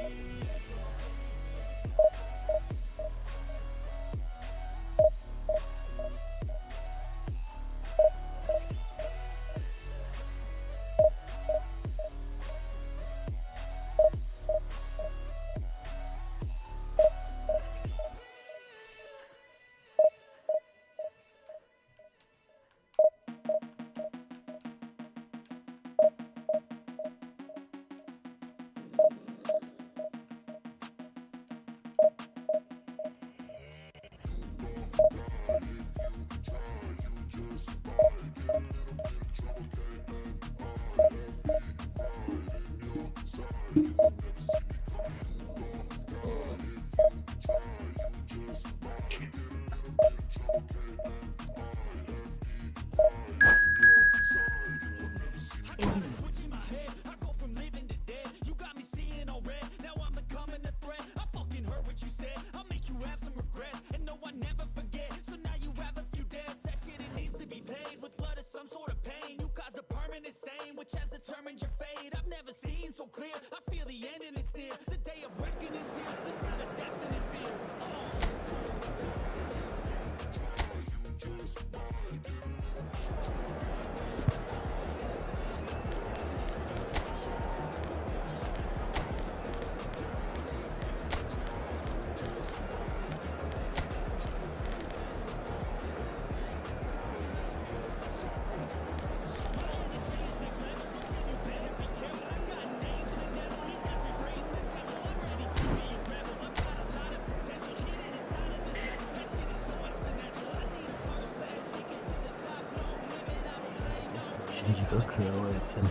juga kelewatan.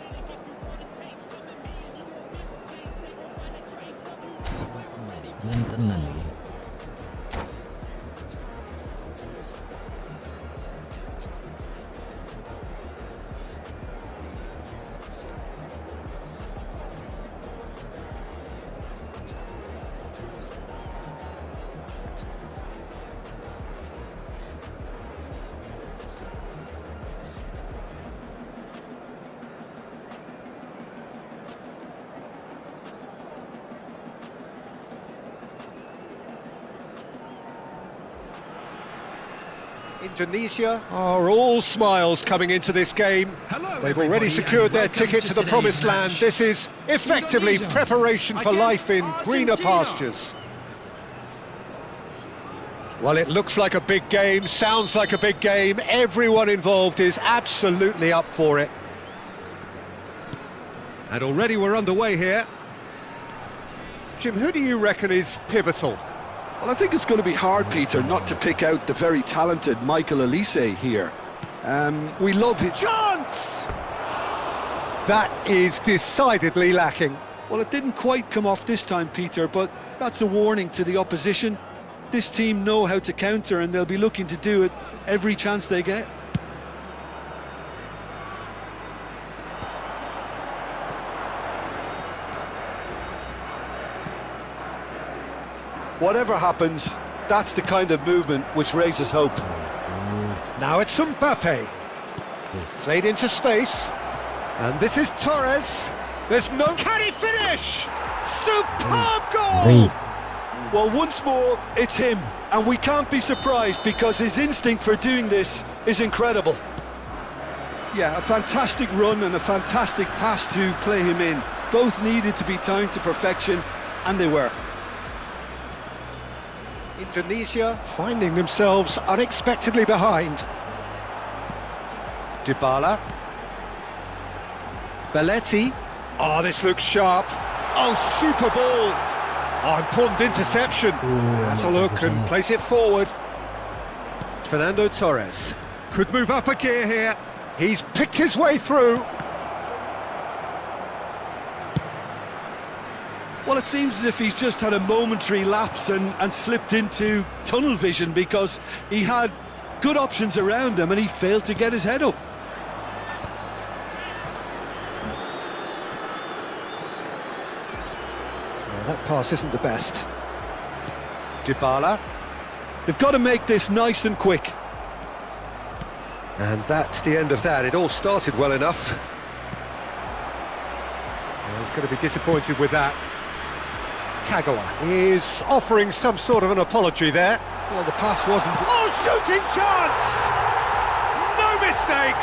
Tenan iki. Indonesia are all smiles coming into this game. They've already secured their ticket to the promised land. This is effectively preparation for life in greener pastures. Well, it looks like a big game, sounds like a big game. Everyone involved is absolutely up for it. And already we're underway here. Jim, who do you reckon is pivotal? Well, I think it's going to be hard, Peter, not to pick out the very talented Michael Elise here. We love his... Chance! That is decidedly lacking. Well, it didn't quite come off this time, Peter, but that's a warning to the opposition. This team know how to counter, and they'll be looking to do it every chance they get. Whatever happens, that's the kind of movement which raises hope. Now it's Mbappe. Played into space. And this is Torres. There's no... Can he finish? Superb goal! Well, once more, it's him. And we can't be surprised because his instinct for doing this is incredible. Yeah, a fantastic run and a fantastic pass to play him in. Both needed to be timed to perfection, and they were. Indonesia finding themselves unexpectedly behind. Bola. Belletti. Oh, this looks sharp. Oh, super ball. Oh, important interception. Has a look and place it forward. Fernando Torres could move up a gear here. He's picked his way through. Well, it seems as if he's just had a momentary lapse and slipped into tunnel vision because he had good options around him and he failed to get his head up. That pass isn't the best. Bola. They've got to make this nice and quick. And that's the end of that. It all started well enough. Well, he's going to be disappointed with that. Kagawa is offering some sort of an apology there. Well, the pass wasn't... Oh, shooting chance! No mistake!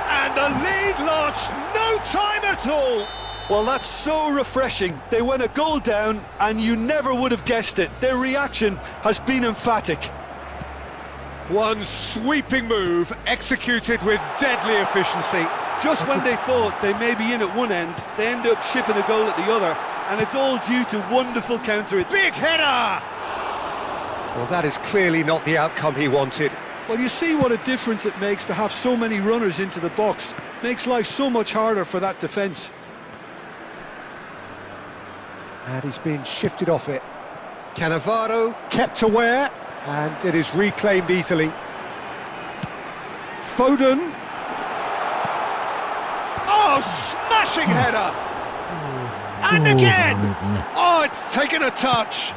And the lead lost no time at all! Well, that's so refreshing. They went a goal down and you never would have guessed it. Their reaction has been emphatic. One sweeping move executed with deadly efficiency. Just when they thought they may be in at one end, they end up shipping a goal at the other, and it's all due to wonderful counter. Big header! Well, that is clearly not the outcome he wanted. Well, you see what a difference it makes to have so many runners into the box. Makes life so much harder for that defence. And he's been shifted off it. Cannavaro kept aware, and it is reclaimed easily. Foden. Oh, smashing header! And again! Oh, it's taken a touch.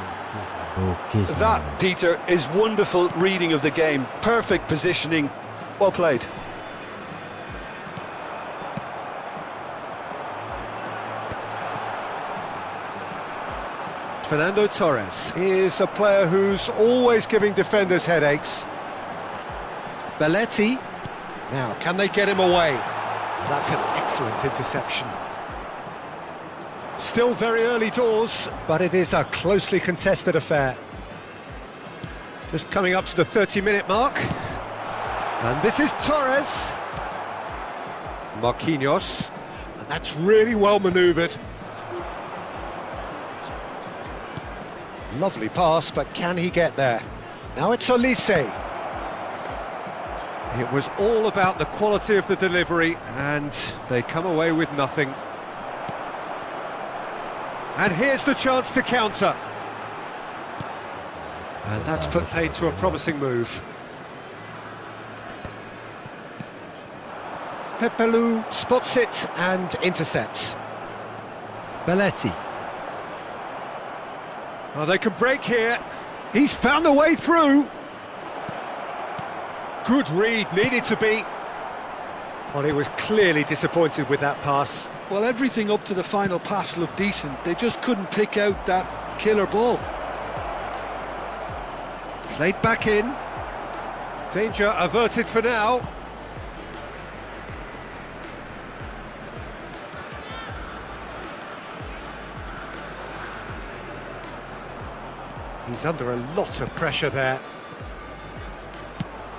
That, Peter, is wonderful reading of the game. Perfect positioning. Well played. Fernando Torres is a player who's always giving defenders headaches. Belletti. Now, can they get him away? That's an excellent interception. Still very early doors, but it is a closely contested affair. Just coming up to the 30-minute mark. And this is Torres. Marquinhos. And that's really well manoeuvred. Lovely pass, but can he get there? Now it's Elise. It was all about the quality of the delivery, and they come away with nothing. And here's the chance to counter. And that's put paid to a promising move. Pepelu spots it and intercepts. Belletti. Oh, they can break here. He's found a way through. Good read, needed to be. Well, he was clearly disappointed with that pass. Well, everything up to the final pass looked decent. They just couldn't pick out that killer ball. Played back in. Danger averted for now. He's under a lot of pressure there.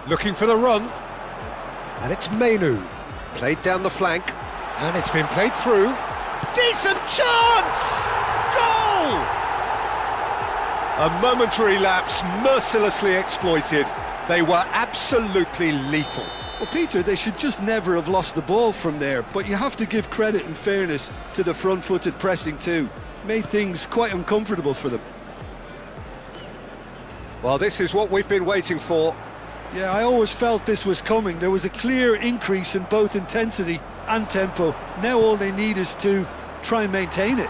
Looking for the run. And it's Menu. Played down the flank. And it's been played through. Decent chance! Goal! A momentary lapse, mercilessly exploited. They were absolutely lethal. Well, Peter, they should just never have lost the ball from there, but you have to give credit and fairness to the front-footed pressing too. Made things quite uncomfortable for them. Well, this is what we've been waiting for. Yeah, I always felt this was coming. There was a clear increase in both intensity and tempo. Now all they need is to try and maintain it.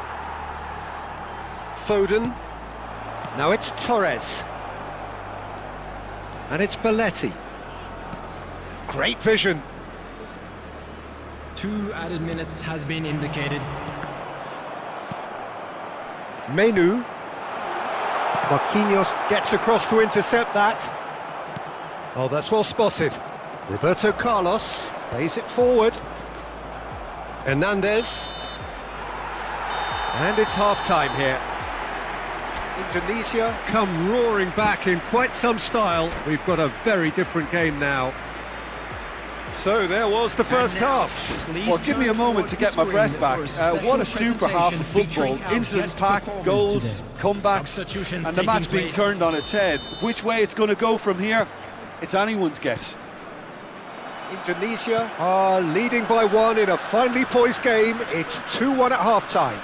Foden. Now it's Torres. And it's Belletti. Great vision. 2 added minutes has been indicated. Menu. Marquinhos gets across to intercept that. Oh, that's well spotted. Roberto Carlos plays it forward. Hernandez. And it's half-time here. Indonesia come roaring back in quite some style. We've got a very different game now. So there was the first half. Well, give me a moment to get my breath back. What a super half of football. Incident-packed, goals, comebacks, and the match being turned on its head. Which way it's going to go from here, it's anyone's guess. Indonesia are leading by 1 in a finely poised game. It's 2-1 at half-time.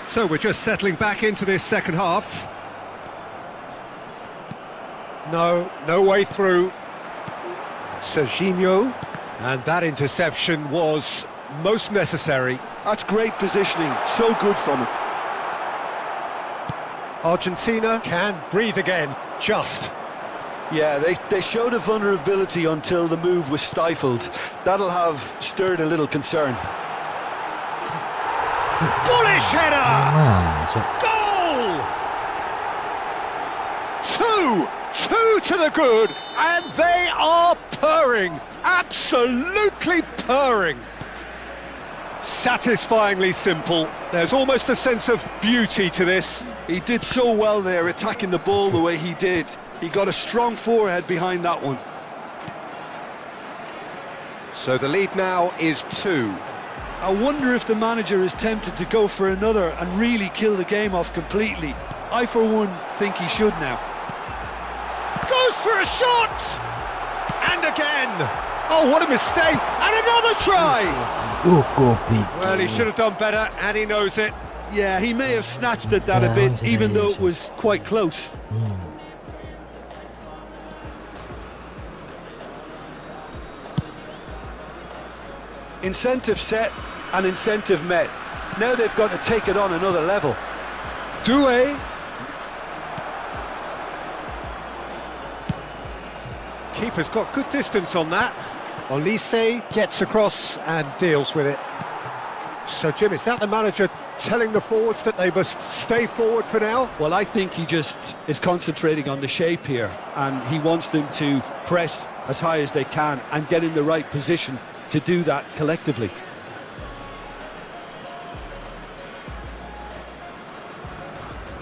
So we're just settling back into this second half. No way through. Serginho, and that interception was most necessary. That's great positioning, so good from him. Argentina can breathe again, just. Yeah, they showed a vulnerability until the move was stifled. That'll have stirred a little concern. Bullish header! Masuk. Goal! Two to the good, and they are purring, absolutely purring. Satisfyingly simple. There's almost a sense of beauty to this. He did so well there, attacking the ball the way he did. He got a strong forehead behind that one. So the lead now is 2. I wonder if the manager is tempted to go for another and really kill the game off completely. I, for one, think he should now. Goes for a shot! And again! Oh, what a mistake! And another try! Well, he should have done better, and he knows it. Yeah, he may have snatched at that a bit, even though it was quite close. Incentive set and incentive met. Now they've got to take it on another level. Due. Keeper's got good distance on that. Olise gets across and deals with it. So, Jim, is that the manager telling the forwards that they must stay forward for now? Well, I think he just is concentrating on the shape here, and he wants them to press as high as they can and get in the right position to do that collectively.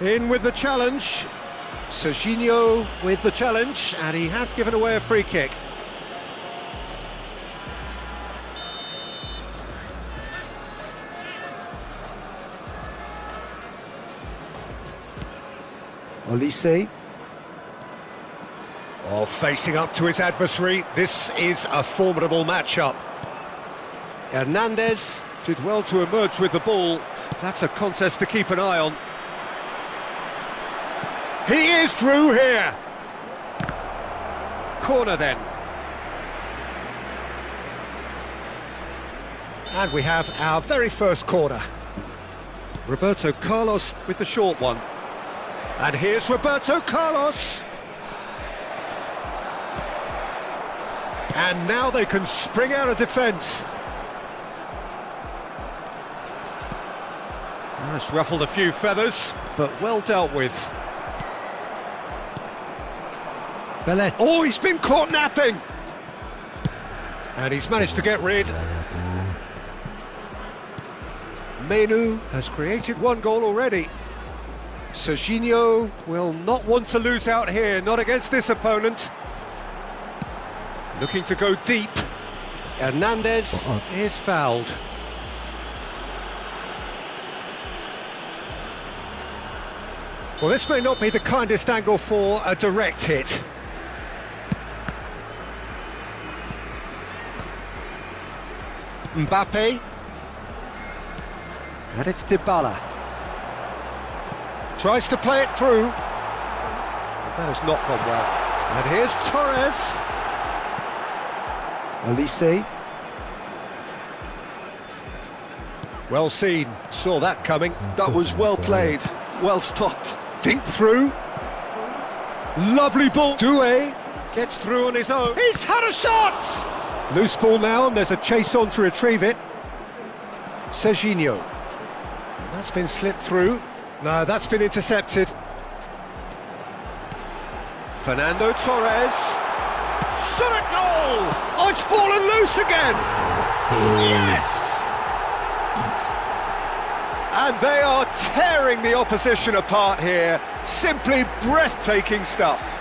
In with the challenge. Serginho with the challenge, and he has given away a free kick. Olise. Oh, facing up to his adversary. This is a formidable matchup. Hernandez did well to emerge with the ball. That's a contest to keep an eye on. He is through here. Corner then. And we have our very first corner. Roberto Carlos with the short one. And here's Roberto Carlos. And now they can spring out of defence. That's ruffled a few feathers, but well dealt with. Belletti. Oh, he's been caught napping! And he's managed to get rid. Menu has created 1 goal already. Serginho will not want to lose out here, not against this opponent. Looking to go deep. Hernandez is fouled. Well, this may not be the kindest angle for a direct hit. Mbappe. And it's Bola. Tries to play it through. That has not gone well. And here's Torres. Elise. Well seen, saw that coming. That was well played, well stopped. Dink through. Lovely ball. Doué gets through on his own. He's had a shot! Loose ball now, and there's a chase on to retrieve it. Serginho. That's been slipped through. No, that's been intercepted. Fernando Torres. Shot a goal! Oh, it's fallen loose again! Yes! And they are tearing the opposition apart here. Simply breathtaking stuff.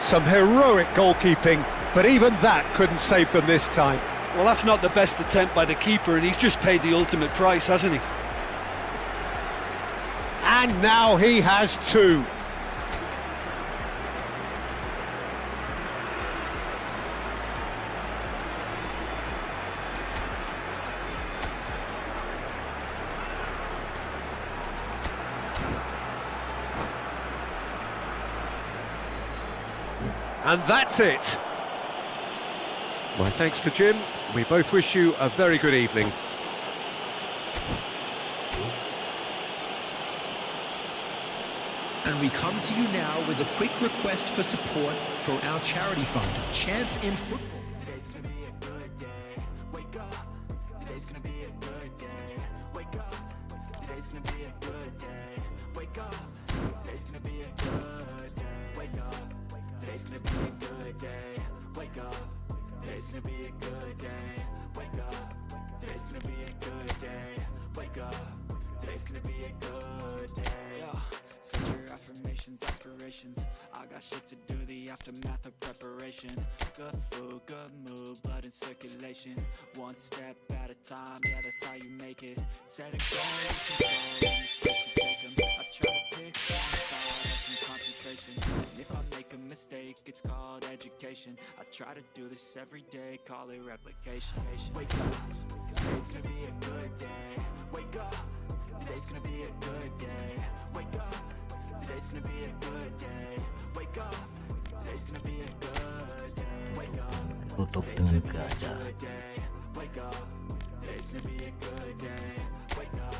Some heroic goalkeeping, but even that couldn't save them this time. Well, that's not the best attempt by the keeper, and he's just paid the ultimate price, hasn't he? And now he has two. And that's it. My thanks to Jim. We both wish you a very good evening. And we come to you now with a quick request for support for our charity fund, Chance in Football. Today's gonna be a good day. Wake up. Today's gonna be a good day. Wake up. Today's gonna be a good day. Wake up. Today's gonna be a good day. Wake up. Today's gonna be a good day. Wake up. Today's gonna be a good day. Wake up. Today's gonna be a good day. Wake up. Today's gonna be a good day. Set your affirmations, aspirations. I got shit to do, the aftermath of preparation. Good food, good mood, blood in circulation. One step at a time, yeah, that's how you make it. Set a goal, control, and the steps you take 'em. I try to pick one thought, have some concentration. And if I make a mistake, it's called education. I try to do this every day, call it replication. Wake up, today's gonna be a good day. Wake up, today's gonna be a good day. Wake up. Today's gonna be a good day. Wake up. Today's gonna be a good day. Wake up. Tutup dengan gajah. Wake up. Today's gonna be a good day. Wake up.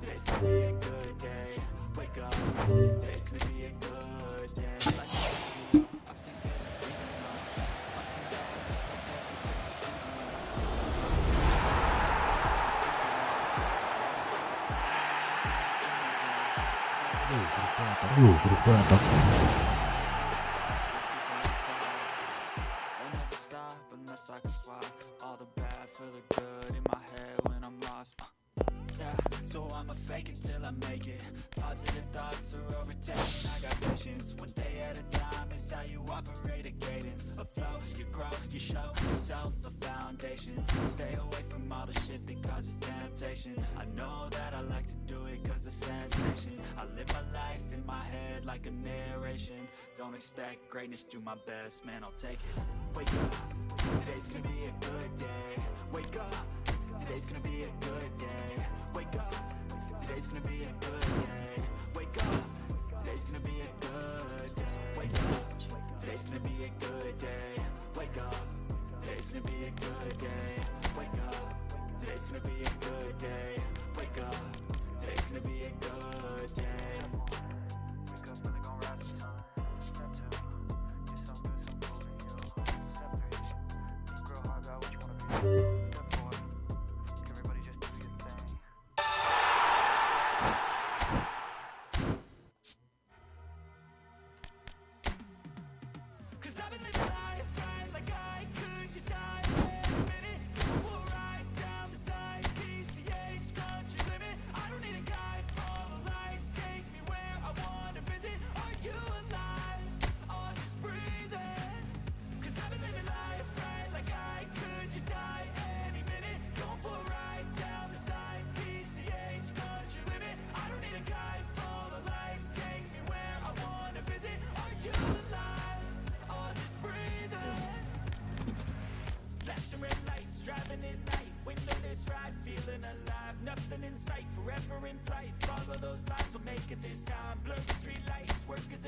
Today's gonna be a good day. Wake up. Today's gonna be a good day. Berbatok. I'll never stop unless I can swap all the bad for the good in my head when I'm lost. Yeah, so I'ma fake it till I make it. Positive thoughts are overtaking. I got patience. One day at a time is how you operate a cadence. A flow, you grow, you show yourself a foundation. Stay away from all the shit that causes temptation. I know that I like to do it cause it's sensation. I live my life in my head like a narration. Don't expect greatness, do my best, man, I'll take it. Wake up, today's gonna be a good day. Wake up, today's gonna be a good day. Wake up, today's gonna be a good day. Wake up, today's gonna be a good day. Wake up, today's gonna be a good day. Wake up, today's gonna be a good day. Wake up, today's gonna be a good day. Wake up, today's gonna be a good day. Wake up, really gon' rise to the sun. Step 2, get some good, some food in you. Step 3, think real hard about what you wanna be. Step 4, everybody just do your thing. Cause I've been living life right like I could just die every minute. We'll ride down the side, PCH, country limit. I don't need a guide, follow lights, take me where I wanna visit. Are you alive? Or just breathing? Cause I've been living life right like I could just die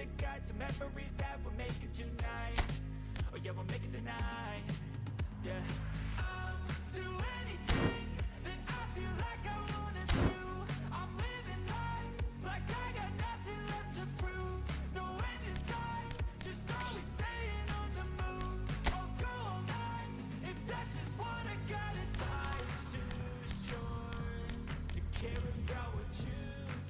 a guide to memories that we're making tonight. Oh yeah, we'll make it tonight. Yeah, I'll do anything that I feel like I wanna do. I'm living life like I got nothing left to prove. No end in sight, just always staying on the move. I'll go all night if that's just what I gotta do. Life's too short to care about what you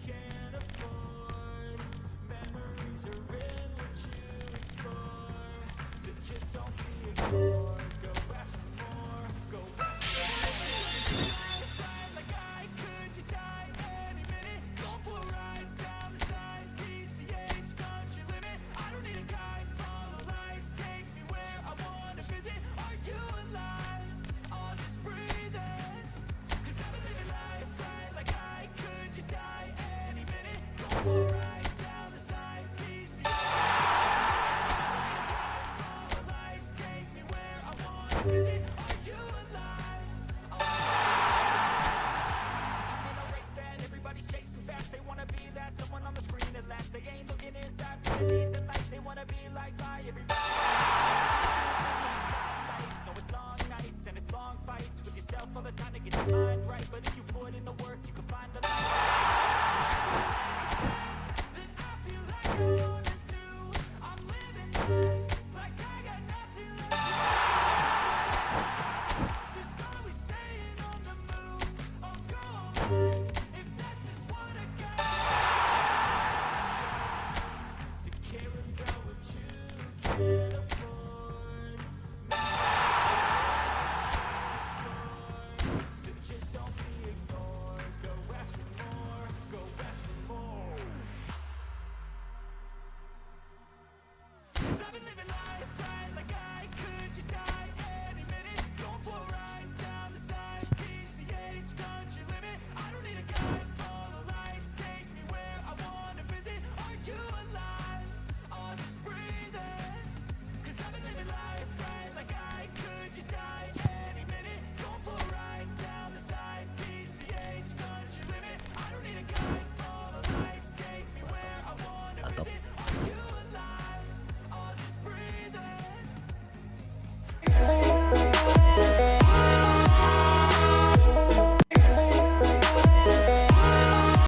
can't afford. Memories are in what you explore, so just don't be ignored. Go ask for more, go ask for more. Life right like I could just die any minute. Going for a ride down the side, PCH, country limit. I don't need a guide, follow lights, take me where I wanna visit. Are you alive? Or just breathing? 'Cause I've been living life right like I could just die any minute. Going for a ride down the side, PCH. Follow lights, take me where I wanna visit. Are you alive? In a race that everybody's chasing fast, they wanna be that someone on the screen at last. They ain't looking inside for the needs in life. They wanna be like by everybody. So it's long nights and it's long fights with yourself all the time to get your mind right. But if you put in the work, you can find the light. That I feel like I wanna do. I'm living life like I got nothing left. Just always staying on the move. I'll go all night if that's just what I got. To care about what you can't